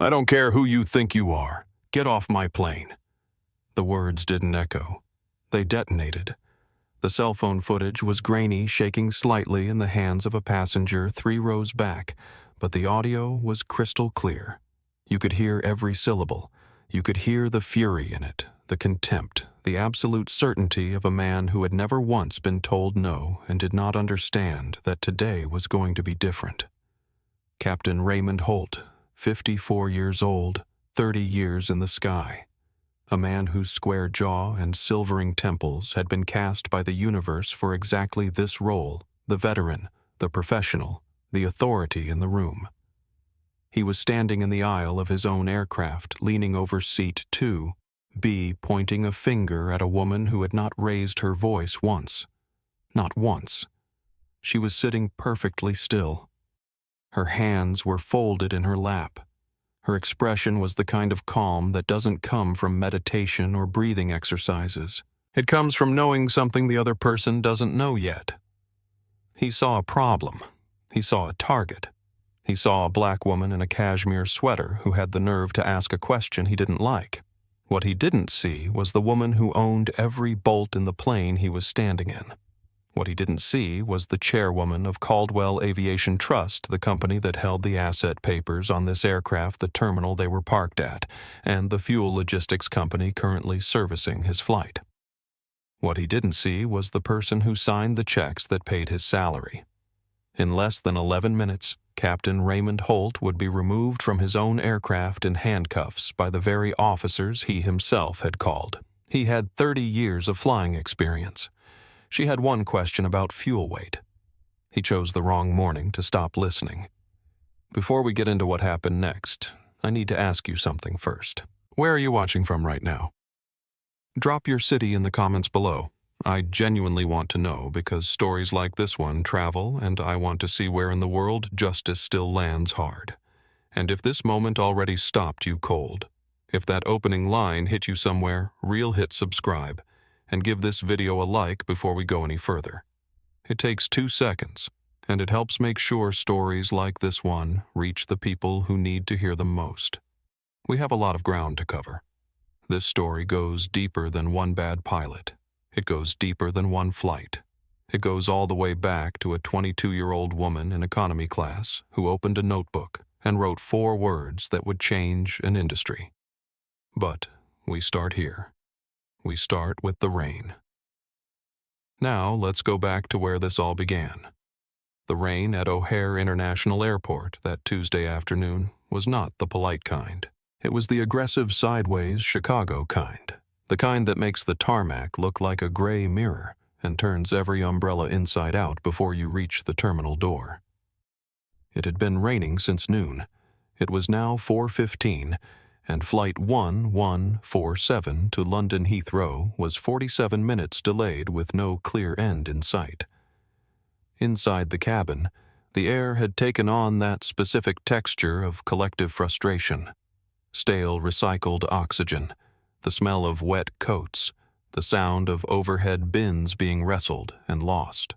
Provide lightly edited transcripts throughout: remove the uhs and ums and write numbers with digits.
I don't care who you think you are. Get off my plane." The words didn't echo. They detonated. The cell phone footage was grainy, shaking slightly in the hands of a passenger 3 rows back, but the audio was crystal clear. You could hear every syllable. You could hear the fury in it, the contempt, the absolute certainty of a man who had never once been told no and did not understand that today was going to be different. Captain Raymond Holt, 54 years old, 30 years in the sky. A man whose square jaw and silvering temples had been cast by the universe for exactly this role, the veteran, the professional, the authority in the room. He was standing in the aisle of his own aircraft, leaning over seat 2B, pointing a finger at a woman who had not raised her voice once. Not once. She was sitting perfectly still. Her hands were folded in her lap. Her expression was the kind of calm that doesn't come from meditation or breathing exercises. It comes from knowing something the other person doesn't know yet. He saw a problem. He saw a target. He saw a black woman in a cashmere sweater who had the nerve to ask a question he didn't like. What he didn't see was the woman who owned every bolt in the plane he was standing in. What he didn't see was the chairwoman of Caldwell Aviation Trust, the company that held the asset papers on this aircraft, the terminal they were parked at, and the fuel logistics company currently servicing his flight. What he didn't see was the person who signed the checks that paid his salary. In less than 11 minutes, Captain Raymond Holt would be removed from his own aircraft in handcuffs by the very officers he himself had called. He had 30 years of flying experience. She had one question about fuel weight. He chose the wrong morning to stop listening. Before we get into what happened next, I need to ask you something first. Where are you watching from right now? Drop your city in the comments below. I genuinely want to know because stories like this one travel and I want to see where in the world justice still lands hard. And if this moment already stopped you cold, if that opening line hit you somewhere, hit subscribe. And give this video a like before we go any further. It takes 2 seconds, and it helps make sure stories like this one reach the people who need to hear them most. We have a lot of ground to cover. This story goes deeper than one bad pilot. It goes deeper than one flight. It goes all the way back to a 22-year-old woman in economy class who opened a notebook and wrote 4 words that would change an industry. But we start here. We start with the rain. Now let's go back to where this all began. The rain at O'Hare International Airport that Tuesday afternoon was not the polite kind. It was the aggressive sideways Chicago kind, the kind that makes the tarmac look like a gray mirror and turns every umbrella inside out before you reach the terminal door. It had been raining since noon. It was now 4:15, and Flight 1147 to London Heathrow was 47 minutes delayed with no clear end in sight. Inside the cabin, the air had taken on that specific texture of collective frustration. Stale recycled oxygen, the smell of wet coats, the sound of overhead bins being wrestled and lost.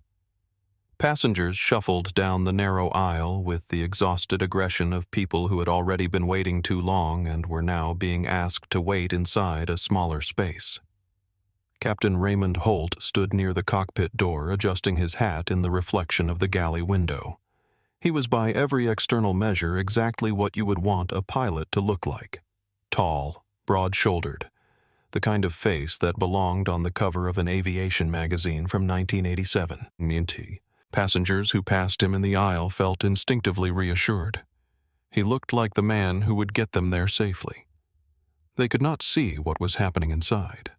Passengers shuffled down the narrow aisle with the exhausted aggression of people who had already been waiting too long and were now being asked to wait inside a smaller space. Captain Raymond Holt stood near the cockpit door adjusting his hat in the reflection of the galley window. He was by every external measure exactly what you would want a pilot to look like. Tall, broad-shouldered, the kind of face that belonged on the cover of an aviation magazine from 1987. Passengers who passed him in the aisle felt instinctively reassured. He looked like the man who would get them there safely. They could not see what was happening inside.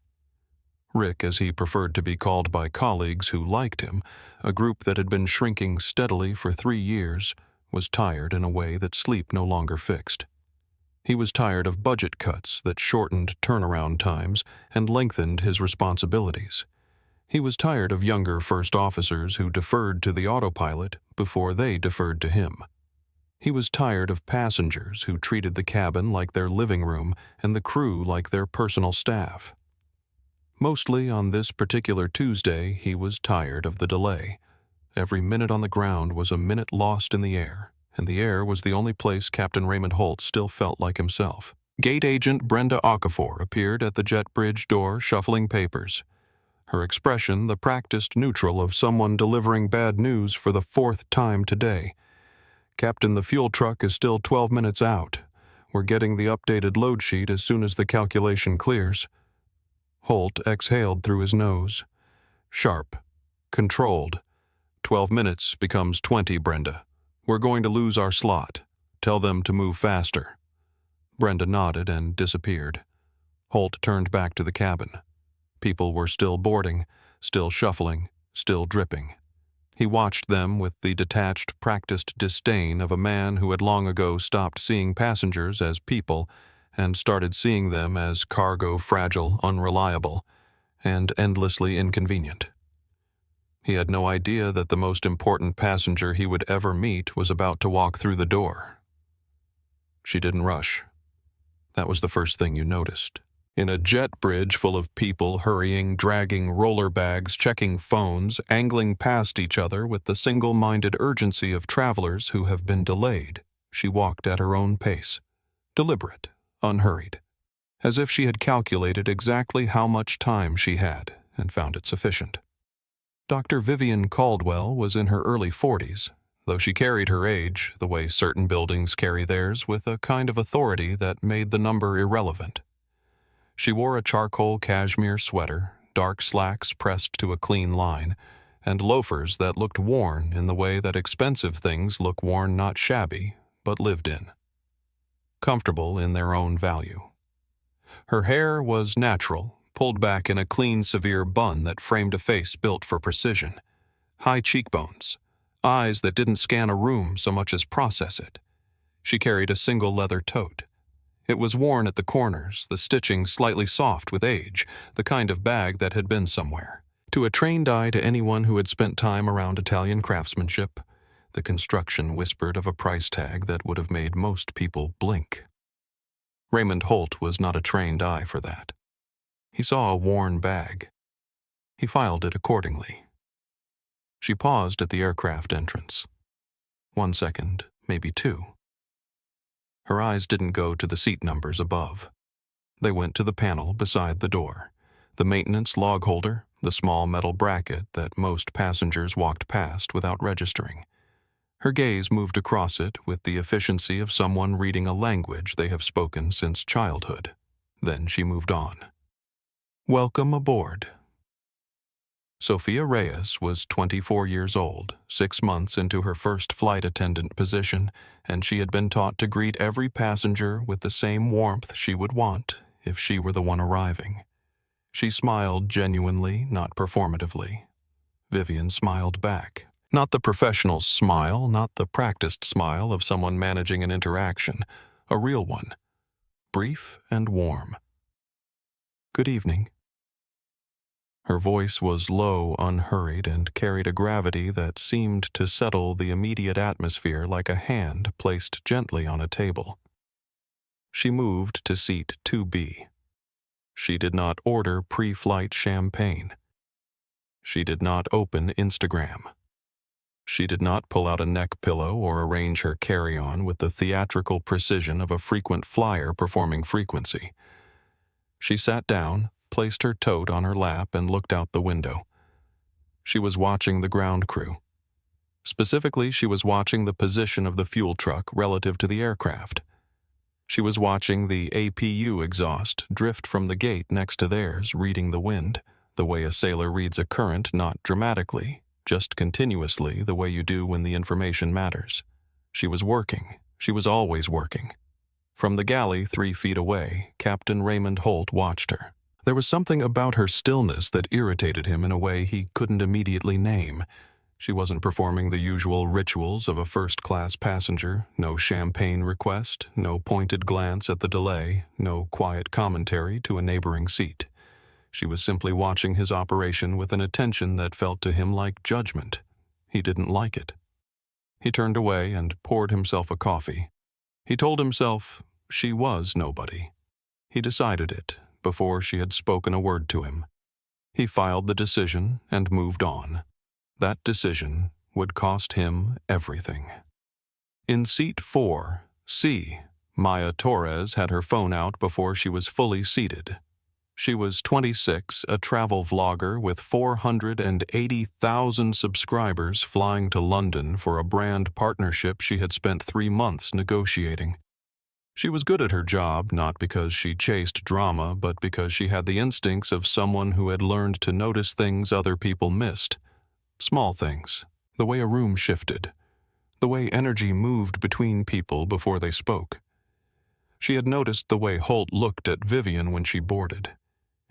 Rick, as he preferred to be called by colleagues who liked him, a group that had been shrinking steadily for 3 years, was tired in a way that sleep no longer fixed. He was tired of budget cuts that shortened turnaround times and lengthened his responsibilities. He was tired of younger first officers who deferred to the autopilot before they deferred to him. He was tired of passengers who treated the cabin like their living room and the crew like their personal staff. Mostly on this particular Tuesday, he was tired of the delay. Every minute on the ground was a minute lost in the air, and the air was the only place Captain Raymond Holt still felt like himself. Gate agent Brenda Okafor appeared at the jet bridge door shuffling papers, her expression the practiced neutral of someone delivering bad news for the 4th time today. "Captain, the fuel truck is still 12 minutes out. We're getting the updated load sheet as soon as the calculation clears." Holt exhaled through his nose. Sharp. Controlled. 12 minutes becomes 20, Brenda. We're going to lose our slot. Tell them to move faster. Brenda nodded and disappeared. Holt turned back to the cabin. People were still boarding, still shuffling, still dripping. He watched them with the detached, practiced disdain of a man who had long ago stopped seeing passengers as people and started seeing them as cargo fragile, unreliable, and endlessly inconvenient. He had no idea that the most important passenger he would ever meet was about to walk through the door. She didn't rush. That was the first thing you noticed. In a jet bridge full of people hurrying, dragging roller bags, checking phones, angling past each other with the single-minded urgency of travelers who have been delayed, she walked at her own pace, deliberate, unhurried, as if she had calculated exactly how much time she had and found it sufficient. Dr. Vivian Caldwell was in her early 40s, though she carried her age, the way certain buildings carry theirs, with a kind of authority that made the number irrelevant. She wore a charcoal cashmere sweater, dark slacks pressed to a clean line, and loafers that looked worn in the way that expensive things look worn not shabby, but lived in. Comfortable in their own value. Her hair was natural, pulled back in a clean, severe bun that framed a face built for precision. High cheekbones. Eyes that didn't scan a room so much as process it. She carried a single leather tote. It was worn at the corners, the stitching slightly soft with age, the kind of bag that had been somewhere. To a trained eye to anyone who had spent time around Italian craftsmanship, the construction whispered of a price tag that would have made most people blink. Raymond Holt was not a trained eye for that. He saw a worn bag. He filed it accordingly. She paused at the aircraft entrance. 1 second, maybe 2. Her eyes didn't go to the seat numbers above. They went to the panel beside the door, the maintenance log holder, the small metal bracket that most passengers walked past without registering. Her gaze moved across it with the efficiency of someone reading a language they have spoken since childhood. Then she moved on. "Welcome aboard." Sophia Reyes was 24 years old, 6 months into her first flight attendant position, and she had been taught to greet every passenger with the same warmth she would want if she were the one arriving. She smiled genuinely, not performatively. Vivian smiled back. Not the professional smile, not the practiced smile of someone managing an interaction, a real one. Brief and warm. "Good evening." Her voice was low, unhurried, and carried a gravity that seemed to settle the immediate atmosphere like a hand placed gently on a table. She moved to seat 2B. She did not order pre-flight champagne. She did not open Instagram. She did not pull out a neck pillow or arrange her carry-on with the theatrical precision of a frequent flyer performing frequency. She sat down, placed her tote on her lap, and looked out the window. She was watching the ground crew. Specifically, she was watching the position of the fuel truck relative to the aircraft. She was watching the APU exhaust drift from the gate next to theirs, reading the wind, the way a sailor reads a current, not dramatically, just continuously, the way you do when the information matters. She was working. She was always working. From the galley 3 feet away, Captain Raymond Holt watched her. There was something about her stillness that irritated him in a way he couldn't immediately name. She wasn't performing the usual rituals of a first-class passenger, no champagne request, no pointed glance at the delay, no quiet commentary to a neighboring seat. She was simply watching his operation with an attention that felt to him like judgment. He didn't like it. He turned away and poured himself a coffee. He told himself she was nobody. He decided it before she had spoken a word to him. He filed the decision and moved on. That decision would cost him everything. In seat 4C, Maya Torres had her phone out before she was fully seated. She was 26, a travel vlogger with 480,000 subscribers flying to London for a brand partnership she had spent 3 months negotiating. She was good at her job, not because she chased drama, but because she had the instincts of someone who had learned to notice things other people missed. Small things, the way a room shifted, the way energy moved between people before they spoke. She had noticed the way Holt looked at Vivian when she boarded.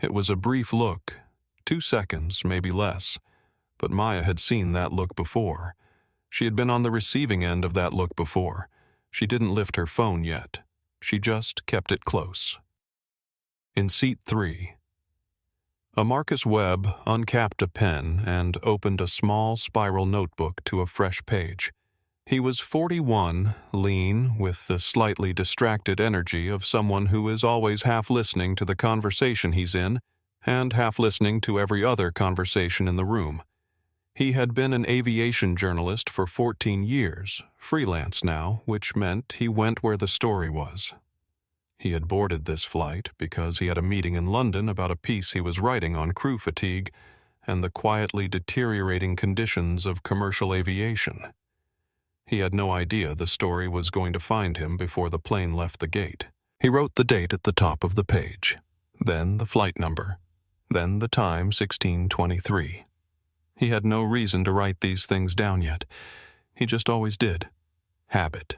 It was a brief look, 2 seconds, maybe less, but Maya had seen that look before. She had been on the receiving end of that look before. She didn't lift her phone yet. She just kept it close. In seat 3, a Marcus Webb uncapped a pen and opened a small spiral notebook to a fresh page. He was 41, lean, with the slightly distracted energy of someone who is always half listening to the conversation he's in and half listening to every other conversation in the room. He had been an aviation journalist for 14 years, freelance now, which meant he went where the story was. He had boarded this flight because he had a meeting in London about a piece he was writing on crew fatigue and the quietly deteriorating conditions of commercial aviation. He had no idea the story was going to find him before the plane left the gate. He wrote the date at the top of the page, then the flight number, then the time 16:23. He had no reason to write these things down yet. He just always did. Habit.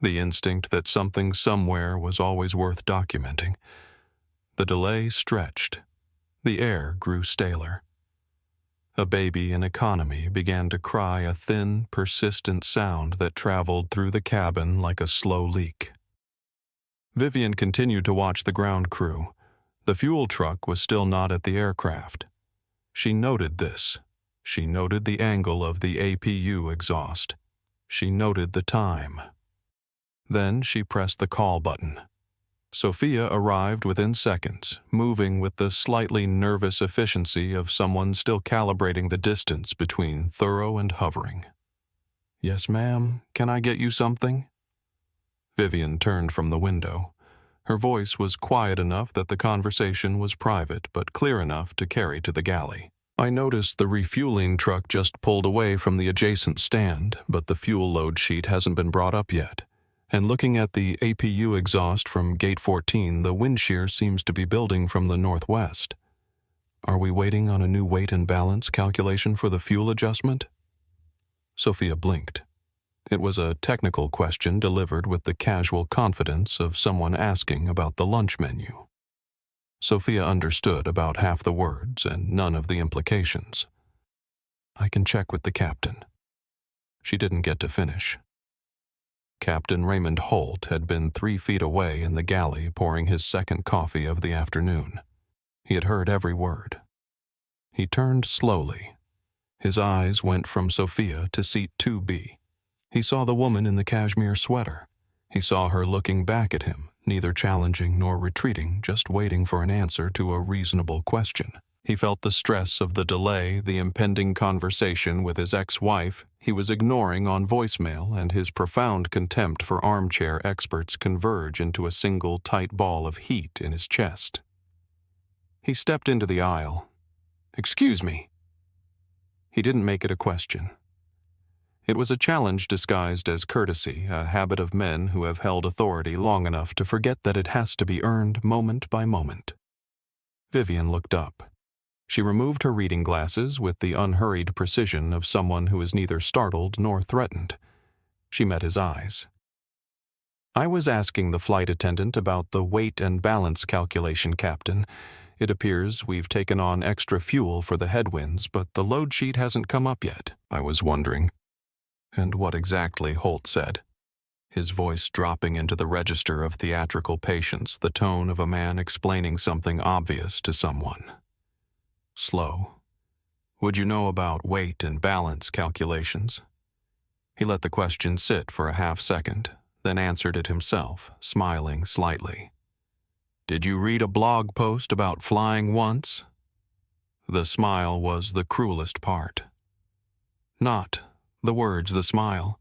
The instinct that something somewhere was always worth documenting. The delay stretched. The air grew staler. A baby in economy began to cry a thin, persistent sound that traveled through the cabin like a slow leak. Vivian continued to watch the ground crew. The fuel truck was still not at the aircraft. She noted this. She noted the angle of the APU exhaust. She noted the time. Then she pressed the call button. Sophia arrived within seconds, moving with the slightly nervous efficiency of someone still calibrating the distance between thorough and hovering. "Yes, ma'am. Can I get you something?" Vivian turned from the window. Her voice was quiet enough that the conversation was private, but clear enough to carry to the galley. "I noticed the refueling truck just pulled away from the adjacent stand, but the fuel load sheet hasn't been brought up yet. And looking at the APU exhaust from Gate 14, the wind shear seems to be building from the northwest. Are we waiting on a new weight and balance calculation for the fuel adjustment?" Sophia blinked. It was a technical question delivered with the casual confidence of someone asking about the lunch menu. Sophia understood about half the words and none of the implications. "I can check with the captain." She didn't get to finish. Captain Raymond Holt had been 3 feet away in the galley pouring his second coffee of the afternoon. He had heard every word. He turned slowly. His eyes went from Sophia to seat 2B. He saw the woman in the cashmere sweater. He saw her looking back at him, neither challenging nor retreating, just waiting for an answer to a reasonable question. He felt the stress of the delay, the impending conversation with his ex-wife he was ignoring on voicemail, and his profound contempt for armchair experts converge into a single tight ball of heat in his chest. He stepped into the aisle. "Excuse me." He didn't make it a question. It was a challenge disguised as courtesy, a habit of men who have held authority long enough to forget that it has to be earned moment by moment. Vivian looked up. She removed her reading glasses with the unhurried precision of someone who is neither startled nor threatened. She met his eyes. "I was asking the flight attendant about the weight and balance calculation, Captain. It appears we've taken on extra fuel for the headwinds, but the load sheet hasn't come up yet. I was wondering." "And what exactly?" Holt said, his voice dropping into the register of theatrical patience, the tone of a man explaining something obvious to someone. Slow. "Would you know about weight and balance calculations?" He let the question sit for a half-second, then answered it himself, smiling slightly. "Did you read a blog post about flying once?" The smile was the cruelest part. Not the words, the smile.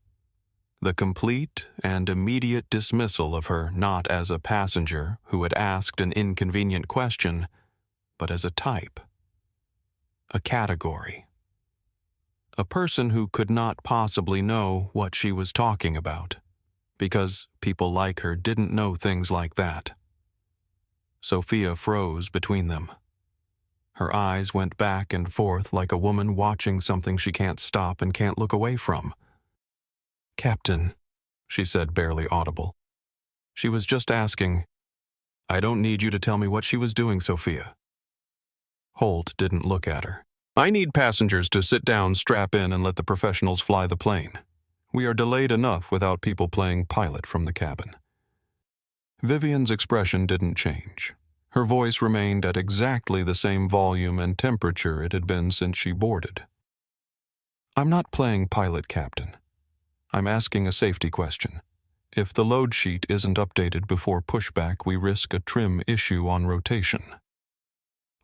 The complete and immediate dismissal of her not as a passenger who had asked an inconvenient question, but as a type, a category. A person who could not possibly know what she was talking about, because people like her didn't know things like that. Sophia froze between them. Her eyes went back and forth like a woman watching something she can't stop and can't look away from. "Captain," she said, barely audible. She was just asking, "I don't need you to tell me what she was doing, Sophia." Holt didn't look at her. "I need passengers to sit down, strap in, and let the professionals fly the plane. We are delayed enough without people playing pilot from the cabin." Vivian's expression didn't change. Her voice remained at exactly the same volume and temperature it had been since she boarded. "I'm not playing pilot, Captain. I'm asking a safety question. If the load sheet isn't updated before pushback, we risk a trim issue on rotation."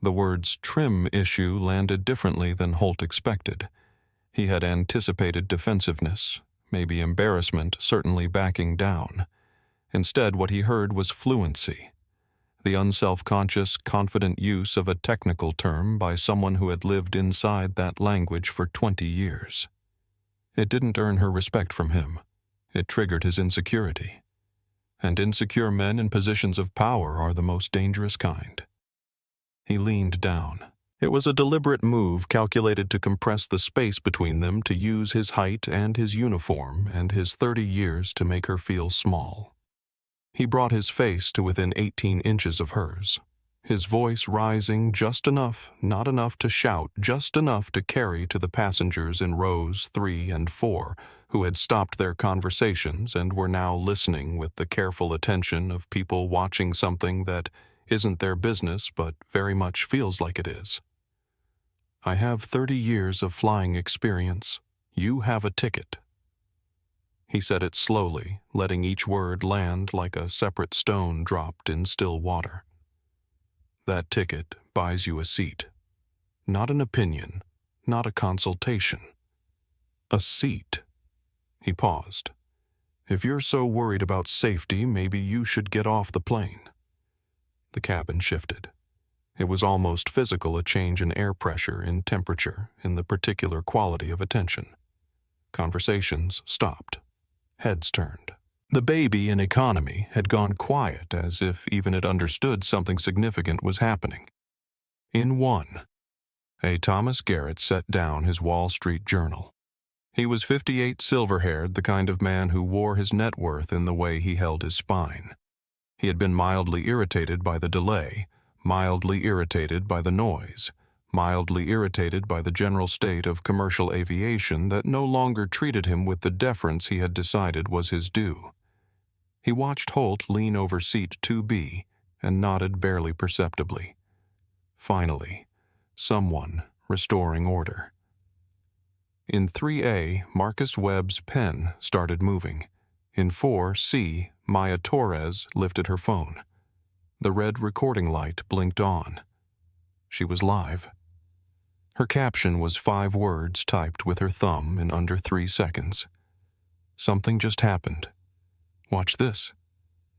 The words "trim issue" landed differently than Holt expected. He had anticipated defensiveness, maybe embarrassment, certainly backing down. Instead, what he heard was fluency, the unself-conscious, confident use of a technical term by someone who had lived inside that language for 20 years. It didn't earn her respect from him. It triggered his insecurity. And insecure men in positions of power are the most dangerous kind. He leaned down. It was a deliberate move calculated to compress the space between them, to use his height and his uniform and his 30 years to make her feel small. He brought his face to within 18 inches of hers, his voice rising just enough, not enough to shout, just enough to carry to the passengers in rows 3 and 4, who had stopped their conversations and were now listening with the careful attention of people watching something that isn't their business but very much feels like it is. "I have 30 years of flying experience. You have a ticket." He said it slowly, letting each word land like a separate stone dropped in still water. "That ticket buys you a seat. Not an opinion, not a consultation. A seat." He paused. "If you're so worried about safety, maybe you should get off the plane." The cabin shifted. It was almost physical, a change in air pressure, in temperature, in the particular quality of attention. Conversations stopped. Heads turned. The baby in economy had gone quiet, as if even it understood something significant was happening. In one, A. Thomas Garrett set down his Wall Street Journal. He was 58, silver-haired, the kind of man who wore his net worth in the way he held his spine. He had been mildly irritated by the delay, mildly irritated by the noise, mildly irritated by the general state of commercial aviation that no longer treated him with the deference he had decided was his due. He watched Holt lean over seat 2B and nodded barely perceptibly. Finally, someone restoring order. In 3A, Marcus Webb's pen started moving. In 4C, Maya Torres lifted her phone. The red recording light blinked on. She was live. Her caption was 5 words typed with her thumb in under 3 seconds. "Something just happened. Watch this.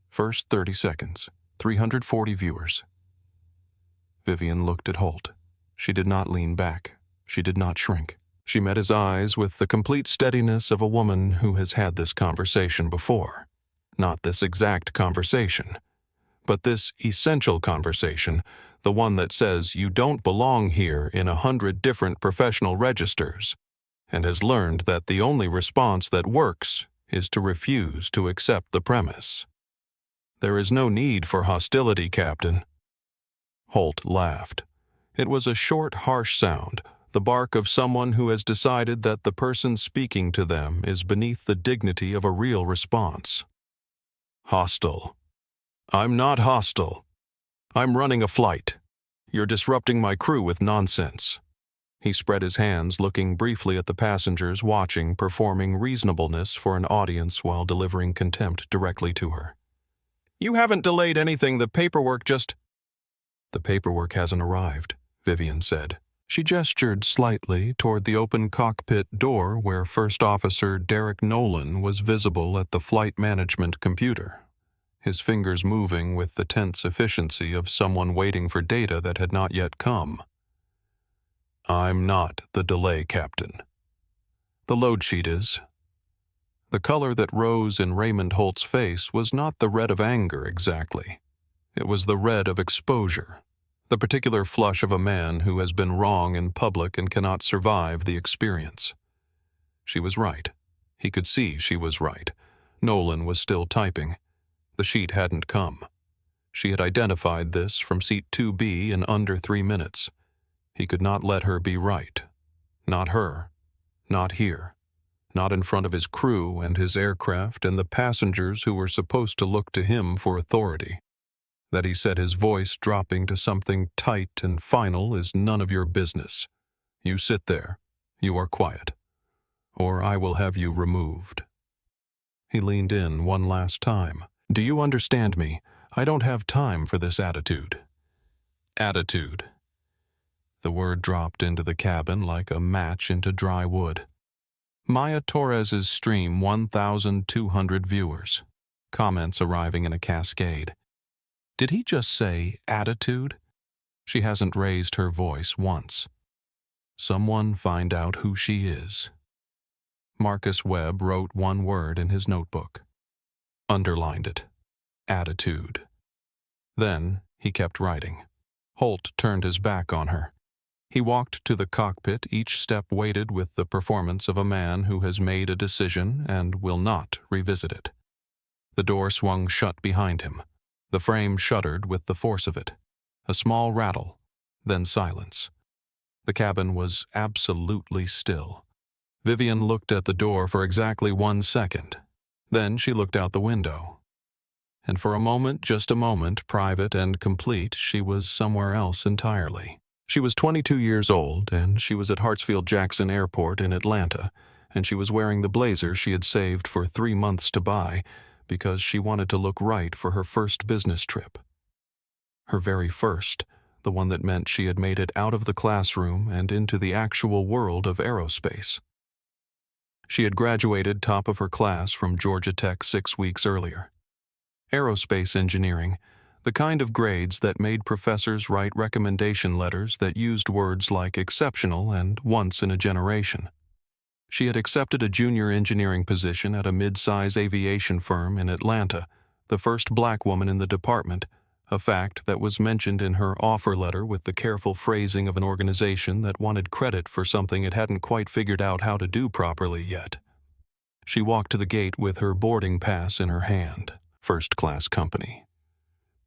First 30 seconds. 340 viewers." Vivian looked at Holt. She did not lean back. She did not shrink. She met his eyes with the complete steadiness of a woman who has had this conversation before. Not this exact conversation, but this essential conversation, the one that says you don't belong here in 100 different professional registers, and has learned that the only response that works is to refuse to accept the premise. "There is no need for hostility, Captain." Holt laughed. It was a short, harsh sound, the bark of someone who has decided that the person speaking to them is beneath the dignity of a real response. "Hostile. I'm not hostile. I'm running a flight. You're disrupting my crew with nonsense." He spread his hands, looking briefly at the passengers watching, performing reasonableness for an audience while delivering contempt directly to her. "You haven't delayed anything. The paperwork just—" "The paperwork hasn't arrived," Vivian said. She gestured slightly toward the open cockpit door where First Officer Derek Nolan was visible at the flight management computer, his fingers moving with the tense efficiency of someone waiting for data that had not yet come. "I'm not the delay captain. The load sheet is." The color that rose in Raymond Holt's face was not the red of anger exactly. It was the red of exposure, the particular flush of a man who has been wrong in public and cannot survive the experience. She was right. He could see she was right. Nolan was still typing. The sheet hadn't come. She had identified this from seat 2B in under 3 minutes. He could not let her be right. Not her. Not here. Not in front of his crew and his aircraft and the passengers who were supposed to look to him for authority. That he said, his voice dropping to something tight and final, is none of your business. You sit there. You are quiet. Or I will have you removed. He leaned in one last time. Do you understand me? I don't have time for this attitude. Attitude. The word dropped into the cabin like a match into dry wood. Maya Torres's stream 1,200 viewers. Comments arriving in a cascade. Did he just say attitude? She hasn't raised her voice once. Someone find out who she is. Marcus Webb wrote one word in his notebook. Underlined it. Attitude. Then he kept writing. Holt turned his back on her. He walked to the cockpit, each step weighted with the performance of a man who has made a decision and will not revisit it. The door swung shut behind him. The frame shuddered with the force of it. A small rattle, then silence. The cabin was absolutely still. Vivian looked at the door for exactly 1 second. Then she looked out the window. And for a moment, just a moment, private and complete, she was somewhere else entirely. She was 22 years old, and she was at Hartsfield-Jackson Airport in Atlanta, and she was wearing the blazer she had saved for 3 months to buy because she wanted to look right for her first business trip. Her very first, the one that meant she had made it out of the classroom and into the actual world of aerospace. She had graduated top of her class from Georgia Tech 6 weeks earlier. Aerospace engineering, the kind of grades that made professors write recommendation letters that used words like exceptional and once in a generation. She had accepted a junior engineering position at a mid-size aviation firm in Atlanta, the first black woman in the department, a fact that was mentioned in her offer letter with the careful phrasing of an organization that wanted credit for something it hadn't quite figured out how to do properly yet. She walked to the gate with her boarding pass in her hand. First-class company.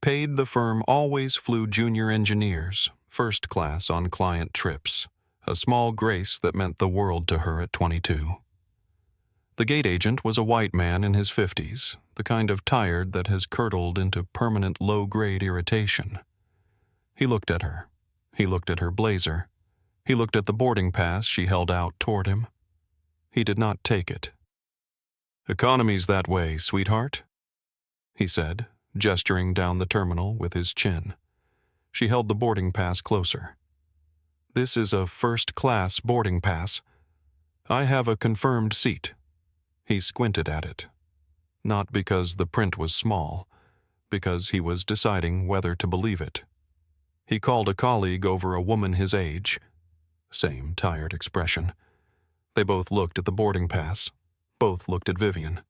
Paid, the firm always flew junior engineers, first class on client trips, a small grace that meant the world to her at 22. The gate agent was a white man in his 50s, the kind of tired that has curdled into permanent low-grade irritation. He looked at her. He looked at her blazer. He looked at the boarding pass she held out toward him. He did not take it. "Economy's that way, sweetheart," he said, gesturing down the terminal with his chin. She held the boarding pass closer. "This is a first-class boarding pass. I have a confirmed seat." He squinted at it. Not because the print was small, because he was deciding whether to believe it. He called a colleague over a woman his age. Same tired expression. They both looked at the boarding pass. Both looked at Vivian.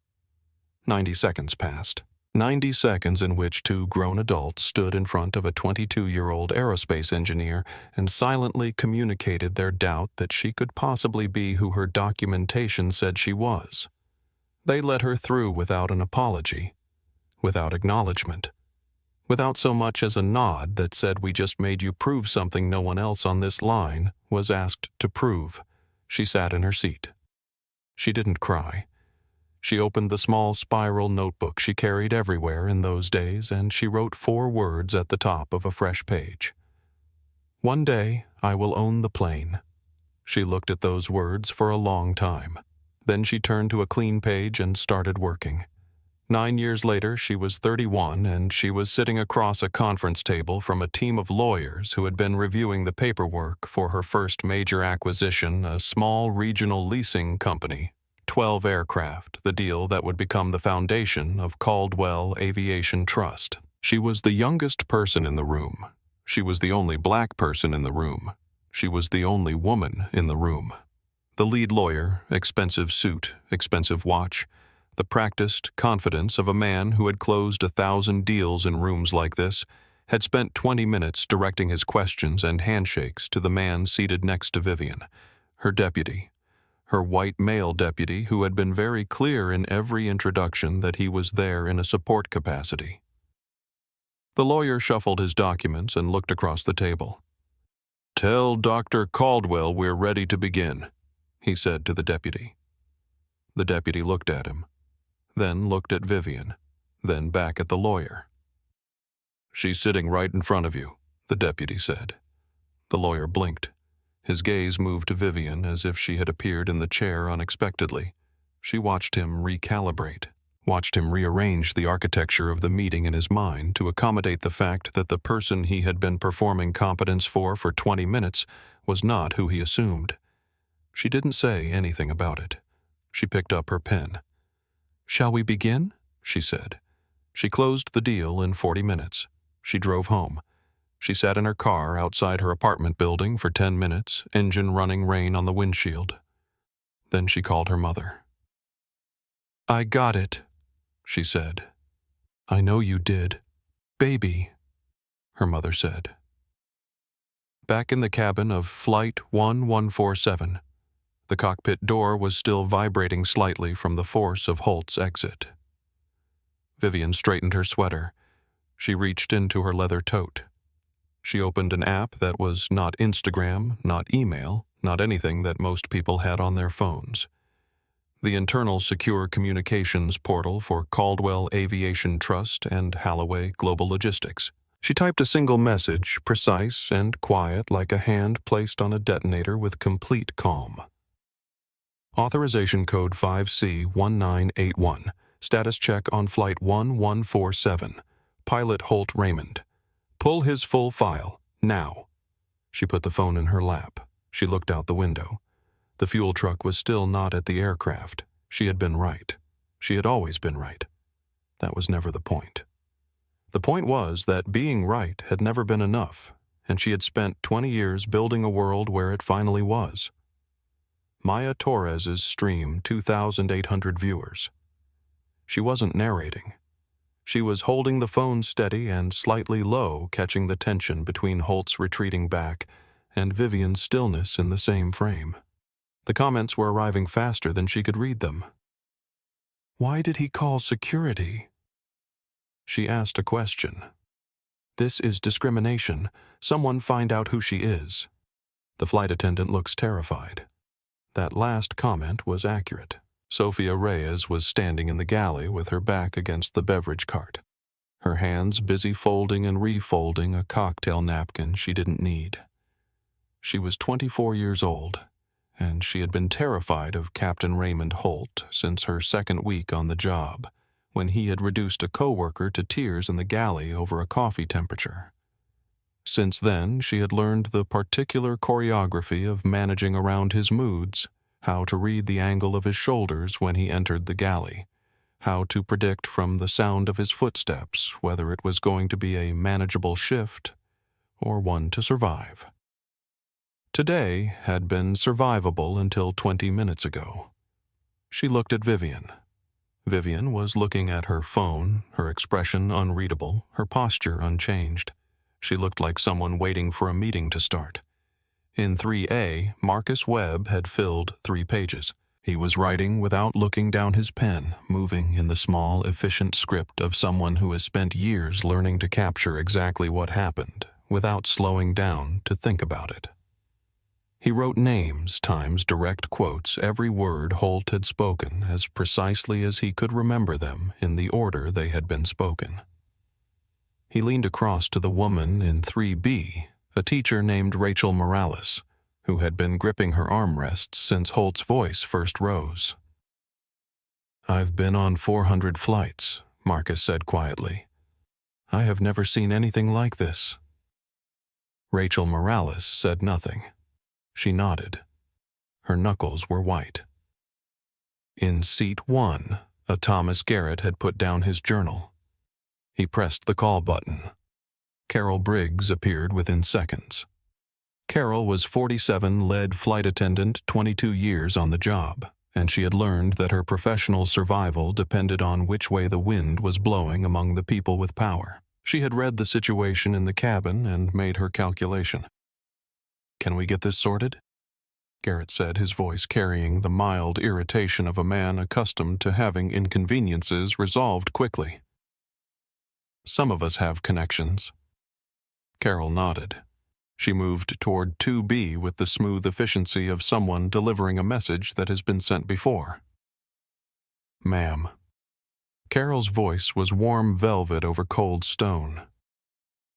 90 seconds passed. 90 seconds in which 2 grown adults stood in front of a 22-year-old aerospace engineer and silently communicated their doubt that she could possibly be who her documentation said she was. They let her through without an apology, without acknowledgement, without so much as a nod that said, "We just made you prove something no one else on this line was asked to prove." She sat in her seat. She didn't cry. She opened the small spiral notebook she carried everywhere in those days, and she wrote 4 words at the top of a fresh page. "One day I will own the plane." She looked at those words for a long time. Then she turned to a clean page and started working. 9 years later, she was 31, and she was sitting across a conference table from a team of lawyers who had been reviewing the paperwork for her first major acquisition, a small regional leasing company, 12 aircraft, the deal that would become the foundation of Caldwell Aviation Trust. She was the youngest person in the room. She was the only black person in the room. She was the only woman in the room. The lead lawyer, expensive suit, expensive watch, the practiced confidence of a man who had closed 1,000 deals in rooms like this, had spent 20 minutes directing his questions and handshakes to the man seated next to Vivian, her deputy, her white male deputy who had been very clear in every introduction that he was there in a support capacity. The lawyer shuffled his documents and looked across the table. "Tell Dr. Caldwell we're ready to begin," he said to the deputy. The deputy looked at him, then looked at Vivian, then back at the lawyer. "She's sitting right in front of you," the deputy said. The lawyer blinked. His gaze moved to Vivian as if she had appeared in the chair unexpectedly. She watched him recalibrate, watched him rearrange the architecture of the meeting in his mind to accommodate the fact that the person he had been performing competence for 20 minutes was not who he assumed. She didn't say anything about it. She picked up her pen. "Shall we begin?" she said. She closed the deal in 40 minutes. She drove home. She sat in her car outside her apartment building for 10 minutes, engine running, rain on the windshield. Then she called her mother. "I got it," she said. "I know you did. Baby," her mother said. Back in the cabin of Flight 1147, the cockpit door was still vibrating slightly from the force of Holt's exit. Vivian straightened her sweater. She reached into her leather tote. She opened an app that was not Instagram, not email, not anything that most people had on their phones. The internal secure communications portal for Caldwell Aviation Trust and Halloway Global Logistics. She typed a single message, precise and quiet like a hand placed on a detonator with complete calm. Authorization code 5C1981. Status check on Flight 1147. Pilot Holt Raymond. Pull his full file, now. She put the phone in her lap. She looked out the window. The fuel truck was still not at the aircraft. She had been right. She had always been right. That was never the point. The point was that being right had never been enough, and she had spent 20 years building a world where it finally was. Maya Torres's stream 2,800 viewers. She wasn't narrating. She was holding the phone steady and slightly low, catching the tension between Holt's retreating back and Vivian's stillness in the same frame. The comments were arriving faster than she could read them. "Why did he call security?" She asked a question. "This is discrimination. Someone find out who she is." The flight attendant looks terrified. That last comment was accurate. Sophia Reyes was standing in the galley with her back against the beverage cart, her hands busy folding and refolding a cocktail napkin she didn't need. She was 24 years old, and she had been terrified of Captain Raymond Holt since her second week on the job, when he had reduced a coworker to tears in the galley over a coffee temperature. Since then, she had learned the particular choreography of managing around his moods, how to read the angle of his shoulders when he entered the galley, how to predict from the sound of his footsteps whether it was going to be a manageable shift or one to survive. Today had been survivable until 20 minutes ago. She looked at Vivian. Vivian was looking at her phone, her expression unreadable, her posture unchanged. She looked like someone waiting for a meeting to start. In 3A, Marcus Webb had filled 3 pages. He was writing without looking down his pen, moving in the small, efficient script of someone who has spent years learning to capture exactly what happened, without slowing down to think about it. He wrote names times direct quotes every word Holt had spoken as precisely as he could remember them in the order they had been spoken. He leaned across to the woman in 3B, a teacher named Rachel Morales, who had been gripping her armrests since Holt's voice first rose. I've been on 400 flights, Marcus said quietly. I have never seen anything like this. Rachel Morales said nothing. She nodded. Her knuckles were white. In seat 1, a Thomas Garrett had put down his journal. He pressed the call button. Carol Briggs appeared within seconds. Carol was 47, lead flight attendant, 22 years on the job, and she had learned that her professional survival depended on which way the wind was blowing among the people with power. She had read the situation in the cabin and made her calculation. "Can we get this sorted?" Garrett said, his voice carrying the mild irritation of a man accustomed to having inconveniences resolved quickly. "Some of us have connections." Carol nodded. She moved toward 2B with the smooth efficiency of someone delivering a message that has been sent before. "Ma'am." Carol's voice was warm velvet over cold stone.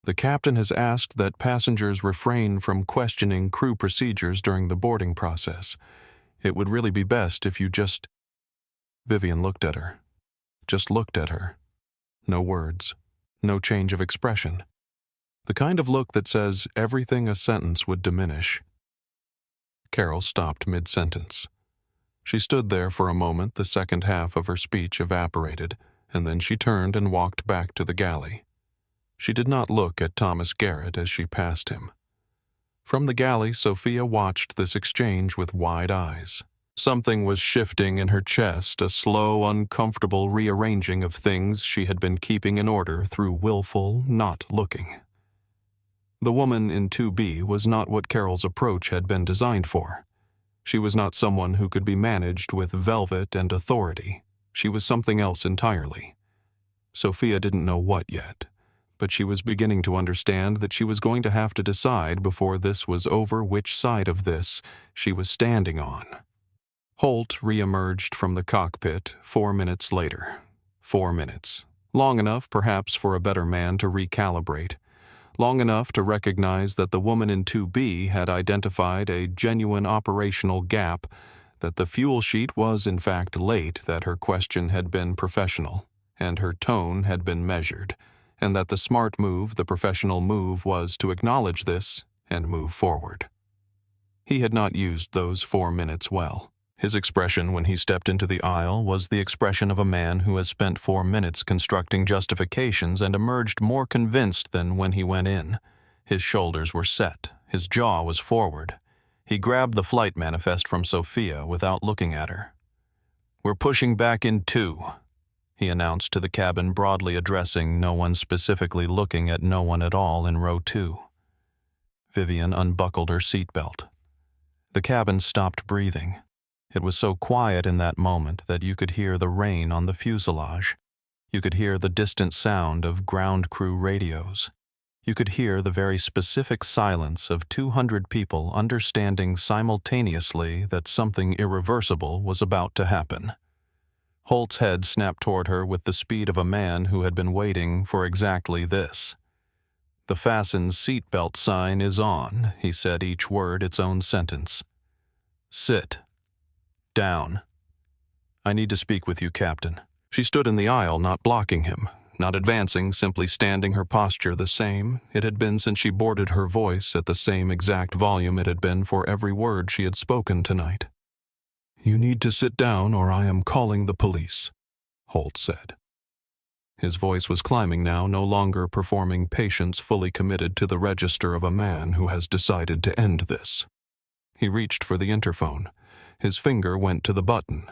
"The captain has asked that passengers refrain from questioning crew procedures during the boarding process. It would really be best if you just—" Vivian looked at her. Just looked at her. No words. No change of expression. The kind of look that says everything a sentence would diminish. Carol stopped mid-sentence. She stood there for a moment. The second half of her speech evaporated, and then she turned and walked back to the galley. She did not look at Thomas Garrett as she passed him. From the galley, Sophia watched this exchange with wide eyes. Something was shifting in her chest, a slow, uncomfortable rearranging of things she had been keeping in order through willful not looking. The woman in 2B was not what Carol's approach had been designed for. She was not someone who could be managed with velvet and authority. She was something else entirely. Sophia didn't know what yet, but she was beginning to understand that she was going to have to decide before this was over which side of this she was standing on. Holt re-emerged from the cockpit 4 minutes later. 4 minutes. Long enough, perhaps, for a better man to recalibrate. Long enough to recognize that the woman in 2B had identified a genuine operational gap, that the fuel sheet was in fact late, that her question had been professional, and her tone had been measured, and that the smart move, the professional move, was to acknowledge this and move forward. He had not used those 4 minutes well. His expression when he stepped into the aisle was the expression of a man who has spent 4 minutes constructing justifications and emerged more convinced than when he went in. His shoulders were set. His jaw was forward. He grabbed the flight manifest from Sophia without looking at her. "We're pushing back in 2, he announced to the cabin, broadly addressing no one, specifically looking at no one at all in row 2. Vivian unbuckled her seatbelt. The cabin stopped breathing. It was so quiet in that moment that you could hear the rain on the fuselage. You could hear the distant sound of ground crew radios. You could hear the very specific silence of 200 people understanding simultaneously that something irreversible was about to happen. Holt's head snapped toward her with the speed of a man who had been waiting for exactly this. "The fasten seatbelt sign is on," he said, each word its own sentence. "Sit. Down. I need to speak with you, Captain." She stood in the aisle, not blocking him, not advancing, simply standing, her posture the same it had been since she boarded, her voice at the same exact volume it had been for every word she had spoken tonight. "You need to sit down or I am calling the police," Holt said. His voice was climbing now, no longer performing patience, fully committed to the register of a man who has decided to end this. He reached for the interphone. His finger went to the button.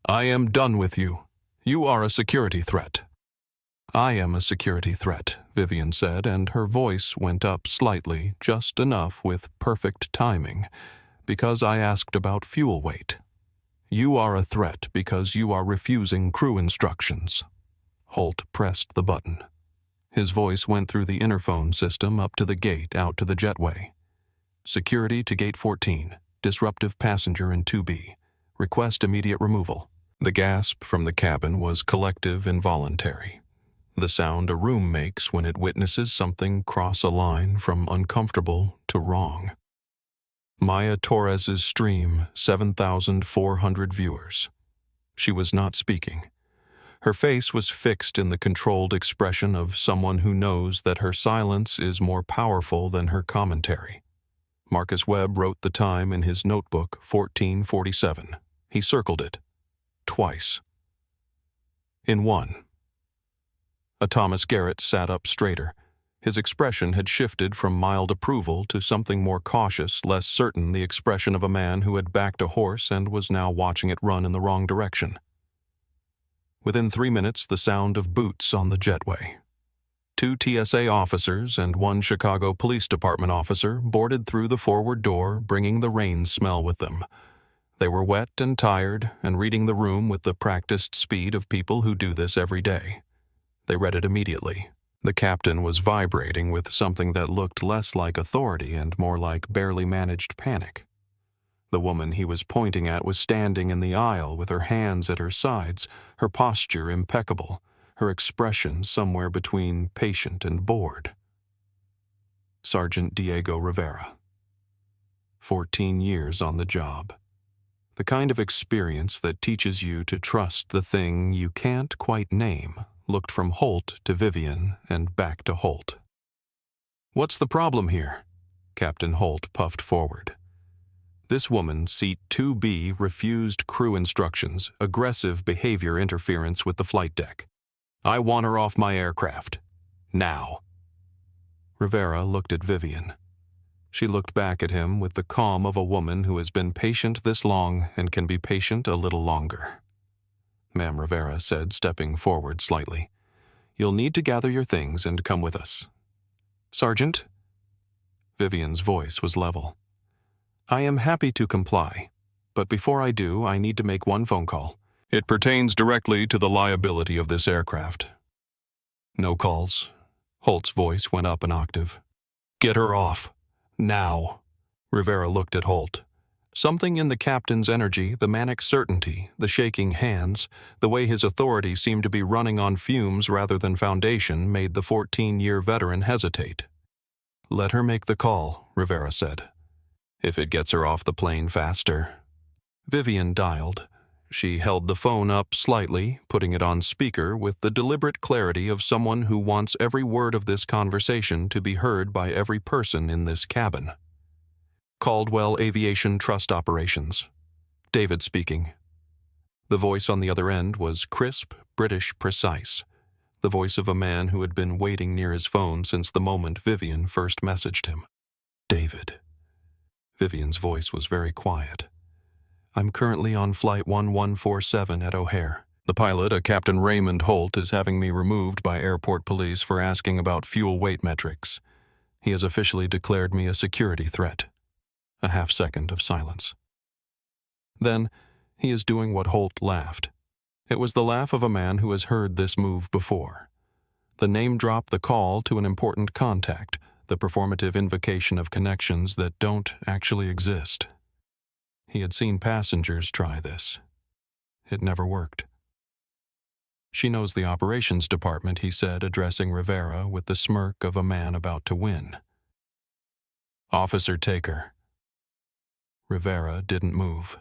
"I am done with you. You are a security threat." "I am a security threat," Vivian said, and her voice went up slightly, just enough with perfect timing, "because I asked about fuel weight. You are a threat because you are refusing crew instructions." Holt pressed the button. His voice went through the interphone system up to the gate out to the jetway. "Security to gate 14. Disruptive passenger in 2B. Request immediate removal." The gasp from the cabin was collective, involuntary. The sound a room makes when it witnesses something cross a line from uncomfortable to wrong. Maya Torres's stream, 7,400 viewers. She was not speaking. Her face was fixed in the controlled expression of someone who knows that her silence is more powerful than her commentary. Marcus Webb wrote the time in his notebook, 1447. He circled it. Twice. In one. A Thomas Garrett sat up straighter. His expression had shifted from mild approval to something more cautious, less certain, the expression of a man who had backed a horse and was now watching it run in the wrong direction. Within 3 minutes, the sound of boots on the jetway. 2 TSA officers and 1 Chicago Police Department officer boarded through the forward door, bringing the rain smell with them. They were wet and tired and reading the room with the practiced speed of people who do this every day. They read it immediately. The captain was vibrating with something that looked less like authority and more like barely managed panic. The woman he was pointing at was standing in the aisle with her hands at her sides, her posture impeccable, her expression somewhere between patient and bored. Sergeant Diego Rivera. 14 years on the job. The kind of experience that teaches you to trust the thing you can't quite name looked from Holt to Vivian and back to Holt. "What's the problem here?" Captain Holt puffed forward. This woman, seat 2B, refused crew instructions, aggressive behavior interference with the flight deck. "I want her off my aircraft. Now." Rivera looked at Vivian. She looked back at him with the calm of a woman who has been patient this long and can be patient a little longer. "Ma'am," Rivera said, stepping forward slightly, "you'll need to gather your things and come with us." "Sergeant?" Vivian's voice was level. "I am happy to comply, but before I do, I need to make one phone call. It pertains directly to the liability of this aircraft." "No calls." Holt's voice went up an octave. "Get her off. Now." Rivera looked at Holt. Something in the captain's energy, the manic certainty, the shaking hands, the way his authority seemed to be running on fumes rather than foundation made the 14-year veteran hesitate. "Let her make the call," Rivera said. "If it gets her off the plane faster." Vivian dialed. She held the phone up slightly, putting it on speaker with the deliberate clarity of someone who wants every word of this conversation to be heard by every person in this cabin. "Caldwell Aviation Trust Operations. David speaking." The voice on the other end was crisp, British precise. The voice of a man who had been waiting near his phone since the moment Vivian first messaged him. "David." Vivian's voice was very quiet. "I'm currently on Flight 1147 at O'Hare. The pilot, a Captain Raymond Holt, is having me removed by airport police for asking about fuel weight metrics. He has officially declared me a security threat." A half-second of silence. Then, he is doing what Holt laughed. It was the laugh of a man who has heard this move before. The name drop, the call to an important contact, the performative invocation of connections that don't actually exist. He had seen passengers try this. It never worked. "She knows the operations department," he said, addressing Rivera with the smirk of a man about to win. "Officer, take her." Rivera didn't move.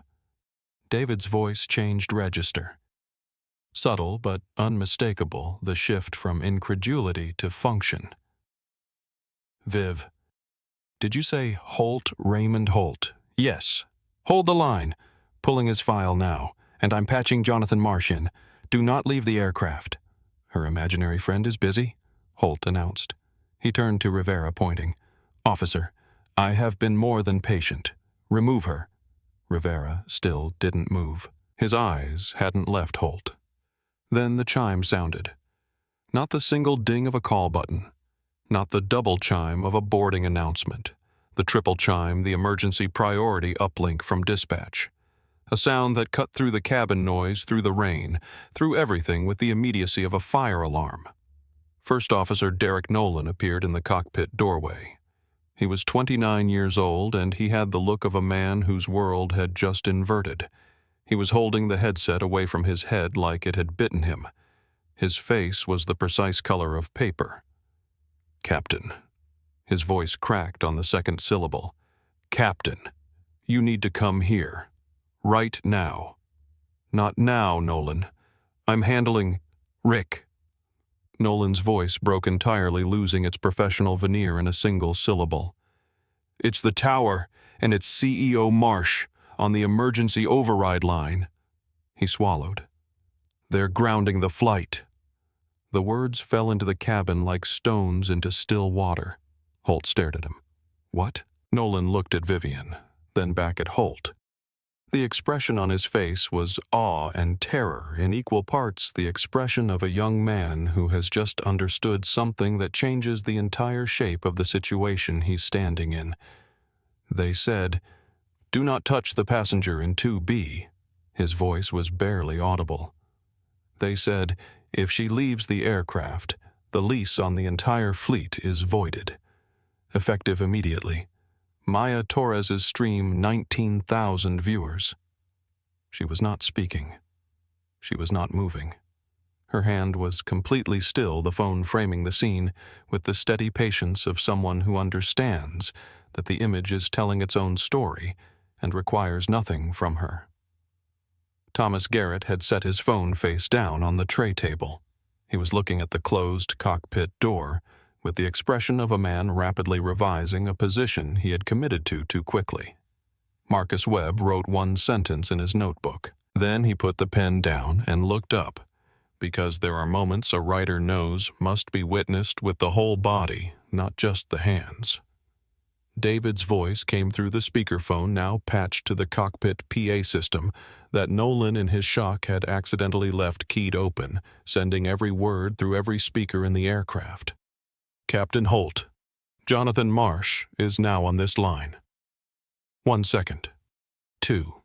David's voice changed register. Subtle but unmistakable, the shift from incredulity to function. "Viv, did you say Holt, Raymond Holt?" "Yes." "Hold the line." Pulling his file now. "And I'm patching Jonathan Marsh in. Do not leave the aircraft." "Her imaginary friend is busy," Holt announced. He turned to Rivera, pointing. "Officer, I have been more than patient. Remove her." Rivera still didn't move. His eyes hadn't left Holt. Then the chime sounded. Not the single ding of a call button. Not the double chime of a boarding announcement. The triple chime, the emergency priority uplink from dispatch. A sound that cut through the cabin noise, through the rain, through everything with the immediacy of a fire alarm. First Officer Derek Nolan appeared in the cockpit doorway. He was 29 years old, and he had the look of a man whose world had just inverted. He was holding the headset away from his head like it had bitten him. His face was the precise color of paper. "Captain." His voice cracked on the second syllable. "Captain, you need to come here. Right now. Not now, Nolan. I'm handling... Rick. Nolan's voice broke entirely, losing its professional veneer in a single syllable. It's the tower, and it's CEO Marsh, on the emergency override line. He swallowed. They're grounding the flight. The words fell into the cabin like stones into still water. Holt stared at him. What? Nolan looked at Vivian, then back at Holt. The expression on his face was awe and terror, in equal parts the expression of a young man who has just understood something that changes the entire shape of the situation he's standing in. They said, "Do not touch the passenger in 2B." His voice was barely audible. They said, "If she leaves the aircraft, the lease on the entire fleet is voided. Effective immediately. Maya Torres's stream 19,000 viewers." She was not speaking. She was not moving. Her hand was completely still, the phone framing the scene, with the steady patience of someone who understands that the image is telling its own story and requires nothing from her. Thomas Garrett had set his phone face down on the tray table. He was looking at the closed cockpit door, with the expression of a man rapidly revising a position he had committed to too quickly. Marcus Webb wrote one sentence in his notebook. Then he put the pen down and looked up, because there are moments a writer knows must be witnessed with the whole body, not just the hands. David's voice came through the speakerphone now patched to the cockpit PA system that Nolan in his shock had accidentally left keyed open, sending every word through every speaker in the aircraft. "Captain Holt, Jonathan Marsh is now on this line. 1 second. 2.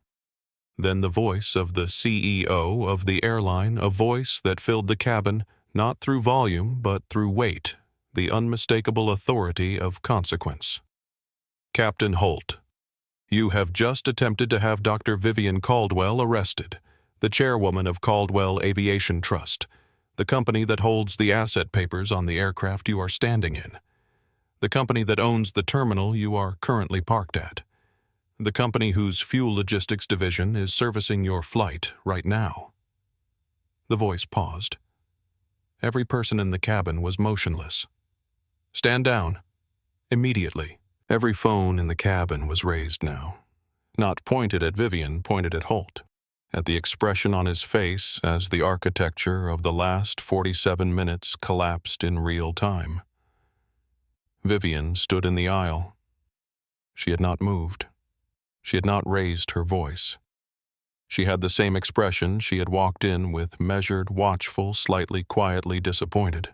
Then the voice of the CEO of the airline, a voice that filled the cabin, not through volume but through weight, the unmistakable authority of consequence. "Captain Holt, you have just attempted to have Dr. Vivian Caldwell arrested, the chairwoman of Caldwell Aviation Trust, the company that holds the asset papers on the aircraft you are standing in, the company that owns the terminal you are currently parked at, the company whose fuel logistics division is servicing your flight right now." The voice paused. Every person in the cabin was motionless. "Stand down. Immediately." Every phone in the cabin was raised now. Not pointed at Vivian, pointed at Holt. At the expression on his face as the architecture of the last 47 minutes collapsed in real time. Vivian stood in the aisle. She had not moved. She had not raised her voice. She had the same expression she had walked in with, measured, watchful, slightly quietly disappointed.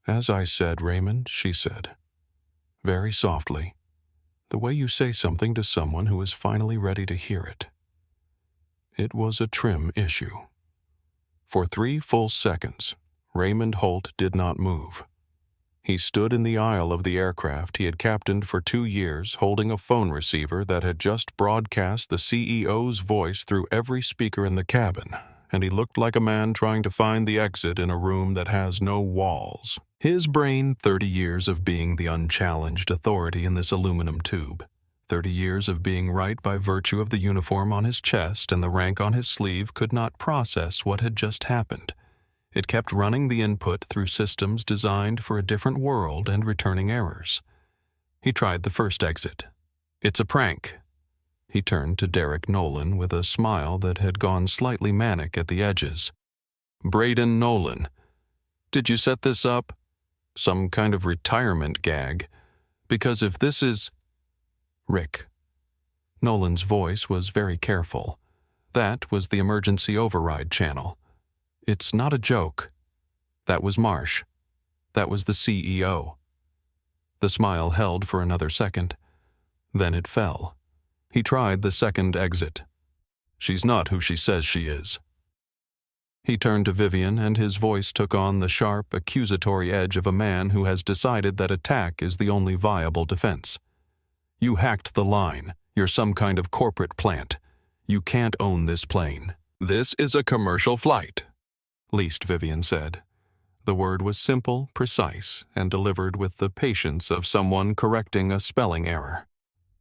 "As I said, Raymond," she said, very softly, the way you say something to someone who is finally ready to hear it. It was a trim issue. For 3 full seconds, Raymond Holt did not move. He stood in the aisle of the aircraft he had captained for 2 years, holding a phone receiver that had just broadcast the CEO's voice through every speaker in the cabin, and he looked like a man trying to find the exit in a room that has no walls. His brain, 30 years of being the unchallenged authority in this aluminum tube. 30 years of being right by virtue of the uniform on his chest and the rank on his sleeve could not process what had just happened. It kept running the input through systems designed for a different world and returning errors. He tried the first exit. "It's a prank." He turned to Derek Nolan with a smile that had gone slightly manic at the edges. "Braden Nolan, did you set this up? Some kind of retirement gag? Because if this is..." "Rick." Nolan's voice was very careful. That was the emergency override channel. "It's not a joke. That was Marsh. That was the CEO." The smile held for another second. Then it fell. He tried the second exit. "She's not who she says she is." He turned to Vivian, and his voice took on the sharp, accusatory edge of a man who has decided that attack is the only viable defense. "You hacked the line. You're some kind of corporate plant. You can't own this plane. This is a commercial flight," least Vivian said. The word was simple, precise, and delivered with the patience of someone correcting a spelling error.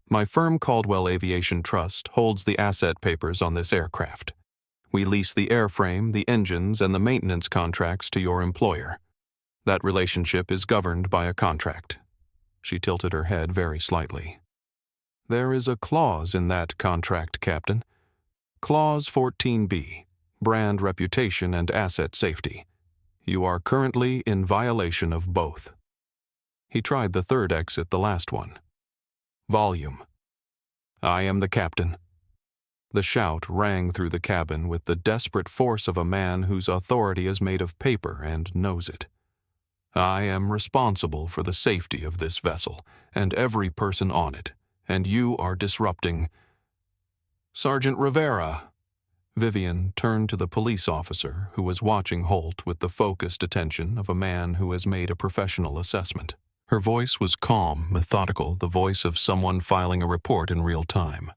"My firm, Caldwell Aviation Trust, holds the asset papers on this aircraft. We lease the airframe, the engines, and the maintenance contracts to your employer. That relationship is governed by a contract." She tilted her head very slightly. "There is a clause in that contract, Captain. Clause 14B, brand reputation and asset safety. You are currently in violation of both." He tried the third exit, the last one. "Volume. I am the captain." The shout rang through the cabin with the desperate force of a man whose authority is made of paper and knows it. "I am responsible for the safety of this vessel and every person on it, and you are disrupting—" "Sergeant Rivera!" Vivian turned to the police officer who was watching Holt with the focused attention of a man who has made a professional assessment. Her voice was calm, methodical, the voice of someone filing a report in real time.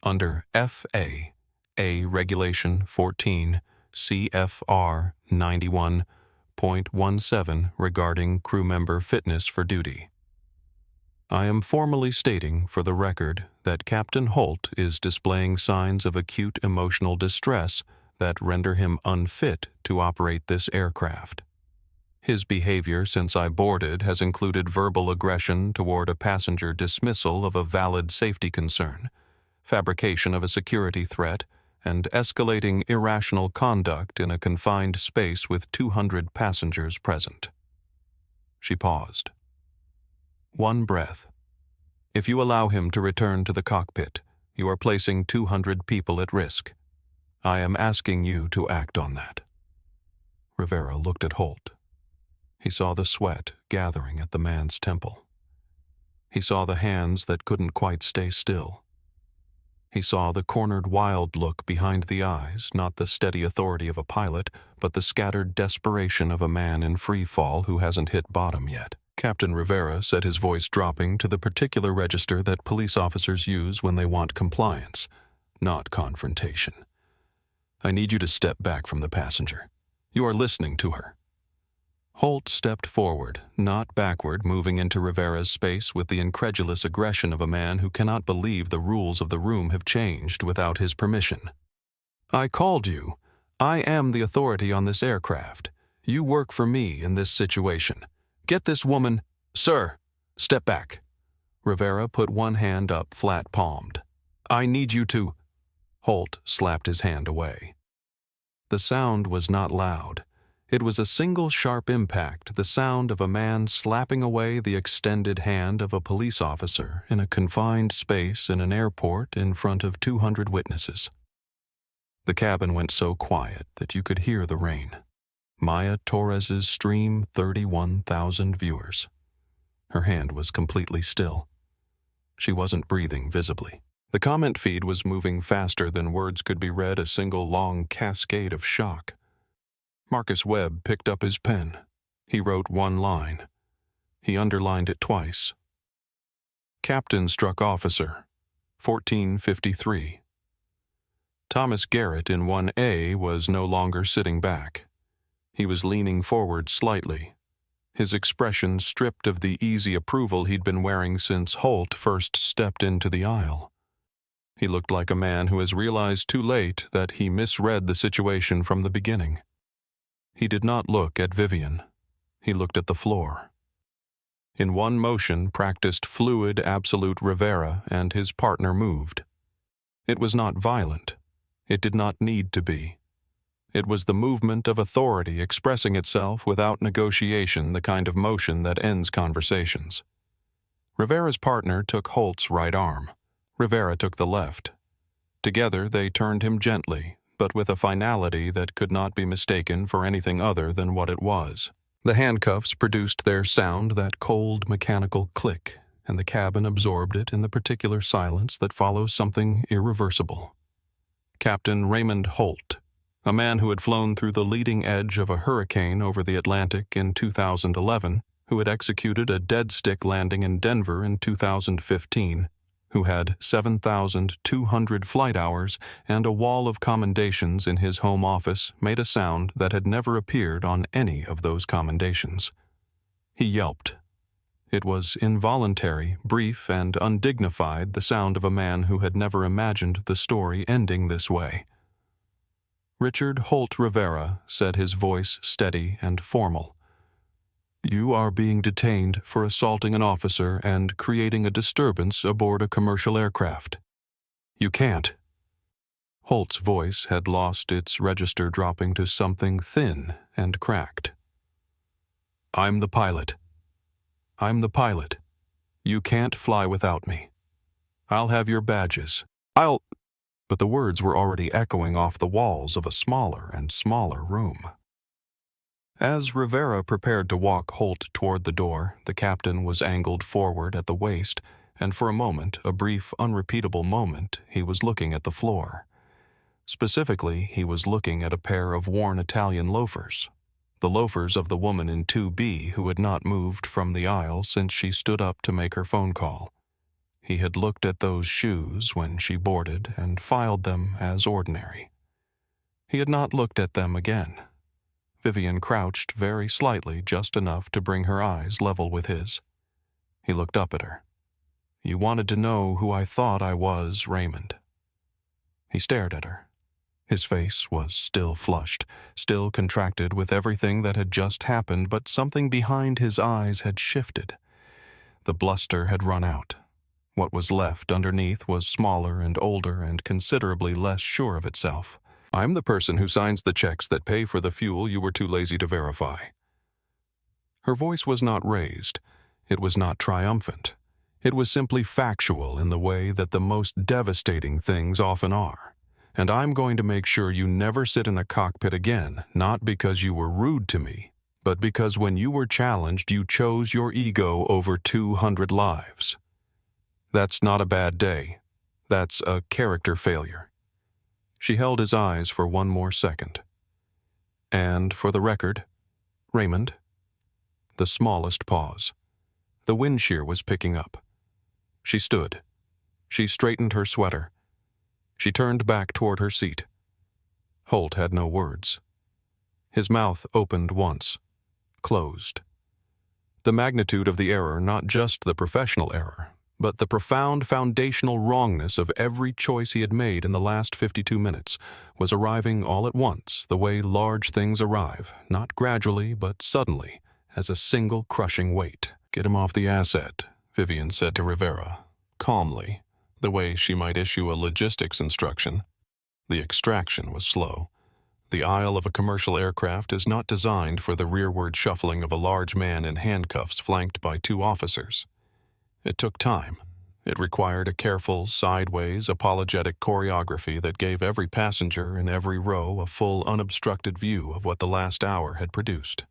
"Under FAA Regulation 14 CFR 91.17 regarding crew member fitness for duty, I am formally stating for the record that Captain Holt is displaying signs of acute emotional distress that render him unfit to operate this aircraft. His behavior since I boarded has included verbal aggression toward a passenger, dismissal of a valid safety concern, fabrication of a security threat, and escalating irrational conduct in a confined space with 200 passengers present." She paused. "One breath. If you allow him to return to the cockpit, you are placing 200 people at risk. I am asking you to act on that." Rivera looked at Holt. He saw the sweat gathering at the man's temple. He saw the hands that couldn't quite stay still. He saw the cornered wild look behind the eyes, not the steady authority of a pilot, but the scattered desperation of a man in free fall who hasn't hit bottom yet. Captain Rivera said, his voice dropping to the particular register that police officers use when they want compliance, not confrontation. "I need you to step back from the passenger. You are listening to her." Holt stepped forward, not backward, moving into Rivera's space with the incredulous aggression of a man who cannot believe the rules of the room have changed without his permission. "I called you. I am the authority on this aircraft. You work for me in this situation. Get this woman—" "Sir, step back." Rivera put one hand up, flat-palmed. "I need you to—" Holt slapped his hand away. The sound was not loud. It was a single sharp impact, the sound of a man slapping away the extended hand of a police officer in a confined space in an airport in front of 200 witnesses. The cabin went so quiet that you could hear the rain. Maya Torres's stream, 31,000 viewers. Her hand was completely still. She wasn't breathing visibly. The comment feed was moving faster than words could be read, a single long cascade of shock. Marcus Webb picked up his pen. He wrote one line. He underlined it twice. "Captain struck officer, 1453. Thomas Garrett in 1A was no longer sitting back. He was leaning forward slightly, his expression stripped of the easy approval he'd been wearing since Holt first stepped into the aisle. He looked like a man who has realized too late that he misread the situation from the beginning. He did not look at Vivian. He looked at the floor. In one motion practiced fluid absolute Rivera and his partner moved. It was not violent. It did not need to be. It was the movement of authority expressing itself without negotiation, the kind of motion that ends conversations. Rivera's partner took Holt's right arm. Rivera took the left. Together they turned him gently, but with a finality that could not be mistaken for anything other than what it was. The handcuffs produced their sound, that cold mechanical click, and the cabin absorbed it in the particular silence that follows something irreversible. Captain Raymond Holt, a man who had flown through the leading edge of a hurricane over the Atlantic in 2011, who had executed a dead stick landing in Denver in 2015, who had 7,200 flight hours and a wall of commendations in his home office, made a sound that had never appeared on any of those commendations. He yelped. It was involuntary, brief, and undignified, the sound of a man who had never imagined the story ending this way. Richard Holt Rivera said, his voice steady and formal. "You are being detained for assaulting an officer and creating a disturbance aboard a commercial aircraft. You can't." Holt's voice had lost its register, dropping to something thin and cracked. "I'm the pilot. I'm the pilot. You can't fly without me. I'll have your badges. But the words were already echoing off the walls of a smaller and smaller room. As Rivera prepared to walk Holt toward the door, the captain was angled forward at the waist, and for a moment, a brief, unrepeatable moment, he was looking at the floor. Specifically, he was looking at a pair of worn Italian loafers. The loafers of the woman in 2B who had not moved from the aisle since she stood up to make her phone call. He had looked at those shoes when she boarded and filed them as ordinary. He had not looked at them again. Vivian crouched very slightly, just enough to bring her eyes level with his. He looked up at her. "You wanted to know who I thought I was, Raymond." He stared at her. His face was still flushed, still contracted with everything that had just happened, but something behind his eyes had shifted. The bluster had run out. What was left underneath was smaller and older and considerably less sure of itself. "I'm the person who signs the checks that pay for the fuel you were too lazy to verify." Her voice was not raised. It was not triumphant. It was simply factual in the way that the most devastating things often are. "And I'm going to make sure you never sit in a cockpit again, not because you were rude to me, but because when you were challenged, you chose your ego over 200 lives. That's not a bad day. That's a character failure." She held his eyes for one more second. "And for the record, Raymond." The smallest pause. The wind shear was picking up. She stood. She straightened her sweater. She turned back toward her seat. Holt had no words. His mouth opened once, closed. The magnitude of the error, not just the professional error, but the profound foundational wrongness of every choice he had made in the last 52 minutes, was arriving all at once, the way large things arrive, not gradually but suddenly, as a single crushing weight. "Get him off the asset," Vivian said to Rivera, calmly, the way she might issue a logistics instruction. The extraction was slow. The aisle of a commercial aircraft is not designed for the rearward shuffling of a large man in handcuffs flanked by 2 officers. It took time. It required a careful, sideways, apologetic choreography that gave every passenger in every row a full, unobstructed view of what the last hour had produced.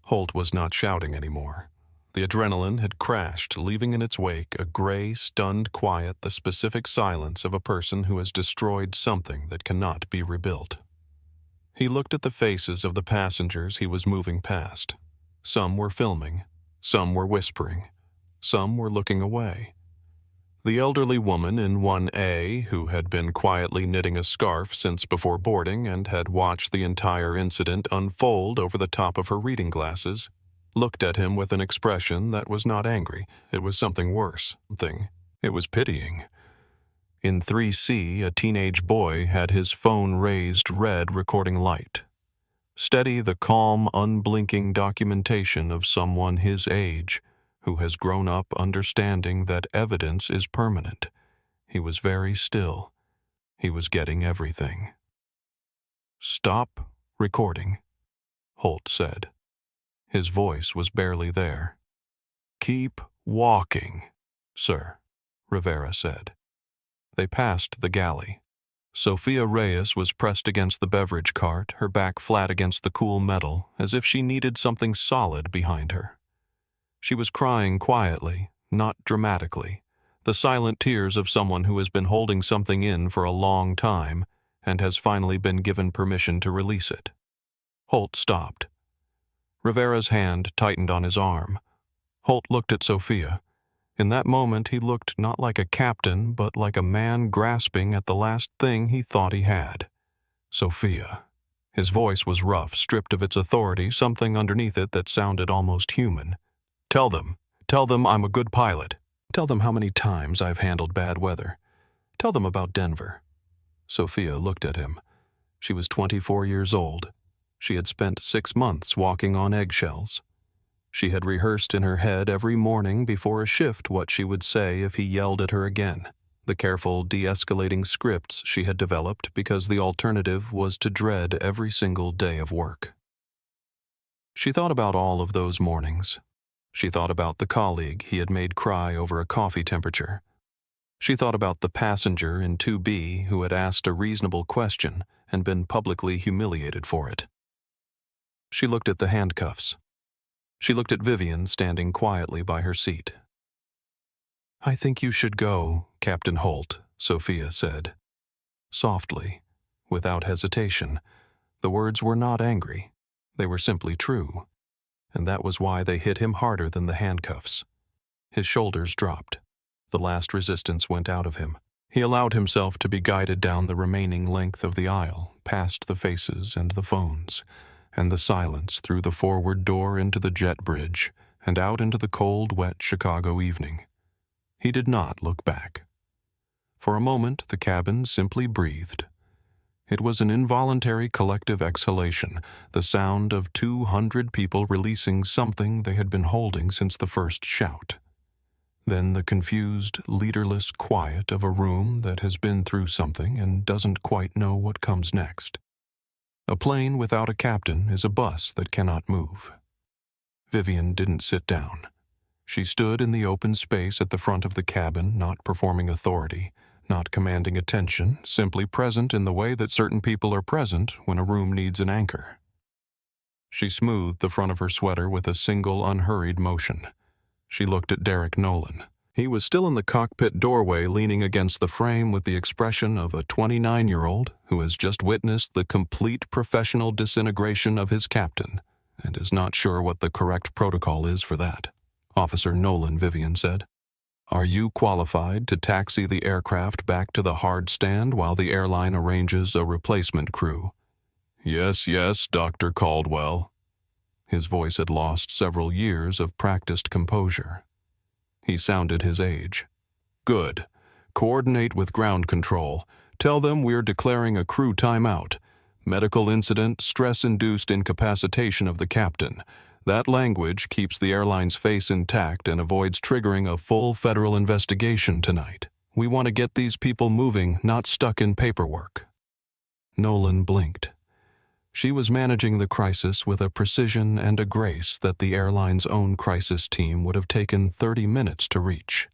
Holt was not shouting anymore. The adrenaline had crashed, leaving in its wake a gray, stunned quiet, the specific silence of a person who has destroyed something that cannot be rebuilt. He looked at the faces of the passengers he was moving past. Some were filming. Some were whispering. Some were looking away. The elderly woman in 1A, who had been quietly knitting a scarf since before boarding and had watched the entire incident unfold over the top of her reading glasses, looked at him with an expression that was not angry. It was something worse. It was pitying. In 3C, a teenage boy had his phone raised red, recording light. Steady, the calm, unblinking documentation of someone his age, who has grown up understanding that evidence is permanent. He was very still. He was getting everything. "Stop recording," Holt said. His voice was barely there. "Keep walking, sir," Rivera said. They passed the galley. Sophia Reyes was pressed against the beverage cart, her back flat against the cool metal, as if she needed something solid behind her. She was crying quietly, not dramatically, the silent tears of someone who has been holding something in for a long time and has finally been given permission to release it. Holt stopped. Rivera's hand tightened on his arm. Holt looked at Sophia. In that moment, he looked not like a captain, but like a man grasping at the last thing he thought he had. "Sophia." His voice was rough, stripped of its authority, something underneath it that sounded almost human. Tell them I'm a good pilot. Tell them how many times I've handled bad weather. Tell them about Denver." Sophia looked at him. She was 24 years old. She had spent 6 months walking on eggshells. She had rehearsed in her head every morning before a shift what she would say if he yelled at her again, the careful de-escalating scripts she had developed because the alternative was to dread every single day of work. She thought about all of those mornings. She thought about the colleague he had made cry over a coffee temperature. She thought about the passenger in 2B who had asked a reasonable question and been publicly humiliated for it. She looked at the handcuffs. She looked at Vivian standing quietly by her seat. "I think you should go, Captain Holt," Sophia said. Softly, without hesitation. The words were not angry. They were simply true. And that was why they hit him harder than the handcuffs. His shoulders dropped. The last resistance went out of him. He allowed himself to be guided down the remaining length of the aisle, past the faces and the phones, and the silence through the forward door into the jet bridge and out into the cold, wet Chicago evening. He did not look back. For a moment, the cabin simply breathed. It was an involuntary collective exhalation, the sound of 200 people releasing something they had been holding since the first shout. Then the confused, leaderless quiet of a room that has been through something and doesn't quite know what comes next. A plane without a captain is a bus that cannot move. Vivian didn't sit down. She stood in the open space at the front of the cabin, not performing authority, not commanding attention, simply present in the way that certain people are present when a room needs an anchor. She smoothed the front of her sweater with a single unhurried motion. She looked at Derek Nolan. He was still in the cockpit doorway, leaning against the frame with the expression of a 29-year-old who has just witnessed the complete professional disintegration of his captain and is not sure what the correct protocol is for that. "Officer Nolan," Vivian said, "are you qualified to taxi the aircraft back to the hard stand while the airline arranges a replacement crew?" "Yes, Dr. Caldwell." His voice had lost several years of practiced composure. He sounded his age. "Good. Coordinate with ground control. Tell them we're declaring a crew timeout. Medical incident, stress-induced incapacitation of the captain. That language keeps the airline's face intact and avoids triggering a full federal investigation tonight. We want to get these people moving, not stuck in paperwork." Nolan blinked. She was managing the crisis with a precision and a grace that the airline's own crisis team would have taken 30 minutes to reach.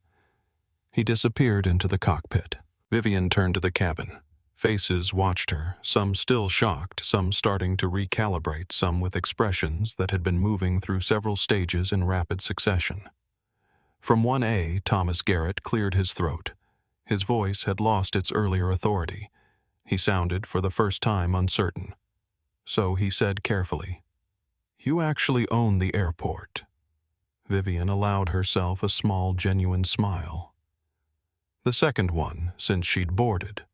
He disappeared into the cockpit. Vivian turned to the cabin. Faces watched her, some still shocked, some starting to recalibrate, some with expressions that had been moving through several stages in rapid succession. From 1A, Thomas Garrett cleared his throat. His voice had lost its earlier authority. He sounded, for the first time, uncertain. So he said carefully, "You actually own the airport." Vivian allowed herself a small, genuine smile. The second one, since she'd boarded.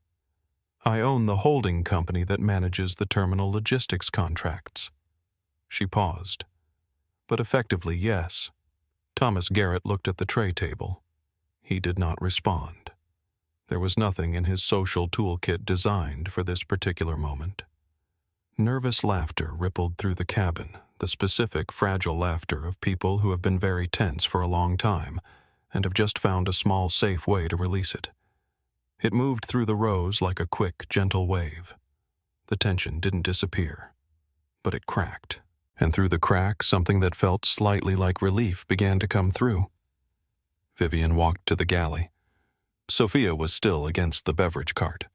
"I own the holding company that manages the terminal logistics contracts." She paused. "But effectively, yes." Thomas Garrett looked at the tray table. He did not respond. There was nothing in his social toolkit designed for this particular moment. Nervous laughter rippled through the cabin, the specific, fragile laughter of people who have been very tense for a long time and have just found a small, safe way to release it. It moved through the rows like a quick, gentle wave. The tension didn't disappear, but it cracked, and through the crack, something that felt slightly like relief began to come through. Vivian walked to the galley. Sophia was still against the beverage cart.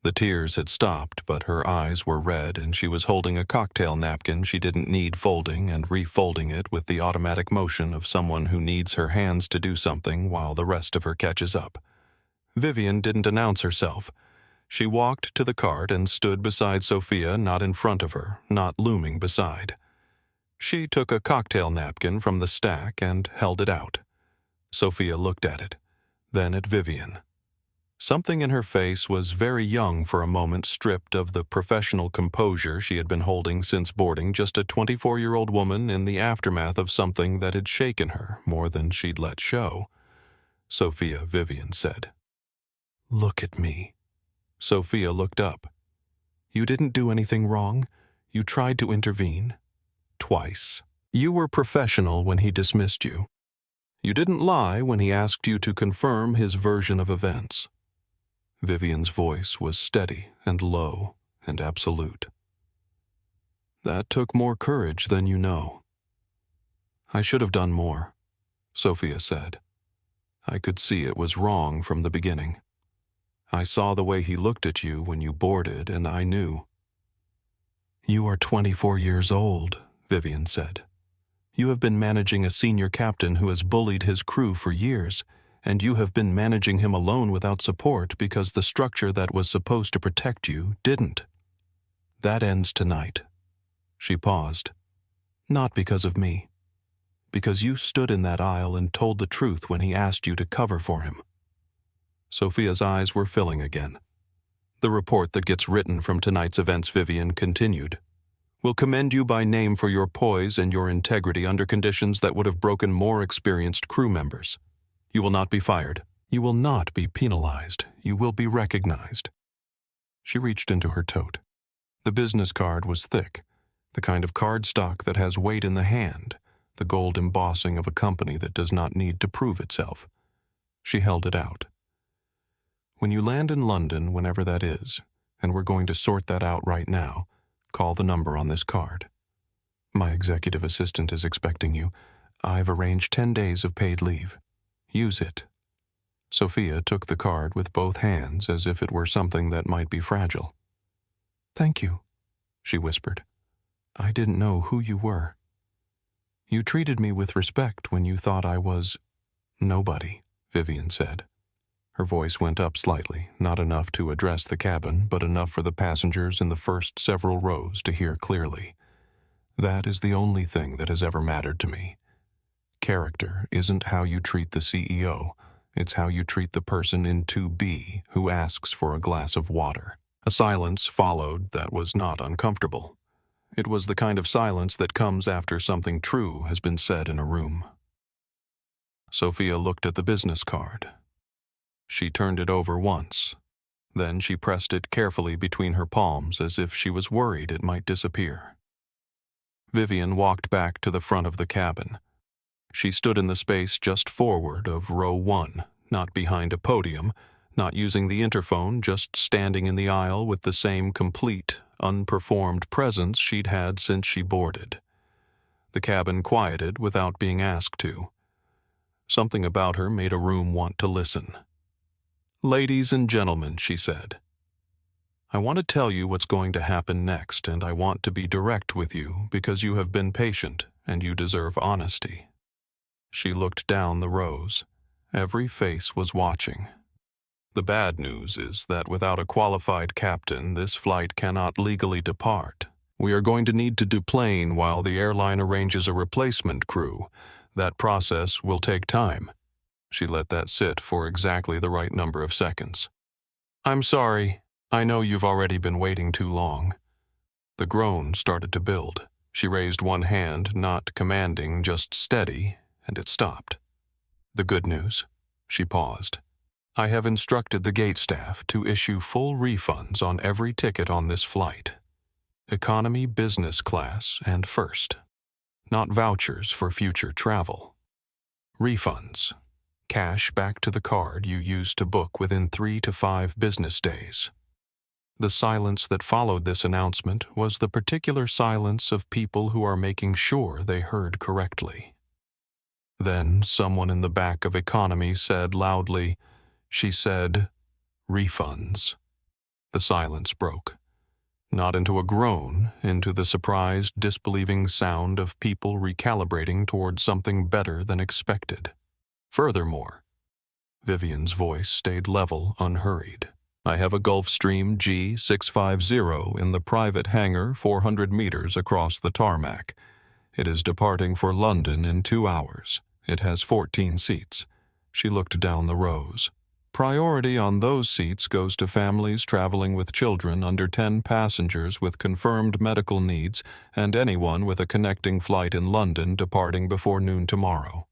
The tears had stopped, but her eyes were red, and she was holding a cocktail napkin she didn't need folding and refolding it with the automatic motion of someone who needs her hands to do something while the rest of her catches up. Vivian didn't announce herself. She walked to the cart and stood beside Sophia, not in front of her, not looming beside. She took a cocktail napkin from the stack and held it out. Sophia looked at it, then at Vivian. Something in her face was very young for a moment, stripped of the professional composure she had been holding since boarding, just a 24-year-old woman in the aftermath of something that had shaken her more than she'd let show. "Sophia," Vivian said. "Look at me." Sophia looked up. You didn't do anything wrong. You tried to intervene. Twice. You were professional when he dismissed you. You didn't lie when he asked you to confirm his version of events. Vivian's voice was steady and low and absolute. That took more courage than you know. I should have done more, Sophia said. I could see it was wrong from the beginning. I saw the way he looked at you when you boarded, and I knew. You are 24 years old, Vivian said. You have been managing a senior captain who has bullied his crew for years, and you have been managing him alone without support because the structure that was supposed to protect you didn't. That ends tonight. She paused. Not because of me. Because you stood in that aisle and told the truth when he asked you to cover for him. Sophia's eyes were filling again. The report that gets written from tonight's events, Vivian, continued. Will commend you by name for your poise and your integrity under conditions that would have broken more experienced crew members. You will not be fired. You will not be penalized. You will be recognized. She reached into her tote. The business card was thick, the kind of cardstock that has weight in the hand, the gold embossing of a company that does not need to prove itself. She held it out. When you land in London, whenever that is, and we're going to sort that out right now, call the number on this card. My executive assistant is expecting you. I've arranged 10 days of paid leave. Use it. Sophia took the card with both hands as if it were something that might be fragile. Thank you, she whispered. I didn't know who you were. You treated me with respect when you thought I was nobody, Vivian said. Her voice went up slightly, not enough to address the cabin, but enough for the passengers in the first several rows to hear clearly. That is the only thing that has ever mattered to me. Character isn't how you treat the CEO, it's how you treat the person in 2B who asks for a glass of water. A silence followed that was not uncomfortable. It was the kind of silence that comes after something true has been said in a room. Sophia looked at the business card. She turned it over once. Then she pressed it carefully between her palms as if she was worried it might disappear. Vivian walked back to the front of the cabin. She stood in the space just forward of row 1, not behind a podium, not using the interphone, just standing in the aisle with the same complete, unperformed presence she'd had since she boarded. The cabin quieted without being asked to. Something about her made a room want to listen. Ladies and gentlemen, she said, I want to tell you what's going to happen next, and I want to be direct with you because you have been patient and you deserve honesty. She looked down the rows. Every face was watching. The bad news is that without a qualified captain, this flight cannot legally depart. We are going to need to deplane while the airline arranges a replacement crew. That process will take time. She let that sit for exactly the right number of seconds. I'm sorry. I know you've already been waiting too long. The groan started to build. She raised one hand, not commanding, just steady, and it stopped. The good news. She paused. I have instructed the gate staff to issue full refunds on every ticket on this flight. Economy, business class, and first. Not vouchers for future travel. Refunds. Cash back to the card you used to book within 3 to 5 business days. The silence that followed this announcement was the particular silence of people who are making sure they heard correctly. Then someone in the back of economy said loudly, she said, refunds. The silence broke. Not into a groan, into the surprised, disbelieving sound of people recalibrating towards something better than expected. Furthermore, Vivian's voice stayed level, unhurried. I have a Gulfstream G650 in the private hangar 400 meters across the tarmac. It is departing for London in 2 hours. It has 14 seats. She looked down the rows. Priority on those seats goes to families traveling with children under 10 passengers with confirmed medical needs and anyone with a connecting flight in London departing before noon tomorrow.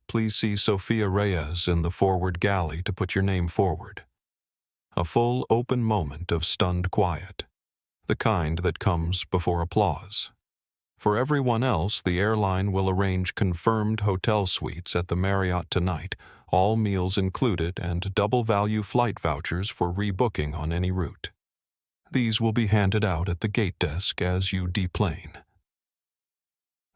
Please see Sophia Reyes in the forward galley to put your name forward. A full, open moment of stunned quiet. the kind that comes before applause. For everyone else, the airline will arrange confirmed hotel suites at the Marriott tonight, all meals included, and double-value flight vouchers for rebooking on any route. These will be handed out at the gate desk as you deplane.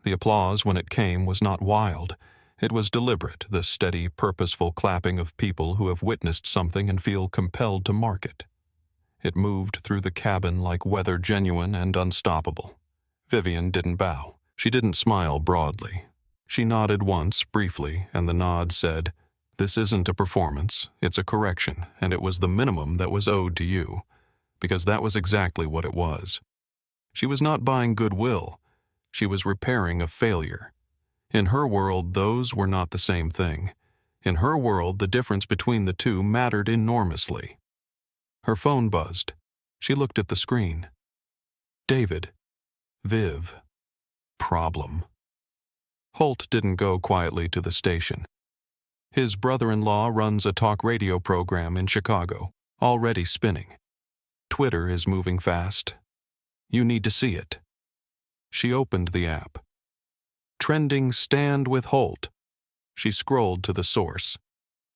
The applause, when it came, was not wild. It was deliberate, the steady, purposeful clapping of people who have witnessed something and feel compelled to mark it. It moved through the cabin like weather genuine and unstoppable. Vivian didn't bow. She didn't smile broadly. She nodded once, briefly, and the nod said, "This isn't a performance, it's a correction, and it was the minimum that was owed to you." Because that was exactly what it was. She was not buying goodwill. She was repairing a failure. In her world, those were not the same thing. In her world, the difference between the two mattered enormously. Her phone buzzed. She looked at the screen. David. Viv. Problem. Holt didn't go quietly to the station. His brother-in-law runs a talk radio program in Chicago, already spinning. Twitter is moving fast. You need to see it. She opened the app. Trending Stand with Holt. She scrolled to the source.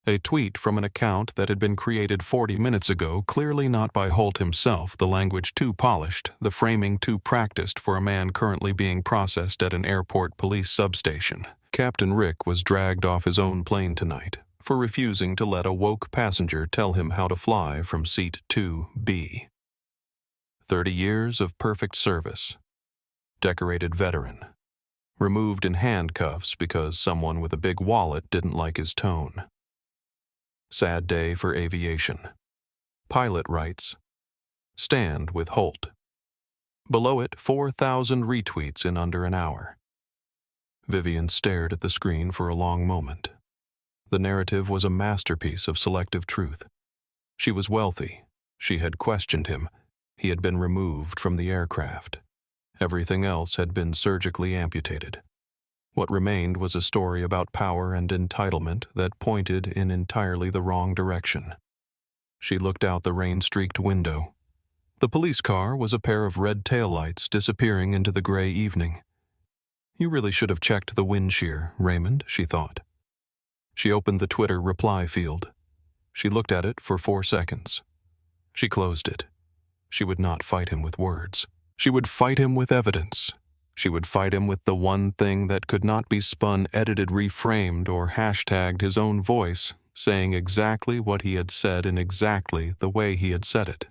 A tweet from an account that had been created 40 minutes ago, clearly not by Holt himself, the language too polished, the framing too practiced for a man currently being processed at an airport police substation. Captain Rick was dragged off his own plane tonight for refusing to let a woke passenger tell him how to fly from seat 2B. 30 years of perfect service. Decorated veteran. Removed in handcuffs because someone with a big wallet didn't like his tone. Sad day for aviation. Pilot writes, Stand with Holt. Below it, 4,000 retweets in under an hour. Vivian stared at the screen for a long moment. The narrative was a masterpiece of selective truth. She was wealthy. She had questioned him. He had been removed from the aircraft. Everything else had been surgically amputated. What remained was a story about power and entitlement that pointed in entirely the wrong direction. She looked out the rain-streaked window. The police car was a pair of red taillights disappearing into the gray evening. You really should have checked the wind shear, Raymond, she thought. She opened the Twitter reply field. She looked at it for 4 seconds. She closed it. She would not fight him with words. She would fight him with evidence. She would fight him with the one thing that could not be spun, edited, reframed, or hashtagged his own voice, saying exactly what he had said in exactly the way he had said it.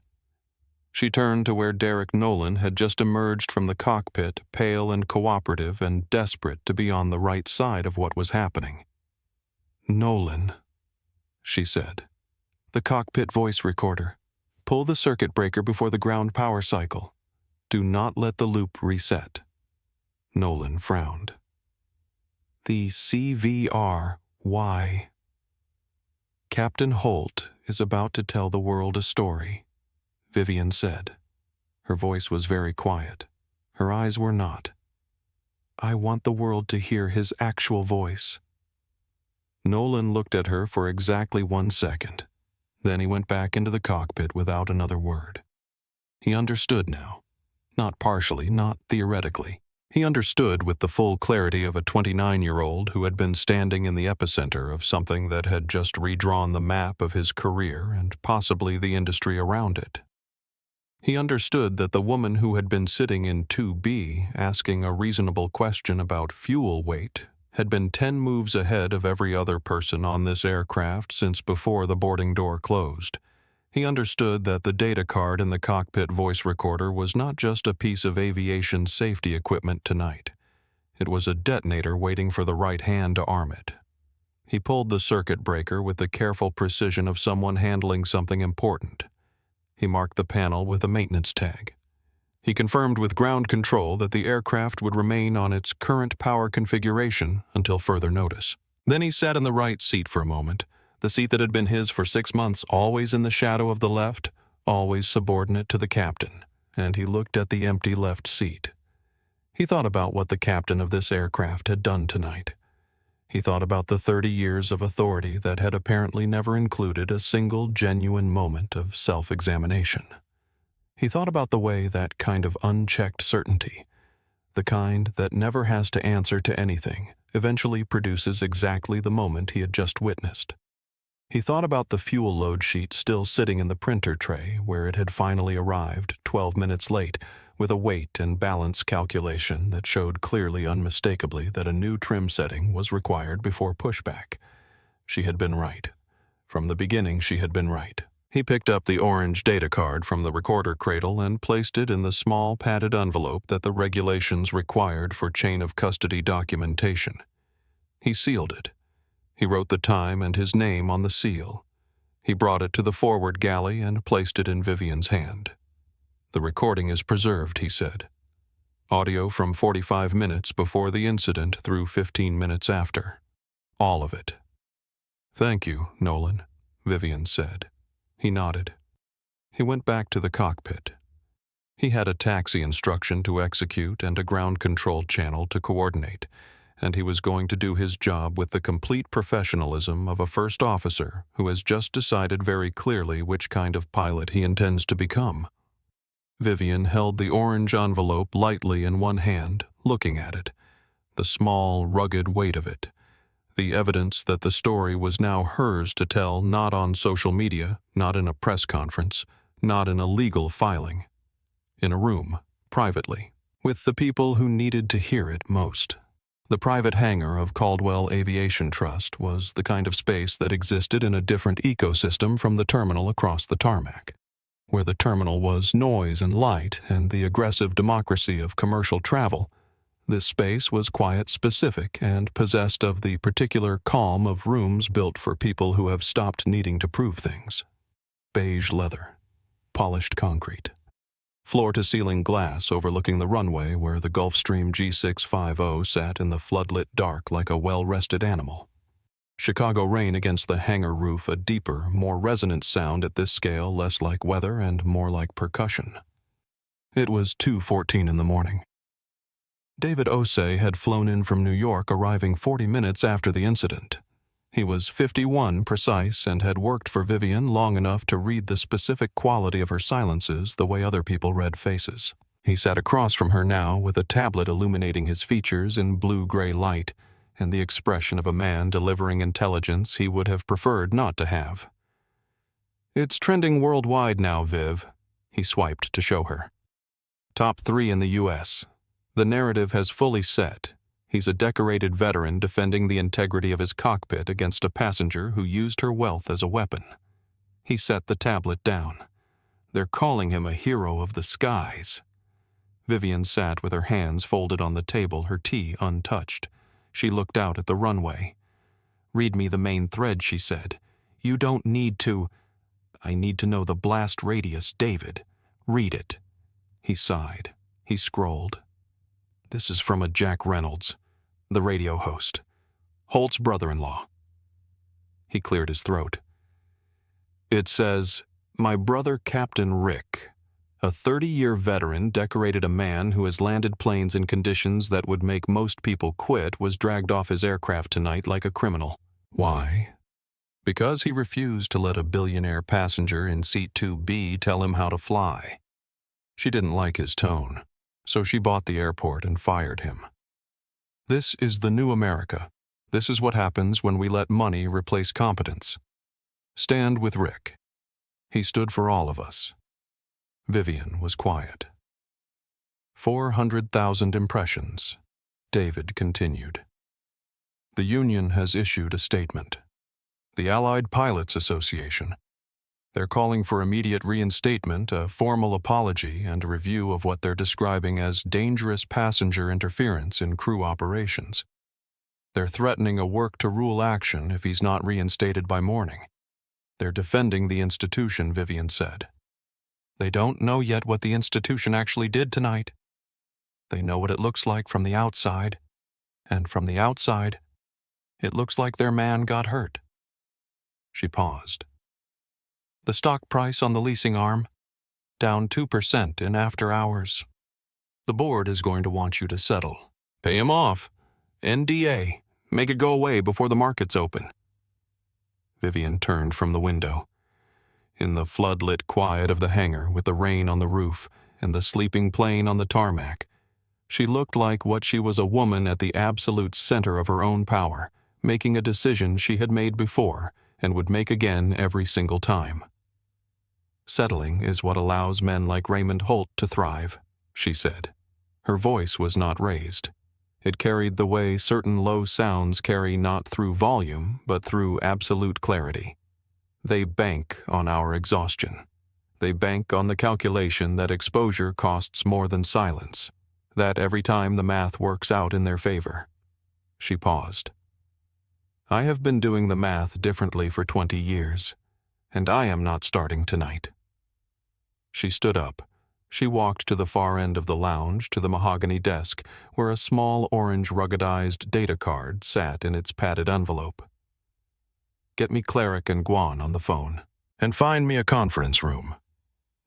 She turned to where Derek Nolan had just emerged from the cockpit, pale and cooperative and desperate to be on the right side of what was happening. "Nolan," she said. "The cockpit voice recorder. Pull the circuit breaker before the ground power cycle. Do not let the loop reset." Nolan frowned. "The CVR, why?" "Captain Holt is about to tell the world a story," Vivian said. Her voice was very quiet. Her eyes were not. "I want the world to hear his actual voice." Nolan looked at her for exactly 1 second. Then he went back into the cockpit without another word. He understood now. Not partially, not theoretically. He understood with the full clarity of a 29-year-old who had been standing in the epicenter of something that had just redrawn the map of his career and possibly the industry around it. He understood that the woman who had been sitting in 2B asking a reasonable question about fuel weight had been 10 moves ahead of every other person on this aircraft since before the boarding door closed. He understood that the data card in the cockpit voice recorder was not just a piece of aviation safety equipment tonight. It was a detonator waiting for the right hand to arm it. He pulled the circuit breaker with the careful precision of someone handling something important. He marked the panel with a maintenance tag. He confirmed with ground control that the aircraft would remain on its current power configuration until further notice. Then he sat in the right seat for a moment, the seat that had been his for 6 months, always in the shadow of the left, always subordinate to the captain, and he looked at the empty left seat. He thought about what the captain of this aircraft had done tonight. He thought about the 30 years of authority that had apparently never included a single genuine moment of self-examination. He thought about the way that kind of unchecked certainty, the kind that never has to answer to anything, eventually produces exactly the moment he had just witnessed. He thought about the fuel load sheet still sitting in the printer tray where it had finally arrived 12 minutes late, with a weight and balance calculation that showed clearly unmistakably that a new trim setting was required before pushback. She had been right. From the beginning, she had been right. He picked up the orange data card from the recorder cradle and placed it in the small padded envelope that the regulations required for chain of custody documentation. He sealed it. He wrote the time and his name on the seal. He brought it to the forward galley and placed it in Vivian's hand. "The recording is preserved," he said. "Audio from 45 minutes before the incident through 15 minutes after. All of it." "Thank you, Nolan," Vivian said. He nodded. He went back to the cockpit. He had a taxi instruction to execute and a ground control channel to coordinate, and he was going to do his job with the complete professionalism of a first officer who has just decided very clearly which kind of pilot he intends to become. Vivian held the orange envelope lightly in one hand, looking at it, the small, rugged weight of it, the evidence that the story was now hers to tell, not on social media, not in a press conference, not in a legal filing. In a room, privately, with the people who needed to hear it most. The private hangar of Caldwell Aviation Trust was the kind of space that existed in a different ecosystem from the terminal across the tarmac, where the terminal was noise and light and the aggressive democracy of commercial travel. This space was quiet, specific, and possessed of the particular calm of rooms built for people who have stopped needing to prove things. Beige leather, polished concrete, floor-to-ceiling glass overlooking the runway where the Gulfstream G650 sat in the floodlit dark like a well-rested animal. Chicago rain against the hangar roof, a deeper, more resonant sound at this scale, less like weather and more like percussion. It was 2:14 in the morning. David Osei had flown in from New York, arriving 40 minutes after the incident. He was 51 precise and had worked for Vivian long enough to read the specific quality of her silences the way other people read faces. He sat across from her now with a tablet illuminating his features in blue-gray light and the expression of a man delivering intelligence he would have preferred not to have. "It's trending worldwide now, Viv," he swiped to show her. "Top 3 in the U.S. The narrative has fully set. He's a decorated veteran defending the integrity of his cockpit against a passenger who used her wealth as a weapon." He set the tablet down. "They're calling him a hero of the skies." Vivian sat with her hands folded on the table, her tea untouched. She looked out at the runway. "Read me the main thread," she said. "You don't need to—" "I need to know the blast radius, David. Read it." He sighed. He scrolled. "This is from a Jack Reynolds, the radio host. Holt's brother-in-law." He cleared his throat. It says, "My brother Captain Rick, a 30-year veteran, decorated a man who has landed planes in conditions that would make most people quit, was dragged off his aircraft tonight like a criminal. Why? Because he refused to let a billionaire passenger in seat 2B tell him how to fly. She didn't like his tone, so she bought the airport and fired him. This is the new America. This is what happens when we let money replace competence. Stand with Rick. He stood for all of us." Vivian was quiet. 400,000 impressions. David continued. "The union has issued a statement. The Allied Pilots Association. They're calling for immediate reinstatement, a formal apology, and a review of what they're describing as dangerous passenger interference in crew operations. They're threatening a work-to-rule action if he's not reinstated by morning. They're defending the institution," Vivian said. "They don't know yet what the institution actually did tonight. They know what it looks like from the outside, and from the outside, it looks like their man got hurt." She paused. "The stock price on the leasing arm, down 2% in after hours. The board is going to want you to settle. Pay him off. NDA. Make it go away before the markets open." Vivian turned from the window. in the floodlit quiet of the hangar with the rain on the roof and the sleeping plane on the tarmac. She looked like what she was, a woman at the absolute center of her own power, making a decision she had made before and would make again every single time. "Settling is what allows men like Raymond Holt to thrive," she said. Her voice was not raised. It carried the way certain low sounds carry, not through volume, but through absolute clarity. "They bank on our exhaustion. They bank on the calculation that exposure costs more than silence, that every time the math works out in their favor." She paused. "I have been doing the math differently for 20 years, and I am not starting tonight." She stood up. She walked to the far end of the lounge, to the mahogany desk, where a small orange ruggedized data card sat in its padded envelope. "Get me Cleric and Guan on the phone, and find me a conference room."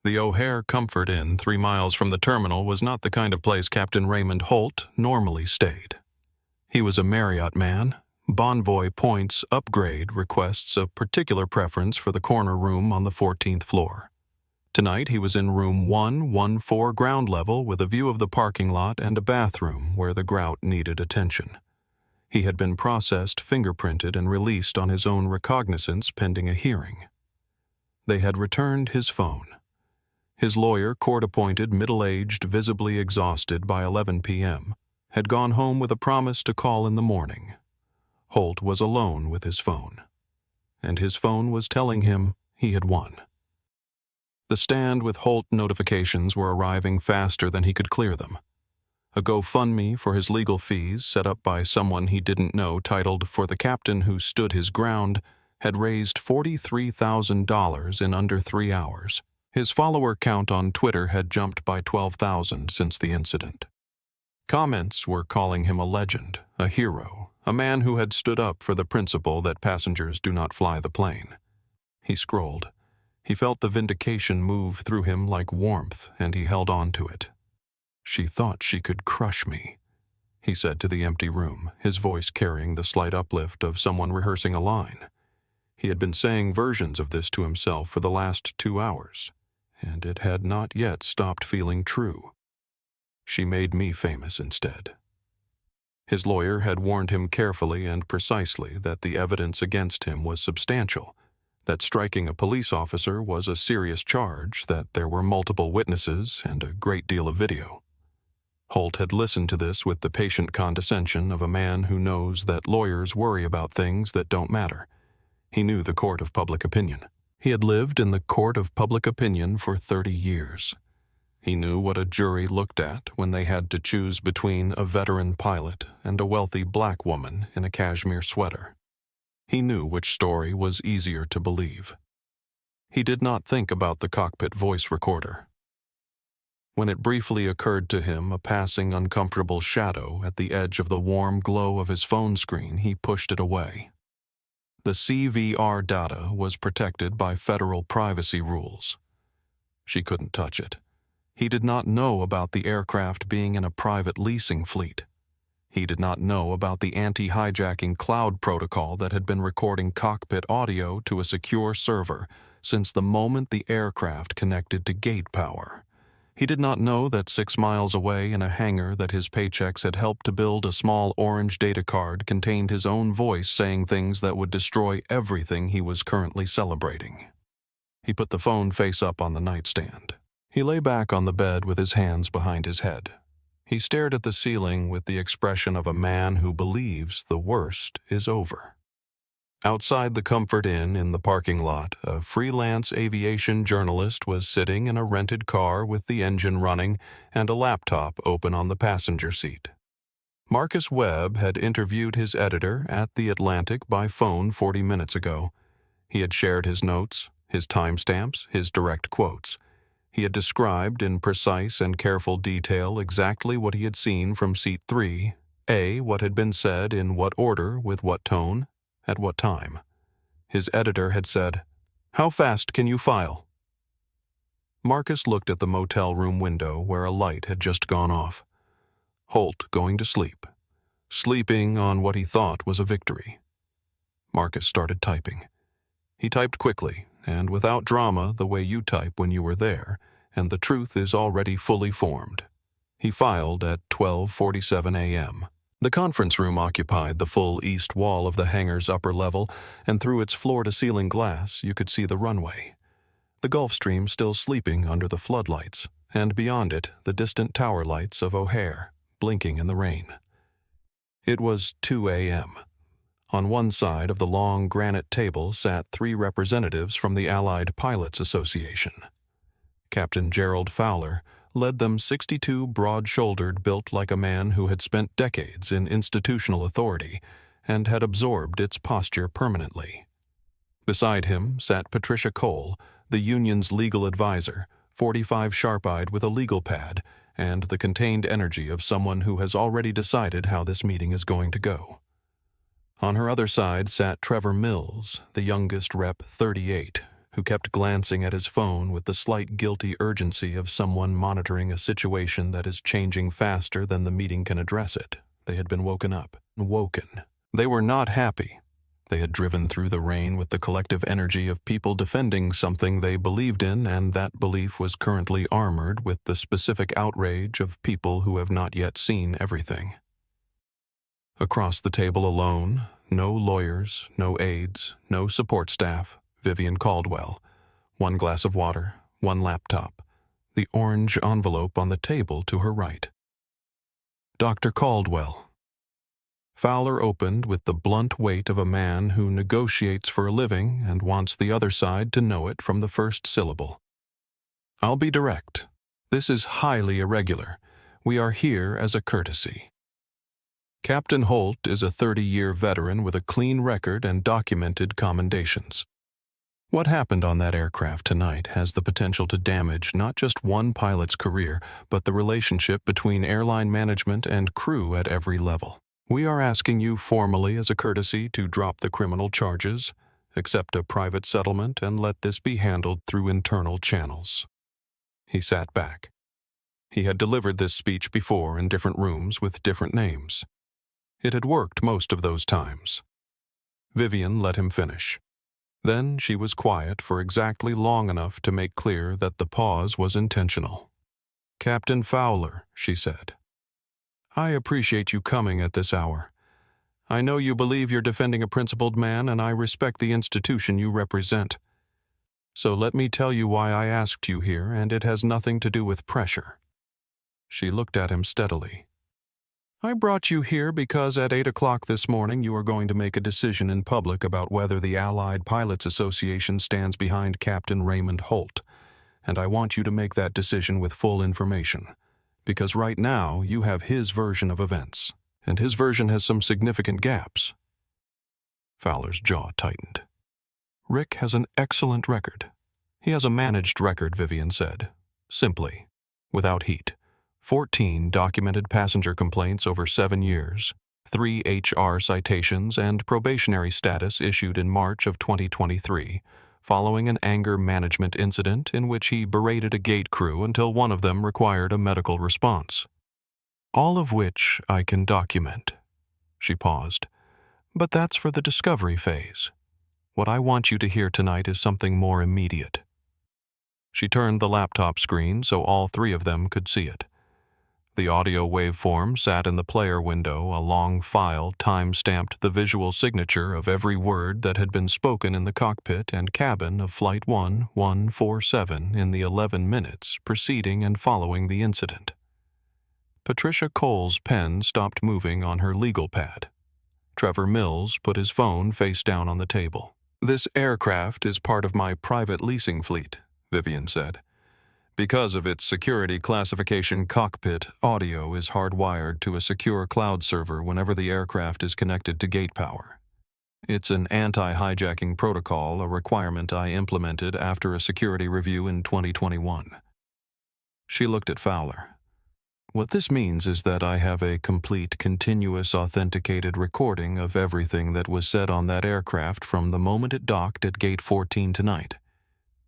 The O'Hare Comfort Inn 3 miles from the terminal was not the kind of place Captain Raymond Holt normally stayed. He was a Marriott man. Bonvoy Point's upgrade requests a particular preference for the corner room on the 14th floor. Tonight he was in room 114 ground level with a view of the parking lot and a bathroom where the grout needed attention. He had been processed, fingerprinted, and released on his own recognizance pending a hearing. They had returned his phone. His lawyer, court-appointed, middle-aged, visibly exhausted by 11 p.m., had gone home with a promise to call in the morning. Holt was alone with his phone, and his phone was telling him he had won. The stand with Holt notifications were arriving faster than he could clear them. A GoFundMe for his legal fees, set up by someone he didn't know, titled "For the Captain Who Stood His Ground," had raised $43,000 in under 3 hours. His follower count on Twitter had jumped by 12,000 since the incident. Comments were calling him a legend, a hero, a man who had stood up for the principle that passengers do not fly the plane. He scrolled. He felt the vindication move through him like warmth, and he held on to it. "She thought she could crush me," he said to the empty room, his voice carrying the slight uplift of someone rehearsing a line. He had been saying versions of this to himself for the last 2 hours, and it had not yet stopped feeling true. "She made me famous instead." His lawyer had warned him carefully and precisely that the evidence against him was substantial, that striking a police officer was a serious charge, that there were multiple witnesses and a great deal of video. Holt had listened to this with the patient condescension of a man who knows that lawyers worry about things that don't matter. He knew the court of public opinion. He had lived in the court of public opinion for 30 years. He knew what a jury looked at when they had to choose between a veteran pilot and a wealthy black woman in a cashmere sweater. He knew which story was easier to believe. He did not think about the cockpit voice recorder. When it briefly occurred to him, a passing uncomfortable shadow at the edge of the warm glow of his phone screen, he pushed it away. The CVR data was protected by federal privacy rules. She couldn't touch it. He did not know about the aircraft being in a private leasing fleet. He did not know about the anti-hijacking cloud protocol that had been recording cockpit audio to a secure server since the moment the aircraft connected to gate power. He did not know that 6 miles away in a hangar that his paychecks had helped to build, a small orange data card contained his own voice saying things that would destroy everything he was currently celebrating. He put the phone face up on the nightstand. He lay back on the bed with his hands behind his head. He stared at the ceiling with the expression of a man who believes the worst is over. Outside the Comfort Inn in the parking lot, a freelance aviation journalist was sitting in a rented car with the engine running and a laptop open on the passenger seat. Marcus Webb had interviewed his editor at The Atlantic by phone 40 minutes ago. He had shared his notes, his timestamps, his direct quotes. He had described in precise and careful detail exactly what he had seen from seat 3, what had been said in what order, with what tone, at what time. His editor had said, "How fast can you file?" Marcus looked at the motel room window where a light had just gone off. Holt going to sleep. Sleeping on what he thought was a victory. Marcus started typing. He typed quickly, and without drama the way you type when you were there, and the truth is already fully formed. He filed at 12:47 a.m. The conference room occupied the full east wall of the hangar's upper level, and through its floor-to-ceiling glass you could see the runway. The Gulf Stream still sleeping under the floodlights, and beyond it the distant tower lights of O'Hare, blinking in the rain. It was 2 a.m. On one side of the long granite table sat 3 representatives from the Allied Pilots Association. Captain Gerald Fowler led them, 62, broad-shouldered, built like a man who had spent decades in institutional authority and had absorbed its posture permanently. Beside him sat Patricia Cole, the union's legal advisor, 45, sharp-eyed with a legal pad and the contained energy of someone who has already decided how this meeting is going to go. On her other side sat Trevor Mills, the youngest Rep. 38, who kept glancing at his phone with the slight guilty urgency of someone monitoring a situation that is changing faster than the meeting can address it. They had been woken. They were not happy. They had driven through the rain with the collective energy of people defending something they believed in, and that belief was currently armored with the specific outrage of people who have not yet seen everything. Across the table alone, no lawyers, no aides, no support staff, Vivian Caldwell, 1 glass of water, 1 laptop, the orange envelope on the table to her right. Dr. Caldwell. Fowler opened with the blunt weight of a man who negotiates for a living and wants the other side to know it from the first syllable. I'll be direct. This is highly irregular. We are here as a courtesy. Captain Holt is a 30-year veteran with a clean record and documented commendations. What happened on that aircraft tonight has the potential to damage not just one pilot's career, but the relationship between airline management and crew at every level. We are asking you formally as a courtesy to drop the criminal charges, accept a private settlement, and let this be handled through internal channels. He sat back. He had delivered this speech before in different rooms with different names. It had worked most of those times. Vivian let him finish. Then she was quiet for exactly long enough to make clear that the pause was intentional. Captain Fowler, she said, I appreciate you coming at this hour. I know you believe you're defending a principled man, and I respect the institution you represent. So let me tell you why I asked you here, and it has nothing to do with pressure. She looked at him steadily. I brought you here because at 8 o'clock this morning you are going to make a decision in public about whether the Allied Pilots Association stands behind Captain Raymond Holt, and I want you to make that decision with full information, because right now you have his version of events, and his version has some significant gaps. Fowler's jaw tightened. Rick has an excellent record. He has a managed record, Vivian said, simply, without heat. 14 documented passenger complaints over 7 years, 3 HR citations, and probationary status issued in March of 2023, following an anger management incident in which he berated a gate crew until one of them required a medical response. All of which I can document. She paused. But that's for the discovery phase. What I want you to hear tonight is something more immediate. She turned the laptop screen so all 3 of them could see it. The audio waveform sat in the player window. A long file time-stamped the visual signature of every word that had been spoken in the cockpit and cabin of Flight 1147 in the 11 minutes preceding and following the incident. Patricia Cole's pen stopped moving on her legal pad. Trevor Mills put his phone face down on the table. This aircraft is part of my private leasing fleet, Vivian said. Because of its security classification, cockpit audio is hardwired to a secure cloud server whenever the aircraft is connected to gate power. It's an anti-hijacking protocol, a requirement I implemented after a security review in 2021. She looked at Fowler. What this means is that I have a complete, continuous, authenticated recording of everything that was said on that aircraft from the moment it docked at Gate 14 tonight.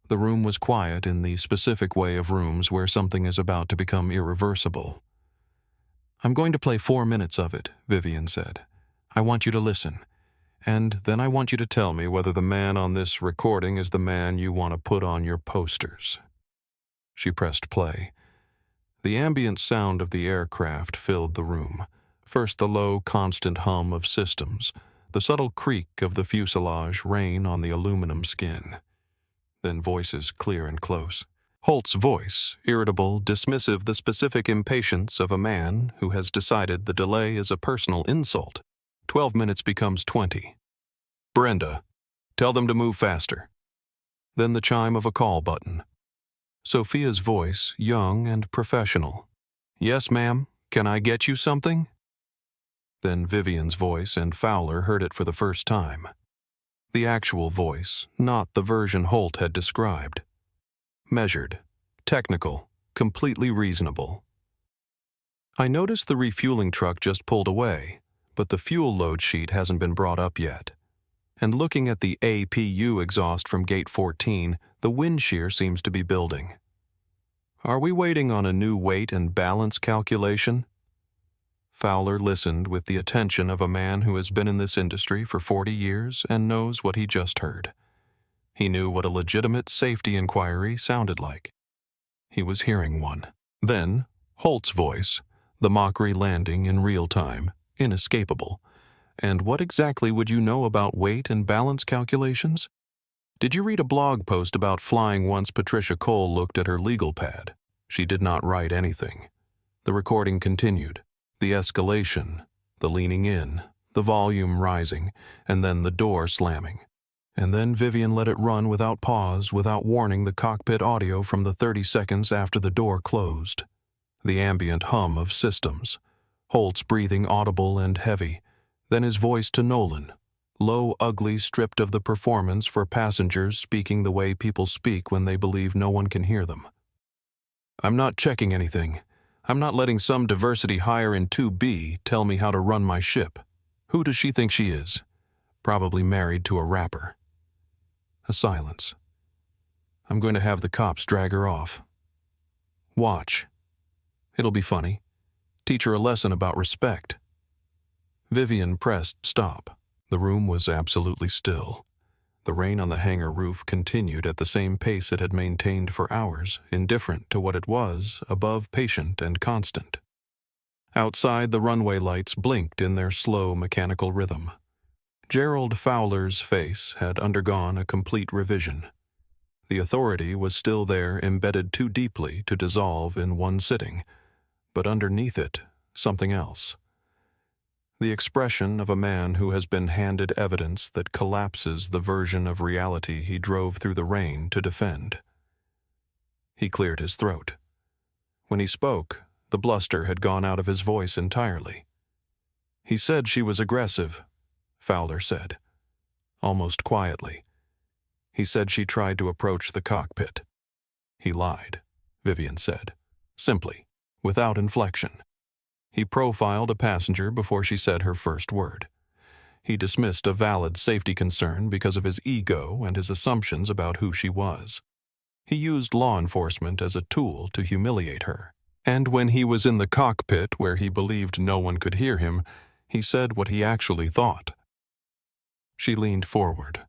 The room was quiet in the specific way of rooms where something is about to become irreversible. I'm going to play 4 minutes of it, Vivian said. I want you to listen. And then I want you to tell me whether the man on this recording is the man you want to put on your posters." She pressed play. The ambient sound of the aircraft filled the room. First the low, constant hum of systems, the subtle creak of the fuselage rain on the aluminum skin. Then voices clear and close. Holt's voice, irritable, dismissive, the specific impatience of a man who has decided the delay is a personal insult. 12 minutes becomes 20. "Brenda, tell them to move faster." Then the chime of a call button. Sophia's voice, young and professional. "Yes, ma'am. Can I get you something?" Then Vivian's voice, and Fowler heard it for the first time. The actual voice, not the version Holt had described. Measured, technical, completely reasonable. "I noticed the refueling truck just pulled away, but the fuel load sheet hasn't been brought up yet. And looking at the APU exhaust from gate 14, the wind shear seems to be building. Are we waiting on a new weight and balance calculation?" Fowler listened with the attention of a man who has been in this industry for 40 years and knows what he just heard. He knew what a legitimate safety inquiry sounded like. He was hearing one. Then, Holt's voice, the mockery landing in real time, inescapable. "And what exactly would you know about weight and balance calculations? Did you read a blog post about flying once Patricia Cole looked at her legal pad? She did not write anything." The recording continued. The escalation, the leaning in, the volume rising, and then the door slamming. And then Vivian let it run without pause, without warning the cockpit audio from the 30 seconds after the door closed. The ambient hum of systems. Holt's breathing audible and heavy. Then his voice to Nolan, low, ugly, stripped of the performance for passengers speaking the way people speak when they believe no one can hear them. "I'm not checking anything. I'm not letting some diversity hire in 2B tell me how to run my ship. Who does she think she is? Probably married to a rapper." A silence. "I'm going to have the cops drag her off. Watch. It'll be funny. Teach her a lesson about respect." Vivian pressed stop. The room was absolutely still. The rain on the hangar roof continued at the same pace it had maintained for hours, indifferent to what it was, above patient and constant. Outside, the runway lights blinked in their slow mechanical rhythm. Gerald Fowler's face had undergone a complete revision. The authority was still there, embedded too deeply to dissolve in one sitting, but underneath it, something else. The expression of a man who has been handed evidence that collapses the version of reality he drove through the rain to defend. He cleared his throat. When he spoke, the bluster had gone out of his voice entirely. "He said she was aggressive," Fowler said, almost quietly. "He said she tried to approach the cockpit." "He lied," Vivian said, simply, without inflection. He profiled a passenger before she said her first word. He dismissed a valid safety concern because of his ego and his assumptions about who she was. He used law enforcement as a tool to humiliate her. And when he was in the cockpit where he believed no one could hear him, he said what he actually thought. She leaned forward.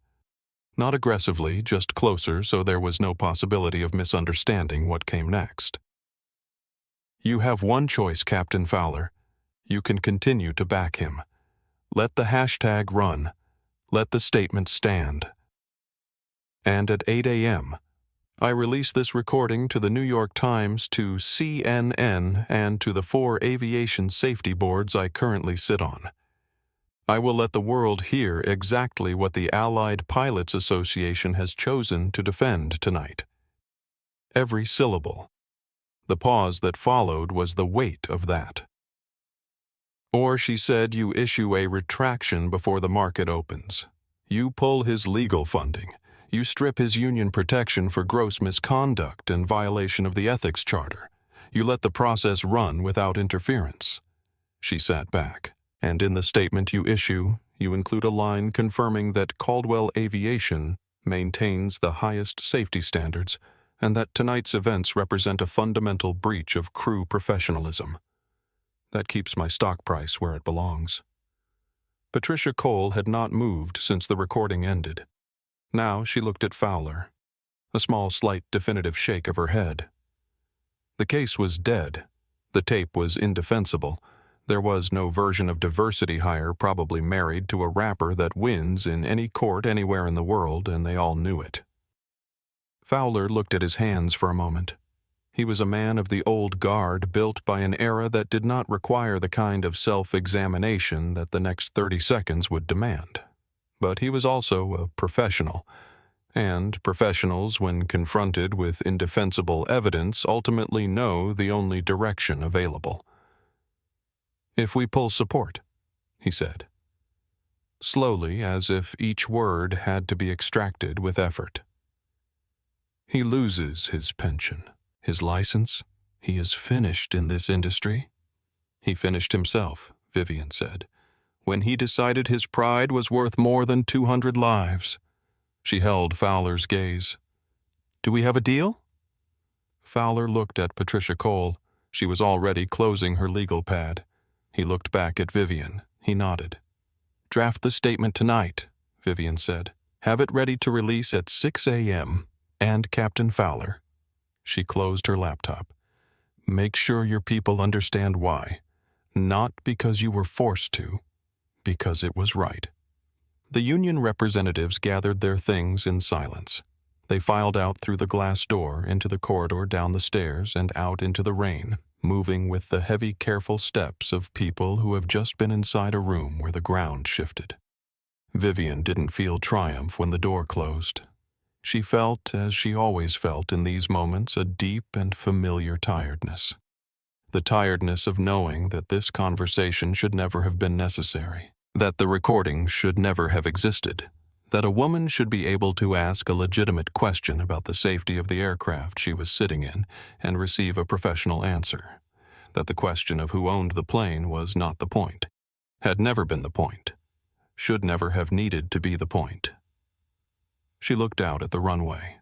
Not aggressively, just closer so there was no possibility of misunderstanding what came next. "You have one choice, Captain Fowler. You can continue to back him. Let the hashtag run. Let the statement stand." And at 8 a.m., I release this recording to the New York Times, to CNN, and to the 4 aviation safety boards I currently sit on. I will let the world hear exactly what the Allied Pilots Association has chosen to defend tonight. Every syllable. The pause that followed was the weight of that. "Or," she said, "you issue a retraction before the market opens. You pull his legal funding. You strip his union protection for gross misconduct and violation of the ethics charter. You let the process run without interference." She sat back, and in the statement you issue, you include a line confirming that Caldwell Aviation maintains the highest safety standards and that tonight's events represent a fundamental breach of crew professionalism. That keeps my stock price where it belongs. Patricia Cole had not moved since the recording ended. Now she looked at Fowler, a small, slight, definitive shake of her head. The case was dead. The tape was indefensible. There was no version of diversity hire probably married to a rapper that wins in any court anywhere in the world, and they all knew it. Fowler looked at his hands for a moment. He was a man of the old guard, built by an era that did not require the kind of self-examination that the next 30 seconds would demand. But he was also a professional, and professionals, when confronted with indefensible evidence, ultimately know the only direction available. "If we pull support," he said, slowly, as if each word had to be extracted with effort. "He loses his pension. His license? He is finished in this industry." "He finished himself," Vivian said, "when he decided his pride was worth more than 200 lives. She held Fowler's gaze. "Do we have a deal?" Fowler looked at Patricia Cole. She was already closing her legal pad. He looked back at Vivian. He nodded. "Draft the statement tonight," Vivian said. "Have it ready to release at 6 a.m. And Captain Fowler." She closed her laptop. "Make sure your people understand why. Not because you were forced to, because it was right." The union representatives gathered their things in silence. They filed out through the glass door, into the corridor, down the stairs, and out into the rain, moving with the heavy, careful steps of people who have just been inside a room where the ground shifted. Vivian didn't feel triumph when the door closed. She felt, as she always felt in these moments, a deep and familiar tiredness. The tiredness of knowing that this conversation should never have been necessary, that the recording should never have existed, that a woman should be able to ask a legitimate question about the safety of the aircraft she was sitting in and receive a professional answer, that the question of who owned the plane was not the point, had never been the point, should never have needed to be the point. She looked out at the runway.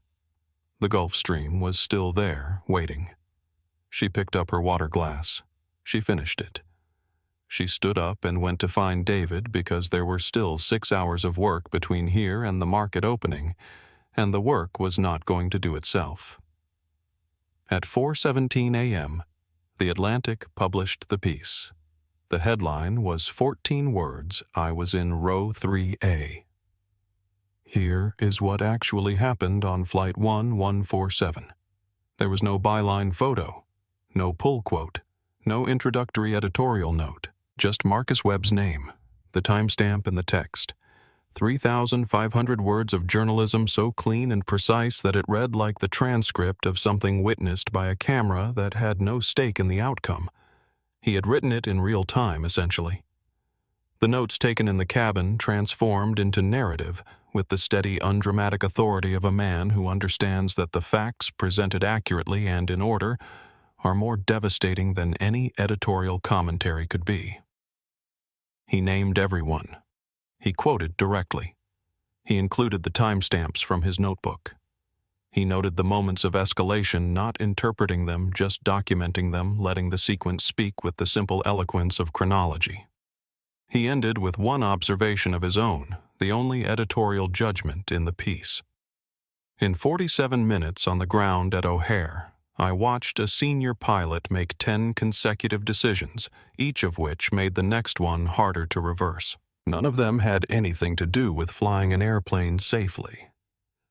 The Gulf Stream was still there, waiting. She picked up her water glass. She finished it. She stood up and went to find David because there were still 6 hours of work between here and the market opening, and the work was not going to do itself. At 4:17 a.m., The Atlantic published the piece. The headline was 14 words, "I was in row 3A." Here is what actually happened on Flight 1147. There was no byline photo, no pull quote, no introductory editorial note, just Marcus Webb's name, the timestamp and the text. 3,500 words of journalism so clean and precise that it read like the transcript of something witnessed by a camera that had no stake in the outcome. He had written it in real time, essentially. The notes taken in the cabin transformed into narrative with the steady, undramatic authority of a man who understands that the facts presented accurately and in order are more devastating than any editorial commentary could be. He named everyone. He quoted directly. He included the timestamps from his notebook. He noted the moments of escalation, not interpreting them, just documenting them, letting the sequence speak with the simple eloquence of chronology. He ended with one observation of his own, the only editorial judgment in the piece. In 47 minutes on the ground at O'Hare, I watched a senior pilot make 10 consecutive decisions, each of which made the next one harder to reverse. None of them had anything to do with flying an airplane safely.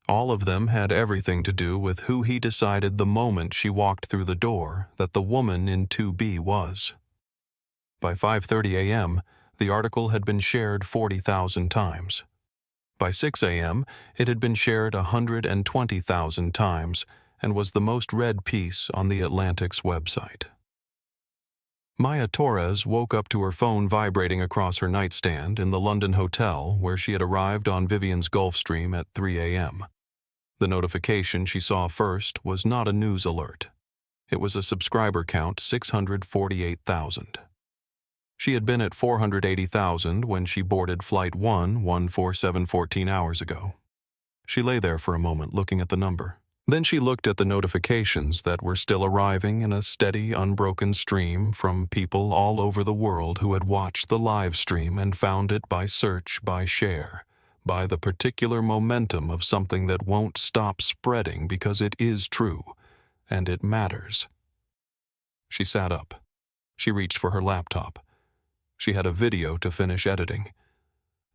All of them had everything to do with who he decided the moment she walked through the door that the woman in 2B was. By 5:30 a.m., the article had been shared 40,000 times. By 6 a.m., it had been shared 120,000 times and was the most read piece on the Atlantic's website. Maya Torres woke up to her phone vibrating across her nightstand in the London hotel where she had arrived on Vivian's Gulfstream at 3 a.m. The notification she saw first was not a news alert. It was a subscriber count 648,000. She had been at 480,000 when she boarded Flight 1147 14 hours ago. She lay there for a moment looking at the number. Then she looked at the notifications that were still arriving in a steady, unbroken stream from people all over the world who had watched the live stream and found it by search, by share, by the particular momentum of something that won't stop spreading because it is true, and it matters. She sat up. She reached for her laptop. She had a video to finish editing.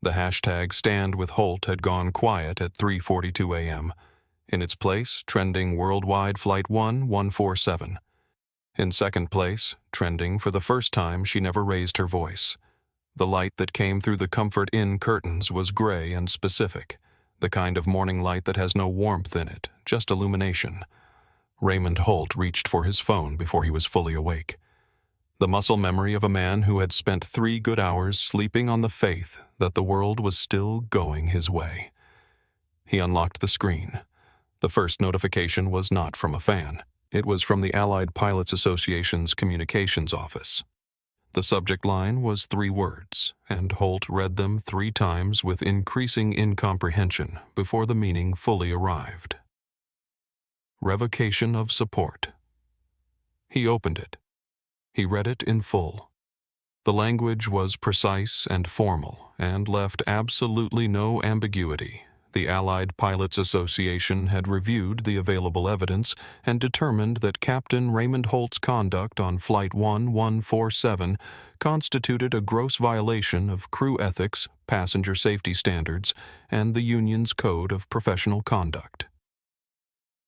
The hashtag Stand with Holt had gone quiet at 3:42 a.m., in its place, trending worldwide Flight 1147. In second place, trending for the first time she never raised her voice. The light that came through the Comfort Inn curtains was gray and specific, the kind of morning light that has no warmth in it, just illumination. Raymond Holt reached for his phone before he was fully awake. The muscle memory of a man who had spent 3 good hours sleeping on the faith that the world was still going his way. He unlocked the screen. The first notification was not from a fan. It was from the Allied Pilots Association's communications office. The subject line was 3 words, and Holt read them 3 times with increasing incomprehension before the meaning fully arrived. Revocation of support. He opened it. He read it in full. The language was precise and formal, and left absolutely no ambiguity. The Allied Pilots Association had reviewed the available evidence and determined that Captain Raymond Holt's conduct on Flight 1147 constituted a gross violation of crew ethics, passenger safety standards, and the Union's Code of Professional Conduct.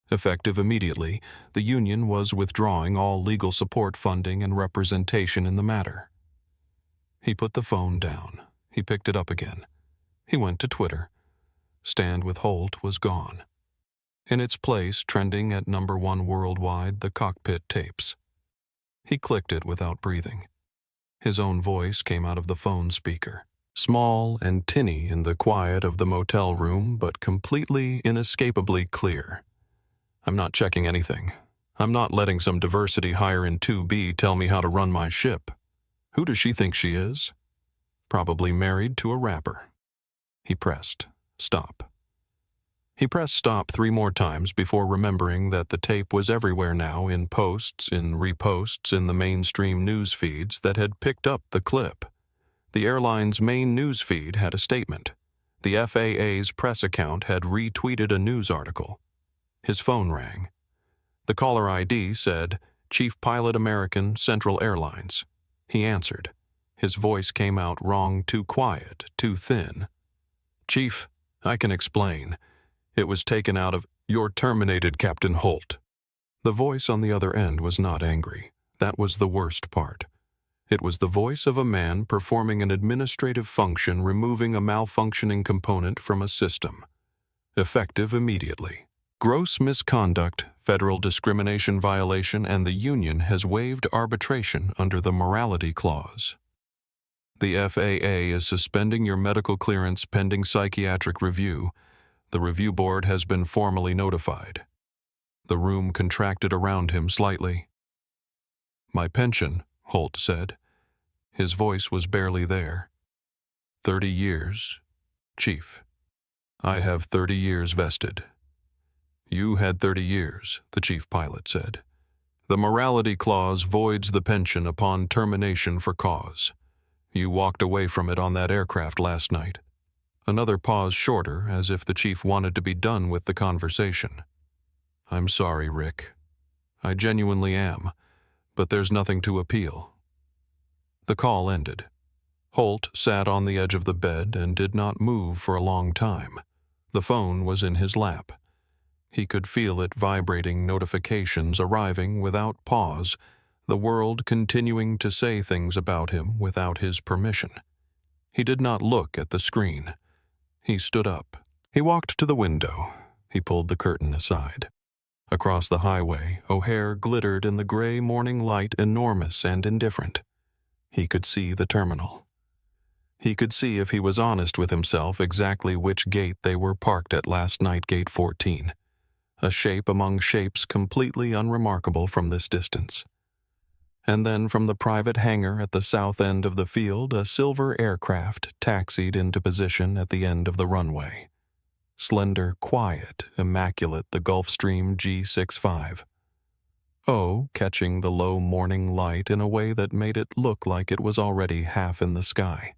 Effective immediately, the Union was withdrawing all legal support funding and representation in the matter. He put the phone down. He picked it up again. He went to Twitter. Stand with Holt was gone. In its place, trending at number 1 worldwide, the cockpit tapes. He clicked it without breathing. His own voice came out of the phone speaker, small and tinny in the quiet of the motel room, but completely, inescapably clear. I'm not checking anything. I'm not letting some diversity higher in 2B tell me how to run my ship. Who does she think she is? Probably married to a rapper. He pressed stop. He pressed stop 3 more times before remembering that the tape was everywhere now, in posts, in reposts, in the mainstream news feeds that had picked up the clip. The airline's main news feed had a statement. The FAA's press account had retweeted a news article. His phone rang. The caller ID said, Chief Pilot American, Central Airlines. He answered. His voice came out wrong, too quiet, too thin. Chief, I can explain. It was taken out of, You're terminated, Captain Holt. The voice on the other end was not angry. That was the worst part. It was the voice of a man performing an administrative function, removing a malfunctioning component from a system. Effective immediately. Gross misconduct, federal discrimination violation, and the Union has waived arbitration under the morality clause. The FAA is suspending your medical clearance pending psychiatric review. The review board has been formally notified. The room contracted around him slightly. My pension, Holt said. His voice was barely there. 30 years, Chief. I have 30 years vested. You had 30 years, the chief pilot said. The morality clause voids the pension upon termination for cause. You walked away from it on that aircraft last night. Another pause shorter, as if the chief wanted to be done with the conversation. I'm sorry, Rick. I genuinely am, but there's nothing to appeal. The call ended. Holt sat on the edge of the bed and did not move for a long time. The phone was in his lap. He could feel it vibrating, notifications arriving without pause, the world continuing to say things about him without his permission. He did not look at the screen. He stood up. He walked to the window. He pulled the curtain aside. Across the highway, O'Hare glittered in the gray morning light, enormous and indifferent. He could see the terminal. He could see, if he was honest with himself, exactly which gate they were parked at last night, gate 14. A shape among shapes completely unremarkable from this distance. And then from the private hangar at the south end of the field, a silver aircraft taxied into position at the end of the runway. Slender, quiet, immaculate, the Gulfstream G65. O catching the low morning light in a way that made it look like it was already half in the sky.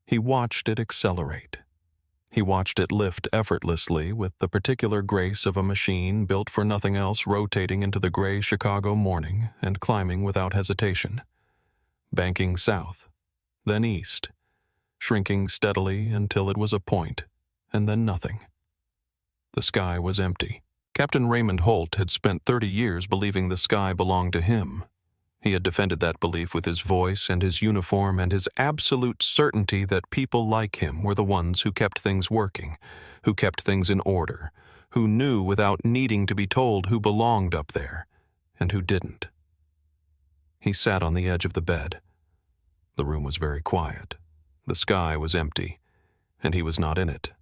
He watched it accelerate. He watched it lift effortlessly with the particular grace of a machine built for nothing else, rotating into the gray Chicago morning and climbing without hesitation. Banking south, then east, shrinking steadily until it was a point, and then nothing. The sky was empty. Captain Raymond Holt had spent 30 years believing the sky belonged to him. He had defended that belief with his voice and his uniform and his absolute certainty that people like him were the ones who kept things working, who kept things in order, who knew without needing to be told who belonged up there and who didn't. He sat on the edge of the bed. The room was very quiet. The sky was empty, and he was not in it.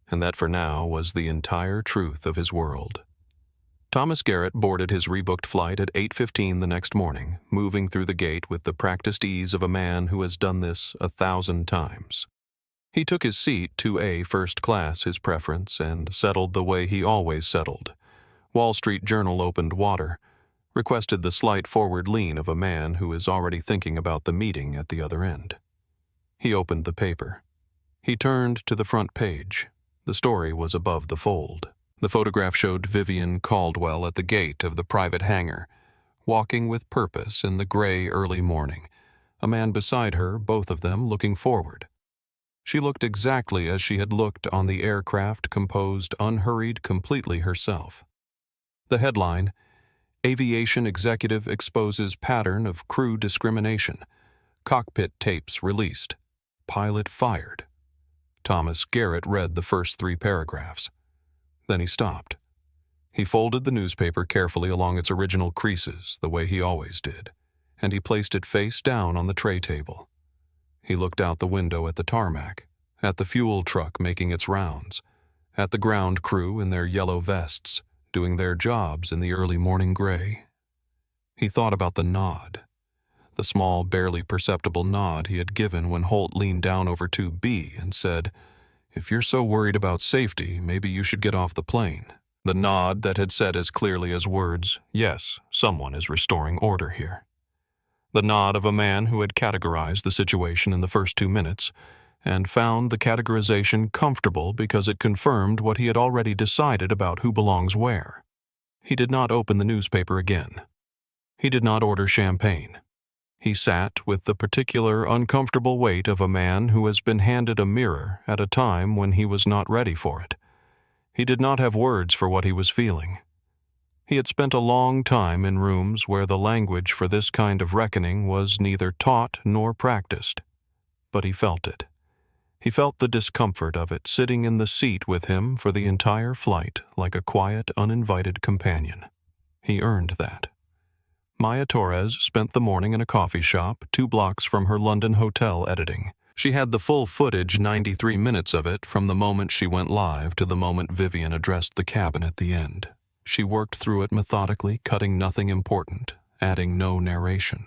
And that for now was the entire truth of his world. Thomas Garrett boarded his rebooked flight at 8:15 the next morning, moving through the gate with the practiced ease of a man who has done this 1,000 times. He took his seat, 2A first class, his preference, and settled the way he always settled. Wall Street Journal opened water, requested the slight forward lean of a man who is already thinking about the meeting at the other end. He opened the paper. He turned to the front page. The story was above the fold. The photograph showed Vivian Caldwell at the gate of the private hangar, walking with purpose in the gray early morning, a man beside her, both of them looking forward. She looked exactly as she had looked on the aircraft, composed, unhurried, completely herself. The headline, Aviation Executive Exposes Pattern of Crew Discrimination. Cockpit Tapes Released. Pilot Fired. Thomas Garrett read the first 3 paragraphs. Then he stopped. He folded the newspaper carefully along its original creases, the way he always did, and he placed it face down on the tray table. He looked out the window at the tarmac, at the fuel truck making its rounds, at the ground crew in their yellow vests, doing their jobs in the early morning gray. He thought about the nod, the small, barely perceptible nod he had given when Holt leaned down over 2B and said, "If you're so worried about safety, maybe you should get off the plane." The nod that had said as clearly as words, "Yes, someone is restoring order here." The nod of a man who had categorized the situation in the first 2 minutes and found the categorization comfortable because it confirmed what he had already decided about who belongs where. He did not open the newspaper again. He did not order champagne. He sat with the particular uncomfortable weight of a man who has been handed a mirror at a time when he was not ready for it. He did not have words for what he was feeling. He had spent a long time in rooms where the language for this kind of reckoning was neither taught nor practiced. But he felt it. He felt the discomfort of it sitting in the seat with him for the entire flight like a quiet, uninvited companion. He earned that. Maya Torres spent the morning in a coffee shop 2 blocks from her London hotel editing. She had the full footage, 93 minutes of it, from the moment she went live to the moment Vivian addressed the cabin at the end. She worked through it methodically, cutting nothing important, adding no narration.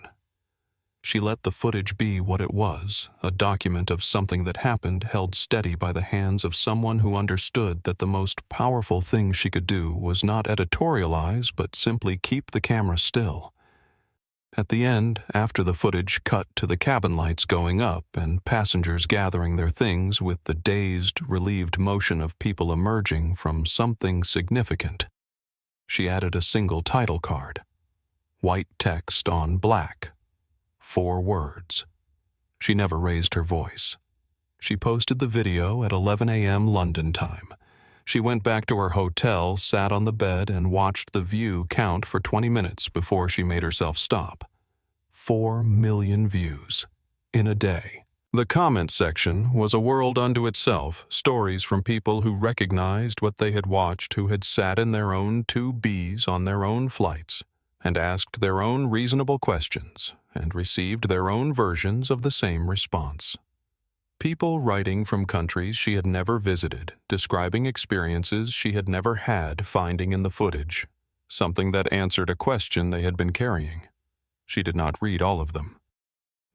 She let the footage be what it was, a document of something that happened held steady by the hands of someone who understood that the most powerful thing she could do was not editorialize but simply keep the camera still. At the end, after the footage cut to the cabin lights going up and passengers gathering their things with the dazed, relieved motion of people emerging from something significant, she added a single title card. White text on black. 4 words. She never raised her voice. She posted the video at 11 a.m. London time. She went back to her hotel, sat on the bed, and watched the view count for 20 minutes before she made herself stop. 4 million views. In a day. The comment section was a world unto itself, stories from people who recognized what they had watched, who had sat in their own 2Bs on their own flights, and asked their own reasonable questions, and received their own versions of the same response. People writing from countries she had never visited, describing experiences she had never had, finding in the footage something that answered a question they had been carrying. She did not read all of them.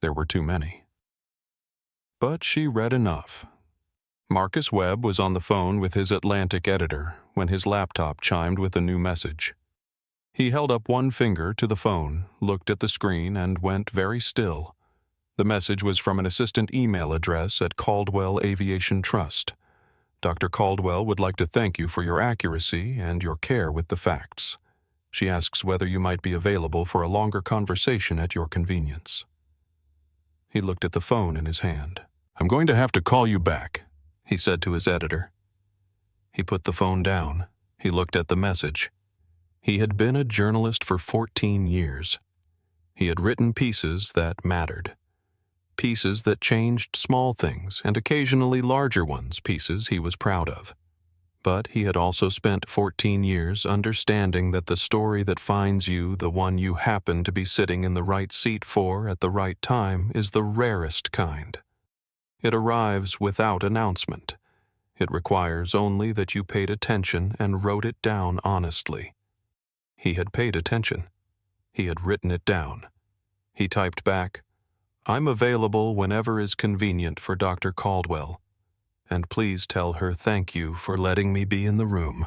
There were too many. But she read enough. Marcus Webb was on the phone with his Atlantic editor when his laptop chimed with a new message. He held up one finger to the phone, looked at the screen, and went very still. The message was from an assistant email address at Caldwell Aviation Trust. Dr. Caldwell would like to thank you for your accuracy and your care with the facts. She asks whether you might be available for a longer conversation at your convenience. He looked at the phone in his hand. "I'm going to have to call you back," he said to his editor. He put the phone down. He looked at the message. He had been a journalist for 14 years. He had written pieces that mattered. Pieces that changed small things and occasionally larger ones, pieces he was proud of. But he had also spent 14 years understanding that the story that finds you the one you happen to be sitting in the right seat for at the right time is the rarest kind. It arrives without announcement. It requires only that you paid attention and wrote it down honestly. He had paid attention. He had written it down. He typed back, "I'm available whenever is convenient for Dr. Caldwell. And please tell her thank you for letting me be in the room."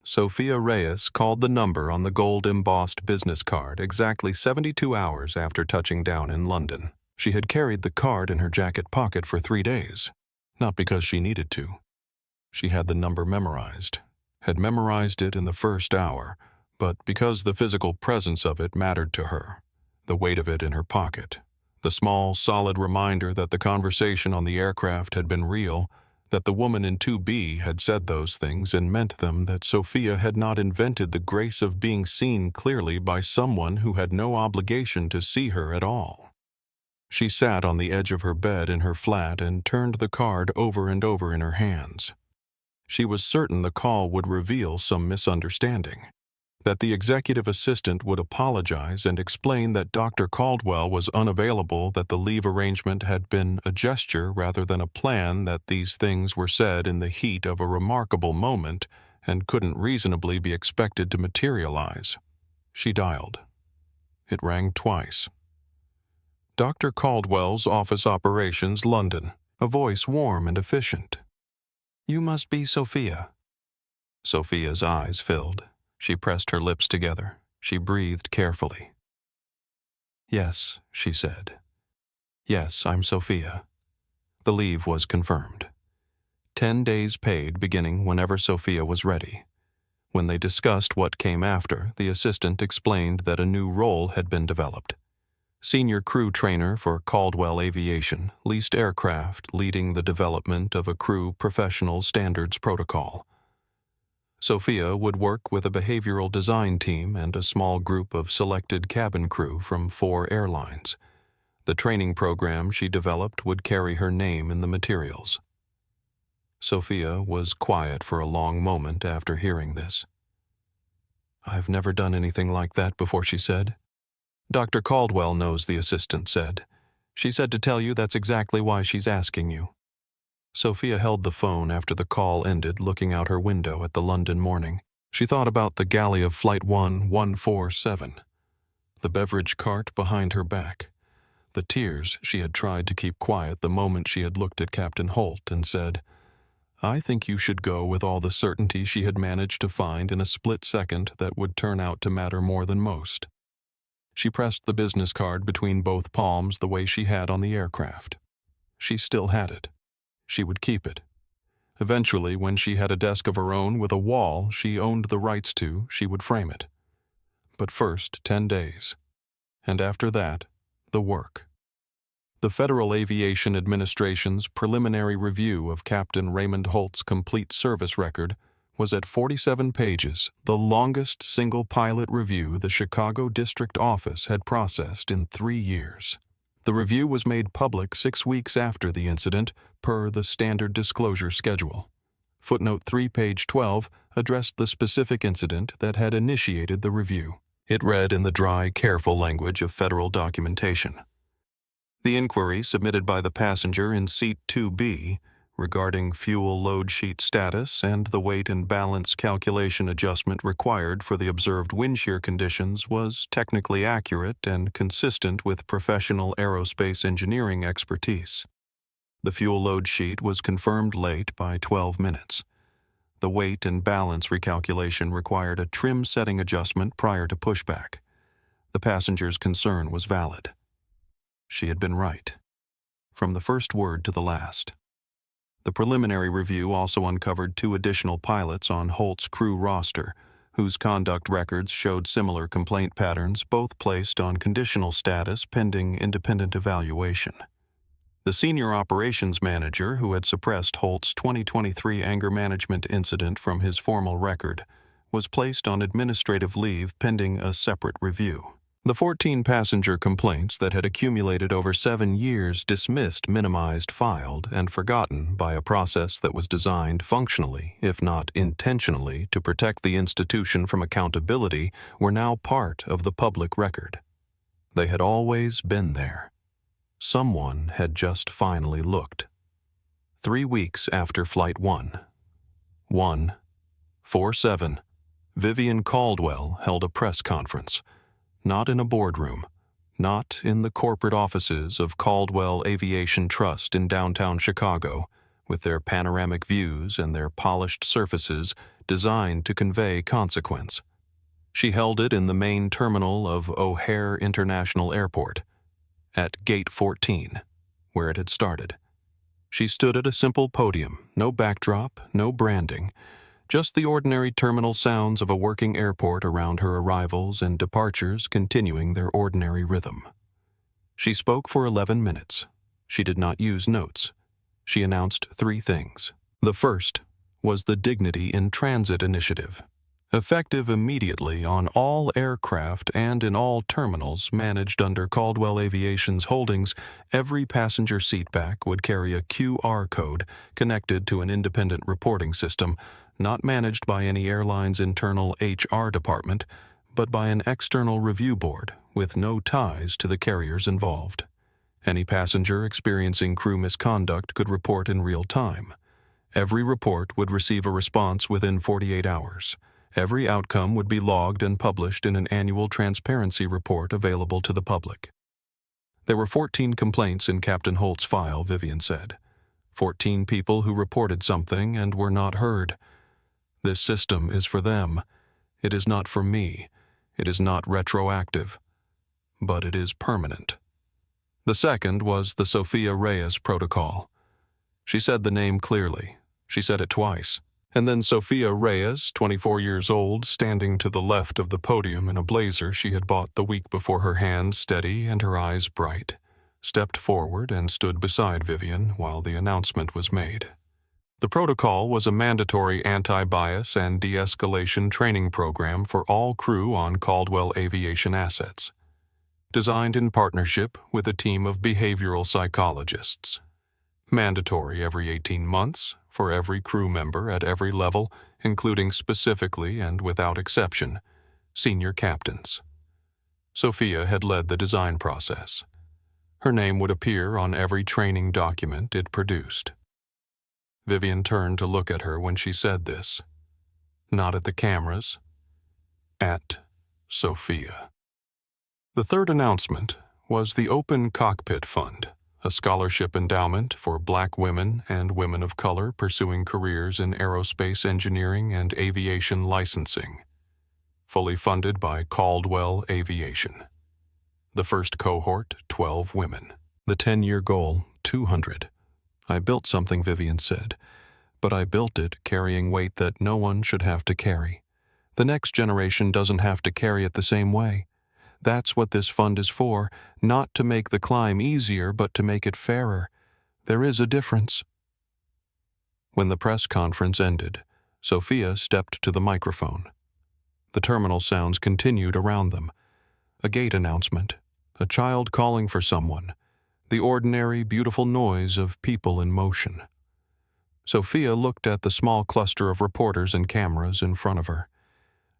Sophia Reyes called the number on the gold-embossed business card exactly 72 hours after touching down in London. She had carried the card in her jacket pocket for 3 days, not because she needed to. She had the number memorized, had memorized it in the first hour, but because the physical presence of it mattered to her, the weight of it in her pocket. The small, solid reminder that the conversation on the aircraft had been real, that the woman in 2B had said those things and meant them, that Sophia had not invented the grace of being seen clearly by someone who had no obligation to see her at all. She sat on the edge of her bed in her flat and turned the card over and over in her hands. She was certain the call would reveal some misunderstanding, that the executive assistant would apologize and explain that Dr. Caldwell was unavailable, that the leave arrangement had been a gesture rather than a plan, that these things were said in the heat of a remarkable moment and couldn't reasonably be expected to materialize. She dialed. It rang twice. Dr. Caldwell's Office Operations, London, a voice warm and efficient. "You must be Sophia." Sophia's eyes filled. She pressed her lips together. She breathed carefully. "Yes," she said. "Yes, I'm Sophia." The leave was confirmed. 10 days paid beginning whenever Sophia was ready. When they discussed what came after, the assistant explained that a new role had been developed. Senior crew trainer for Caldwell Aviation, leased aircraft, leading the development of a crew professional standards protocol. Sophia would work with a behavioral design team and a small group of selected cabin crew from 4 airlines. The training program she developed would carry her name in the materials. Sophia was quiet for a long moment after hearing this. "I've never done anything like that before," she said. "Dr. Caldwell knows," the assistant said. "She said to tell you that's exactly why she's asking you." Sophia held the phone after the call ended, looking out her window at the London morning. She thought about the galley of Flight 1147, the beverage cart behind her back, the tears she had tried to keep quiet the moment she had looked at Captain Holt and said, "I think you should go," with all the certainty she had managed to find in a split second that would turn out to matter more than most. She pressed the business card between both palms the way she had on the aircraft. She still had it. She would keep it. Eventually, when she had a desk of her own with a wall she owned the rights to, she would frame it. But first, 10 days. And after that, the work. The Federal Aviation Administration's preliminary review of Captain Raymond Holt's complete service record was at 47 pages, the longest single pilot review the Chicago District Office had processed in 3 years. The review was made public 6 weeks after the incident, per the standard disclosure schedule. Footnote 3, page 12, addressed the specific incident that had initiated the review. It read in the dry, careful language of federal documentation. The inquiry submitted by the passenger in seat 2B regarding fuel load sheet status and the weight and balance calculation adjustment required for the observed wind shear conditions was technically accurate and consistent with professional aerospace engineering expertise. The fuel load sheet was confirmed late by 12 minutes. The weight and balance recalculation required a trim setting adjustment prior to pushback. The passenger's concern was valid. She had been right, from the first word to the last. The preliminary review also uncovered 2 additional pilots on Holt's crew roster, whose conduct records showed similar complaint patterns, both placed on conditional status pending independent evaluation. The senior operations manager, who had suppressed Holt's 2023 anger management incident from his formal record, was placed on administrative leave pending a separate review. The 14 passenger complaints that had accumulated over 7 years dismissed, minimized, filed, and forgotten by a process that was designed functionally, if not intentionally, to protect the institution from accountability were now part of the public record. They had always been there. Someone had just finally looked. 3 weeks after Flight 147, Vivian Caldwell held a press conference. Not in a boardroom, not in the corporate offices of Caldwell Aviation Trust in downtown Chicago, with their panoramic views and their polished surfaces designed to convey consequence. She held it in the main terminal of O'Hare International Airport, at Gate 14, where it had started. She stood at a simple podium, no backdrop, no branding, just the ordinary terminal sounds of a working airport around her arrivals and departures continuing their ordinary rhythm. She spoke for 11 minutes. She did not use notes. She announced 3 things. The first was the Dignity in Transit initiative, effective immediately on all aircraft and in all terminals managed under Caldwell Aviation's holdings. Every passenger seatback would carry a QR code connected to an independent reporting system, not managed by any airline's internal HR department, but by an external review board with no ties to the carriers involved. Any passenger experiencing crew misconduct could report in real time. Every report would receive a response within 48 hours. Every outcome would be logged and published in an annual transparency report available to the public. There were 14 complaints in Captain Holt's file, Vivian said. 14 people who reported something and were not heard. This system is for them. It is not for me. It is not retroactive. But it is permanent. The second was the Sophia Reyes protocol. She said the name clearly. She said it twice. And then Sophia Reyes, 24 years old, standing to the left of the podium in a blazer she had bought the week before, her hands steady and her eyes bright, stepped forward and stood beside Vivian while the announcement was made. The protocol was a mandatory anti-bias and de-escalation training program for all crew on Caldwell Aviation assets, designed in partnership with a team of behavioral psychologists. Mandatory every 18 months for every crew member at every level, including specifically and without exception, senior captains. Sophia had led the design process. Her name would appear on every training document it produced. Vivian turned to look at her when she said this. Not at the cameras. At Sophia. The third announcement was the Open Cockpit Fund, a scholarship endowment for Black women and women of color pursuing careers in aerospace engineering and aviation licensing, fully funded by Caldwell Aviation. The first cohort, 12 women. The 10-year goal, 200. I built something, Vivian said, but I built it carrying weight that no one should have to carry. The next generation doesn't have to carry it the same way. That's what this fund is for, not to make the climb easier, but to make it fairer. There is a difference. When the press conference ended, Sophia stepped to the microphone. The terminal sounds continued around them. A gate announcement, a child calling for someone, the ordinary, beautiful noise of people in motion. Sophia looked at the small cluster of reporters and cameras in front of her.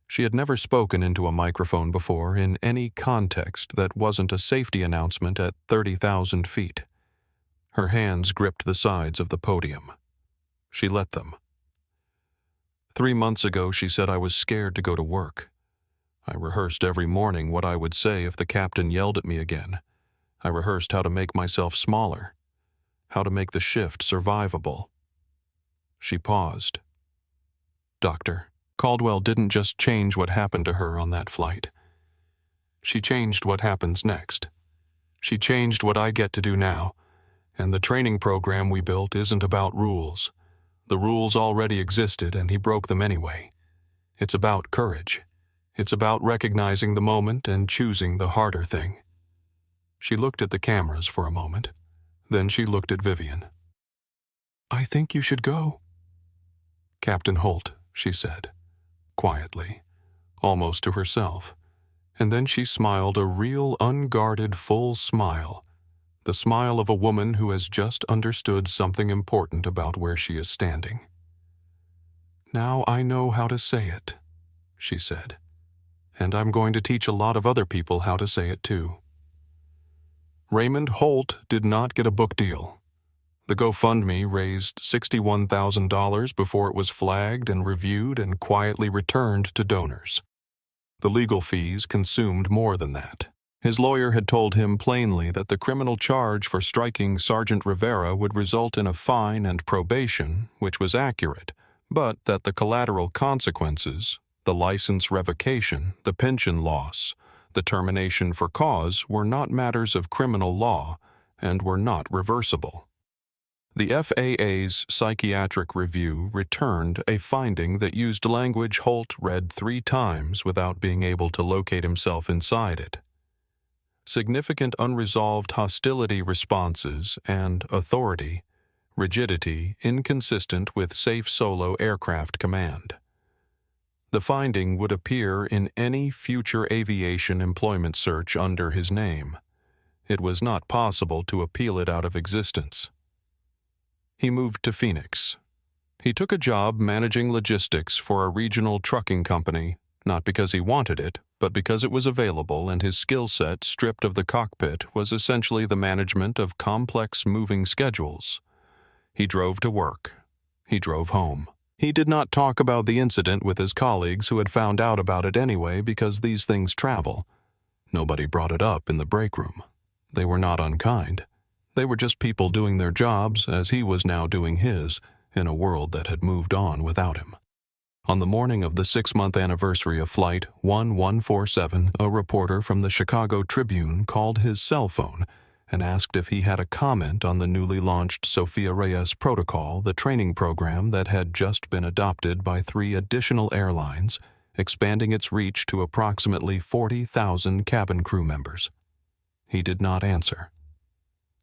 She had never spoken into a microphone before in any context that wasn't a safety announcement at 30,000 feet. Her hands gripped the sides of the podium. She let them. 3 months ago, she said, I was scared to go to work. I rehearsed every morning what I would say if the captain yelled at me again. I rehearsed how to make myself smaller, how to make the shift survivable. She paused. Doctor, Caldwell didn't just change what happened to her on that flight. She changed what happens next. She changed what I get to do now, and the training program we built isn't about rules. The rules already existed, and he broke them anyway. It's about courage. It's about recognizing the moment and choosing the harder thing. She looked at the cameras for a moment. Then she looked at Vivian. I think you should go. Captain Holt, she said, quietly, almost to herself. And then she smiled a real, unguarded, full smile, the smile of a woman who has just understood something important about where she is standing. Now I know how to say it, she said, and I'm going to teach a lot of other people how to say it too. Raymond Holt did not get a book deal. The GoFundMe raised $61,000 before it was flagged and reviewed and quietly returned to donors. The legal fees consumed more than that. His lawyer had told him plainly that the criminal charge for striking Sergeant Rivera would result in a fine and probation, which was accurate, but that the collateral consequences, the license revocation, the pension loss, the termination for cause were not matters of criminal law and were not reversible. The FAA's psychiatric review returned a finding that used language Holt read 3 times without being able to locate himself inside it. Significant unresolved hostility responses and authority, rigidity inconsistent with safe solo aircraft command. The finding would appear in any future aviation employment search under his name. It was not possible to appeal it out of existence. He moved to Phoenix. He took a job managing logistics for a regional trucking company, not because he wanted it, but because it was available and his skill set, stripped of the cockpit, was essentially the management of complex moving schedules. He drove to work. He drove home. He did not talk about the incident with his colleagues who had found out about it anyway because these things travel. Nobody brought it up in the break room. They were not unkind. They were just people doing their jobs as he was now doing his in a world that had moved on without him. On the morning of the 6-month anniversary of Flight 1147, a reporter from the Chicago Tribune called his cell phone and asked if he had a comment on the newly launched Sophia Reyes protocol, the training program that had just been adopted by 3 additional airlines, expanding its reach to approximately 40,000 cabin crew members. He did not answer.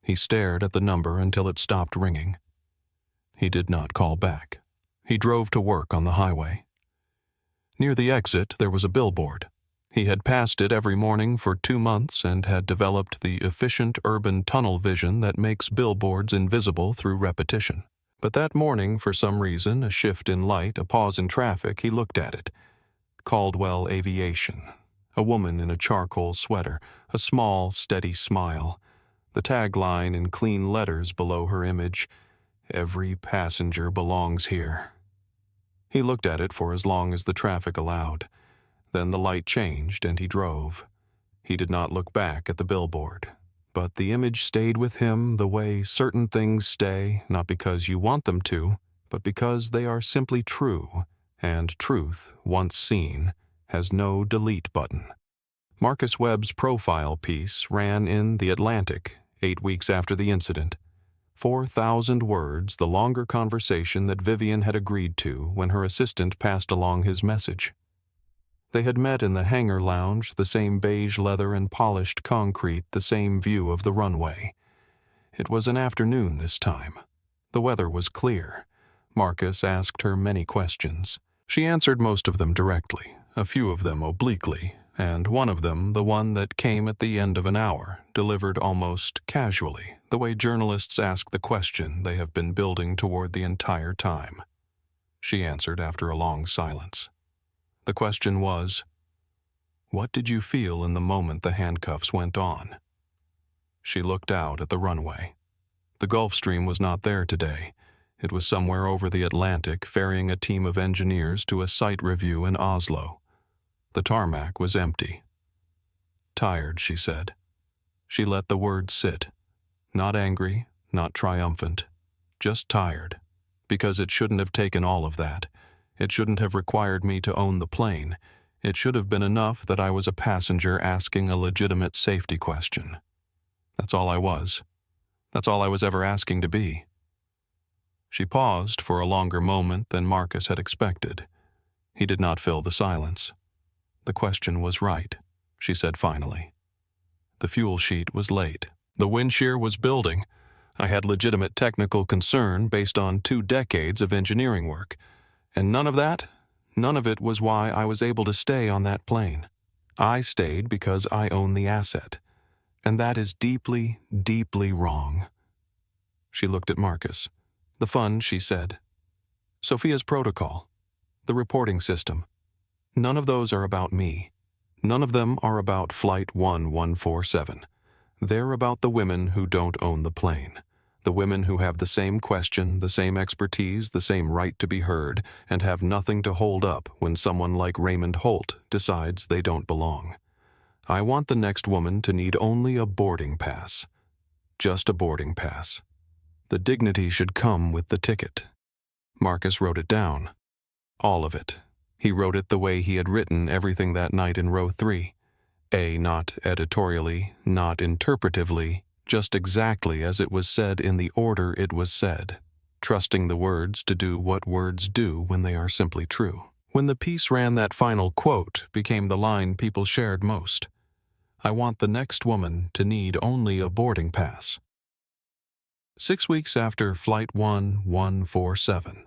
He stared at the number until it stopped ringing. He did not call back. He drove to work on the highway. Near the exit, there was a billboard. He had passed it every morning for 2 months and had developed the efficient urban tunnel vision that makes billboards invisible through repetition. But that morning, for some reason, a shift in light, a pause in traffic, he looked at it. Caldwell Aviation. A woman in a charcoal sweater, a small, steady smile. The tagline in clean letters below her image, "Every passenger belongs here." He looked at it for as long as the traffic allowed. Then the light changed and he drove. He did not look back at the billboard, but the image stayed with him the way certain things stay, not because you want them to, but because they are simply true, and truth, once seen, has no delete button. Marcus Webb's profile piece ran in The Atlantic 8 weeks after the incident. 4,000 words, the longer conversation that Vivian had agreed to when her assistant passed along his message. They had met in the hangar lounge, the same beige leather and polished concrete, the same view of the runway. It was an afternoon this time. The weather was clear. Marcus asked her many questions. She answered most of them directly, a few of them obliquely, and one of them, the one that came at the end of an hour, delivered almost casually, the way journalists ask the question they have been building toward the entire time. She answered after a long silence. The question was, "What did you feel in the moment the handcuffs went on?" She looked out at the runway. The Gulfstream was not there today. It was somewhere over the Atlantic, ferrying a team of engineers to a site review in Oslo. The tarmac was empty. "Tired," she said. She let the word sit. Not angry, not triumphant, just tired, because it shouldn't have taken all of that. It shouldn't have required me to own the plane. It should have been enough that I was a passenger asking a legitimate safety question. That's all I was. That's all I was ever asking to be. She paused for a longer moment than Marcus had expected. He did not fill the silence. The question was right, she said finally. The fuel sheet was late. The wind shear was building. I had legitimate technical concern based on 2 decades of engineering work. And none of it was why I was able to stay on that plane. I stayed because I own the asset. And that is deeply, deeply wrong. She looked at Marcus. The fund, she said. Sophia's protocol. The reporting system. None of those are about me. None of them are about Flight 1147. They're about the women who don't own the plane. The women who have the same question, the same expertise, the same right to be heard, and have nothing to hold up when someone like Raymond Holt decides they don't belong. I want the next woman to need only a boarding pass. Just a boarding pass. The dignity should come with the ticket. Marcus wrote it down. All of it. He wrote it the way he had written everything that night in row 3. Not editorially, not interpretively, just exactly as it was said in the order it was said, trusting the words to do what words do when they are simply true. When the piece ran, that final quote became the line people shared most. I want the next woman to need only a boarding pass. 6 weeks after Flight 1147,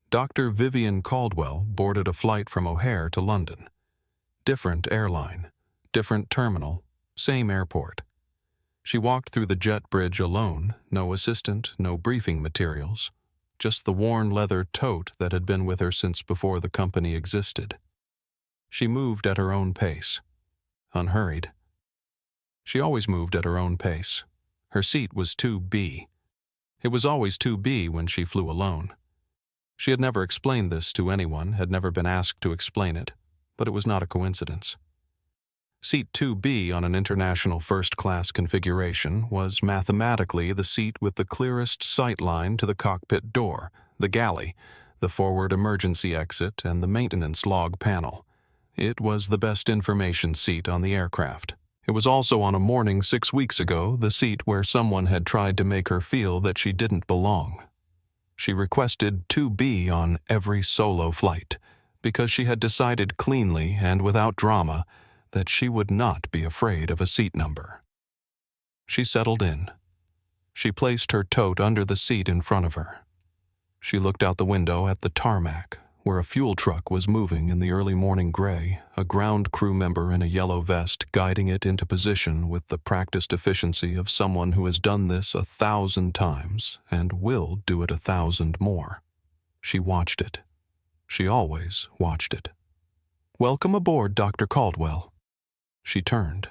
Dr. Vivian Caldwell boarded a flight from O'Hare to London. Different airline, different terminal, same airport. She walked through the jet bridge alone, no assistant, no briefing materials, just the worn leather tote that had been with her since before the company existed. She moved at her own pace, unhurried. She always moved at her own pace. Her seat was 2B. It was always 2B when she flew alone. She had never explained this to anyone, had never been asked to explain it, but it was not a coincidence. Seat 2B on an international first-class configuration was mathematically the seat with the clearest sight line to the cockpit door, the galley, the forward emergency exit, and the maintenance log panel. It was the best information seat on the aircraft. It was also on a morning 6 weeks ago the seat where someone had tried to make her feel that she didn't belong. She requested 2B on every solo flight because she had decided cleanly and without drama that she would not be afraid of a seat number. She settled in. She placed her tote under the seat in front of her. She looked out the window at the tarmac, where a fuel truck was moving in the early morning gray, a ground crew member in a yellow vest guiding it into position with the practiced efficiency of someone who has done this 1,000 times and will do it 1,000 more. She watched it. She always watched it. "Welcome aboard, Dr. Caldwell." She turned.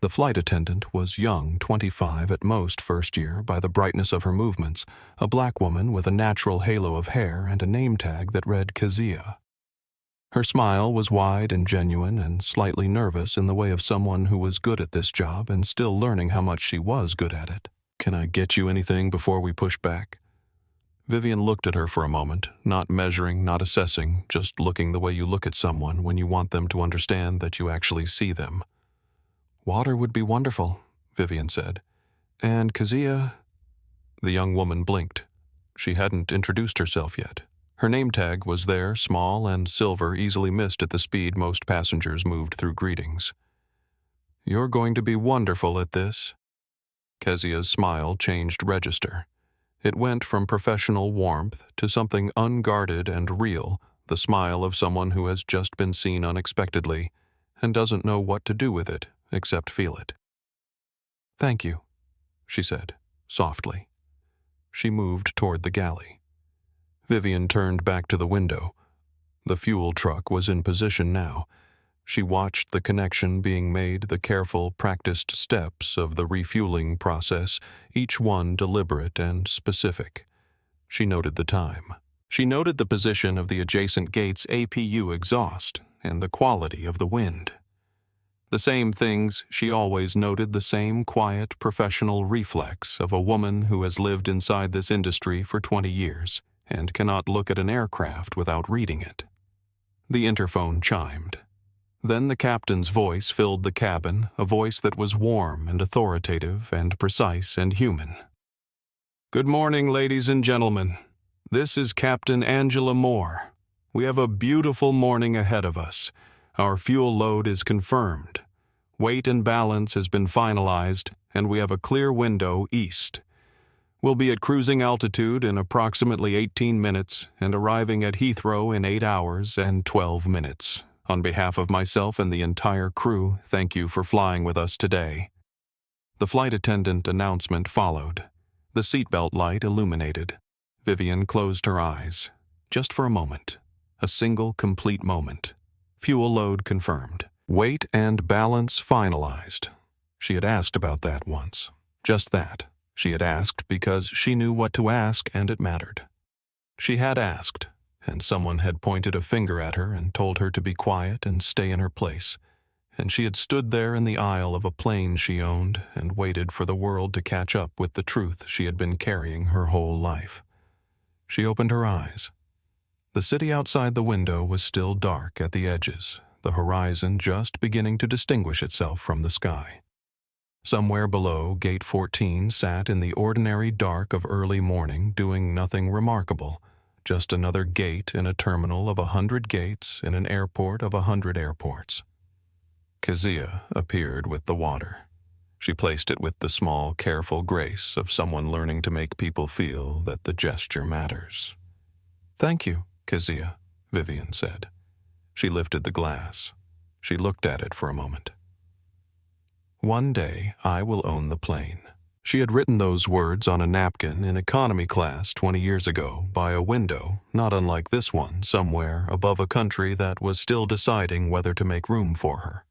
The flight attendant was young, 25 at most first year by the brightness of her movements, a black woman with a natural halo of hair and a name tag that read Kezia. Her smile was wide and genuine and slightly nervous in the way of someone who was good at this job and still learning how much she was good at it. "Can I get you anything before we push back?" Vivian looked at her for a moment, not measuring, not assessing, just looking the way you look at someone when you want them to understand that you actually see them. "Water would be wonderful," Vivian said. "And Kezia—" The young woman blinked. She hadn't introduced herself yet. Her name tag was there, small and silver, easily missed at the speed most passengers moved through greetings. "You're going to be wonderful at this." Kezia's smile changed register. It went from professional warmth to something unguarded and real, the smile of someone who has just been seen unexpectedly and doesn't know what to do with it except feel it. "Thank you," she said, softly. She moved toward the galley. Vivian turned back to the window. The fuel truck was in position now. She watched the connection being made, the careful, practiced steps of the refueling process, each one deliberate and specific. She noted the time. She noted the position of the adjacent gate's APU exhaust and the quality of the wind. The same things she always noted, the same quiet professional reflex of a woman who has lived inside this industry for 20 years and cannot look at an aircraft without reading it. The interphone chimed. Then the captain's voice filled the cabin, a voice that was warm and authoritative and precise and human. "Good morning, ladies and gentlemen. This is Captain Angela Moore. We have a beautiful morning ahead of us. Our fuel load is confirmed. Weight and balance has been finalized, and we have a clear window east. We'll be at cruising altitude in approximately 18 minutes and arriving at Heathrow in 8 hours and 12 minutes. On behalf of myself and the entire crew, thank you for flying with us today." The flight attendant announcement followed. The seatbelt light illuminated. Vivian closed her eyes. Just for a moment. A single, complete moment. Fuel load confirmed. Weight and balance finalized. She had asked about that once. Just that. She had asked because she knew what to ask and it mattered. She had asked, and someone had pointed a finger at her and told her to be quiet and stay in her place. And she had stood there in the aisle of a plane she owned and waited for the world to catch up with the truth she had been carrying her whole life. She opened her eyes. The city outside the window was still dark at the edges, the horizon just beginning to distinguish itself from the sky. Somewhere below, Gate 14 sat in the ordinary dark of early morning doing nothing remarkable, just another gate in a terminal of 100 gates in an airport of 100 airports. Kezia appeared with the water. She placed it with the small, careful grace of someone learning to make people feel that the gesture matters. "Thank you, Kezia," Vivian said. She lifted the glass. She looked at it for a moment. "One day I will own the plane." She had written those words on a napkin in economy class 20 years ago by a window, not unlike this one, somewhere above a country that was still deciding whether to make room for her.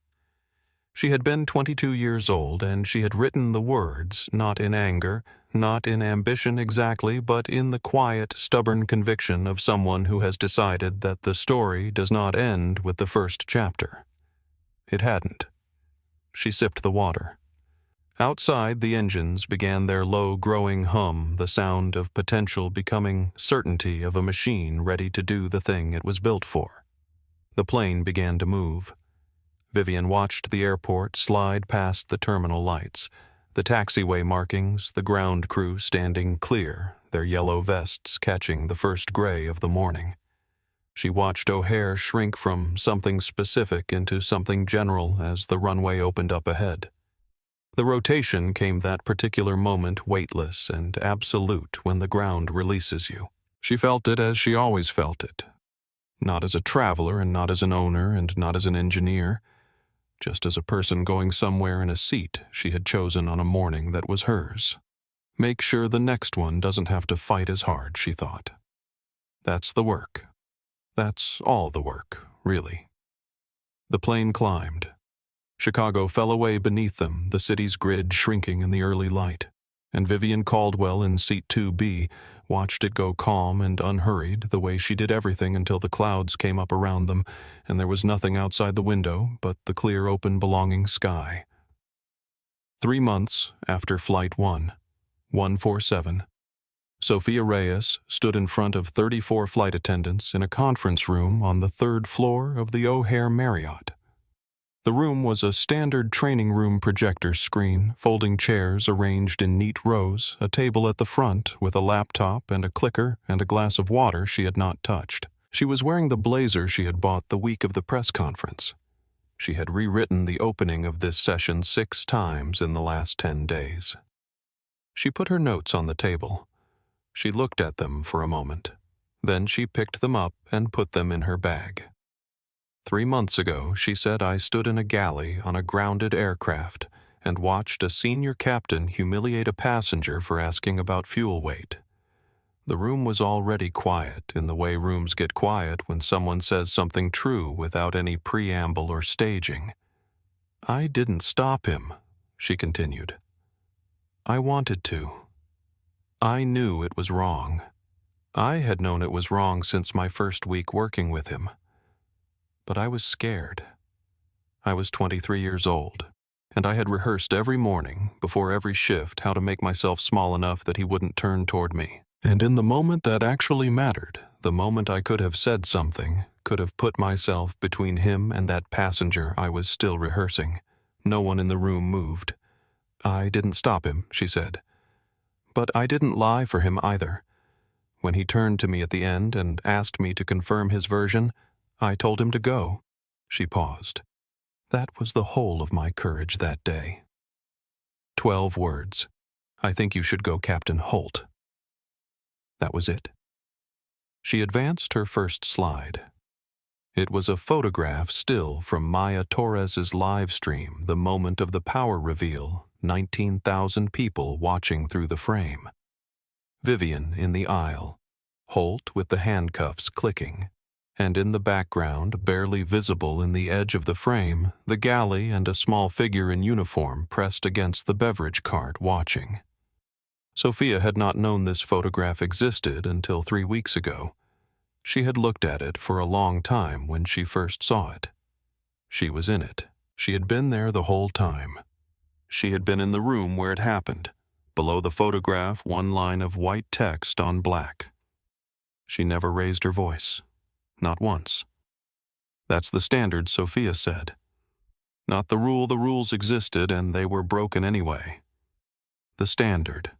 She had been 22 years old, and she had written the words, not in anger, not in ambition exactly, but in the quiet, stubborn conviction of someone who has decided that the story does not end with the first chapter. It hadn't. She sipped the water. Outside, the engines began their low, growing hum, the sound of potential becoming certainty of a machine ready to do the thing it was built for. The plane began to move. Vivian watched the airport slide past the terminal lights, the taxiway markings, the ground crew standing clear, their yellow vests catching the first gray of the morning. She watched O'Hare shrink from something specific into something general as the runway opened up ahead. The rotation came that particular moment weightless and absolute when the ground releases you. She felt it as she always felt it. Not as a traveler and not as an owner and not as an engineer. Just as a person going somewhere in a seat she had chosen on a morning that was hers. Make sure the next one doesn't have to fight as hard, she thought. That's the work. That's all the work, really. The plane climbed. Chicago fell away beneath them, the city's grid shrinking in the early light, and Vivian Caldwell in seat 2B watched it go calm and unhurried the way she did everything until the clouds came up around them and there was nothing outside the window but the clear, open, belonging sky. 3 months after Flight 147, Sophia Reyes stood in front of 34 flight attendants in a conference room on the 3rd floor of the O'Hare Marriott. The room was a standard training room projector screen, folding chairs arranged in neat rows, a table at the front with a laptop and a clicker and a glass of water she had not touched. She was wearing the blazer she had bought the week of the press conference. She had rewritten the opening of this session 6 times in the last 10 days. She put her notes on the table. She looked at them for a moment. Then she picked them up and put them in her bag. 3 months ago, she said, I stood in a galley on a grounded aircraft and watched a senior captain humiliate a passenger for asking about fuel weight. The room was already quiet in the way rooms get quiet when someone says something true without any preamble or staging. I didn't stop him, she continued. I wanted to. I knew it was wrong. I had known it was wrong since my first week working with him. But I was scared. I was 23 years old, and I had rehearsed every morning, before every shift, how to make myself small enough that he wouldn't turn toward me. And in the moment that actually mattered, the moment I could have said something, could have put myself between him and that passenger I was still rehearsing, no one in the room moved. I didn't stop him, she said. But I didn't lie for him either. When he turned to me at the end and asked me to confirm his version, I told him to go. She paused. That was the whole of my courage that day. 12 words. I think you should go, Captain Holt. That was it. She advanced her first slide. It was a photograph still from Maya Torres's live stream, the moment of the power reveal, 19,000 people watching through the frame. Vivian in the aisle, Holt with the handcuffs clicking, and in the background, barely visible in the edge of the frame, the galley and a small figure in uniform pressed against the beverage cart watching. Sophia had not known this photograph existed until 3 weeks ago. She had looked at it for a long time when she first saw it. She was in it. She had been there the whole time. She had been in the room where it happened. Below the photograph, one line of white text on black. She never raised her voice. Not once. That's the standard, Sophia said. Not the rule. The rules existed and they were broken anyway. The standard.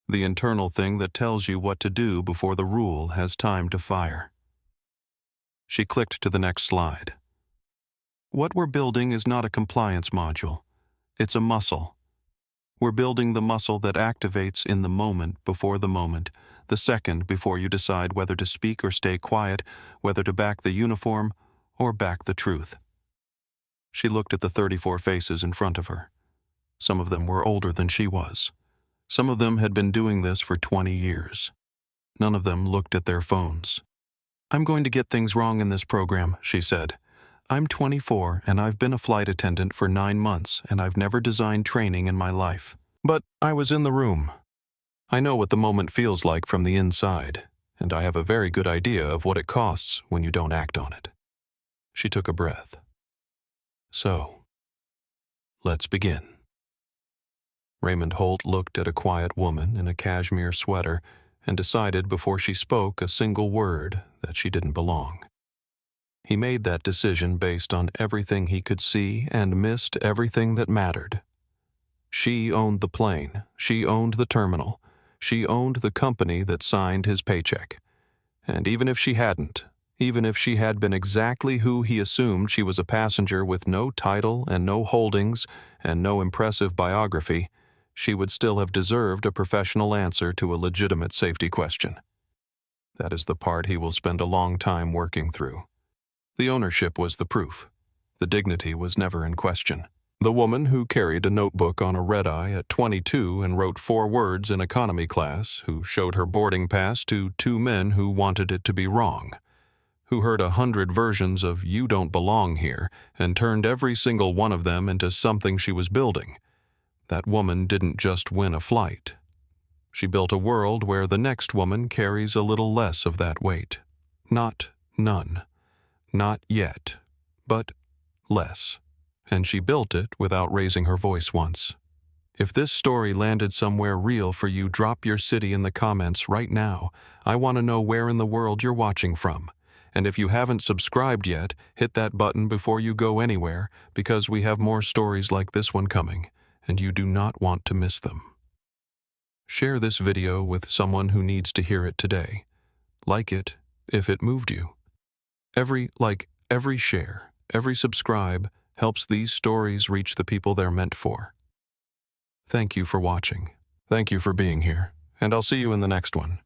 The internal thing that tells you what to do before the rule has time to fire. She clicked to the next slide. What we're building is not a compliance module. It's a muscle. We're building the muscle that activates in the moment before the moment, the second before you decide whether to speak or stay quiet, whether to back the uniform or back the truth. She looked at the 34 faces in front of her. Some of them were older than she was. Some of them had been doing this for 20 years. None of them looked at their phones. I'm going to get things wrong in this program, she said. I'm 24 and I've been a flight attendant for 9 months and I've never designed training in my life. But I was in the room. I know what the moment feels like from the inside, and I have a very good idea of what it costs when you don't act on it. She took a breath. So, let's begin. Raymond Holt looked at a quiet woman in a cashmere sweater and decided before she spoke a single word that she didn't belong. He made that decision based on everything he could see and missed everything that mattered. She owned the plane. She owned the terminal. She owned the company that signed his paycheck. And even if she hadn't, even if she had been exactly who he assumed she was, a passenger with no title and no holdings and no impressive biography, she would still have deserved a professional answer to a legitimate safety question. That is the part he will spend a long time working through. The ownership was the proof. The dignity was never in question. The woman who carried a notebook on a red-eye at 22 and wrote 4 words in economy class, who showed her boarding pass to 2 men who wanted it to be wrong, who heard 100 versions of "you don't belong here" and turned every single one of them into something she was building. That woman didn't just win a flight. She built a world where the next woman carries a little less of that weight. Not none. Not yet. But less. And she built it without raising her voice once. If this story landed somewhere real for you, drop your city in the comments right now. I want to know where in the world you're watching from. And if you haven't subscribed yet, hit that button before you go anywhere, because we have more stories like this one coming, and you do not want to miss them. Share this video with someone who needs to hear it today. Like it if it moved you. Every like, every share, every subscribe helps these stories reach the people they're meant for. Thank you for watching. Thank you for being here, and I'll see you in the next one.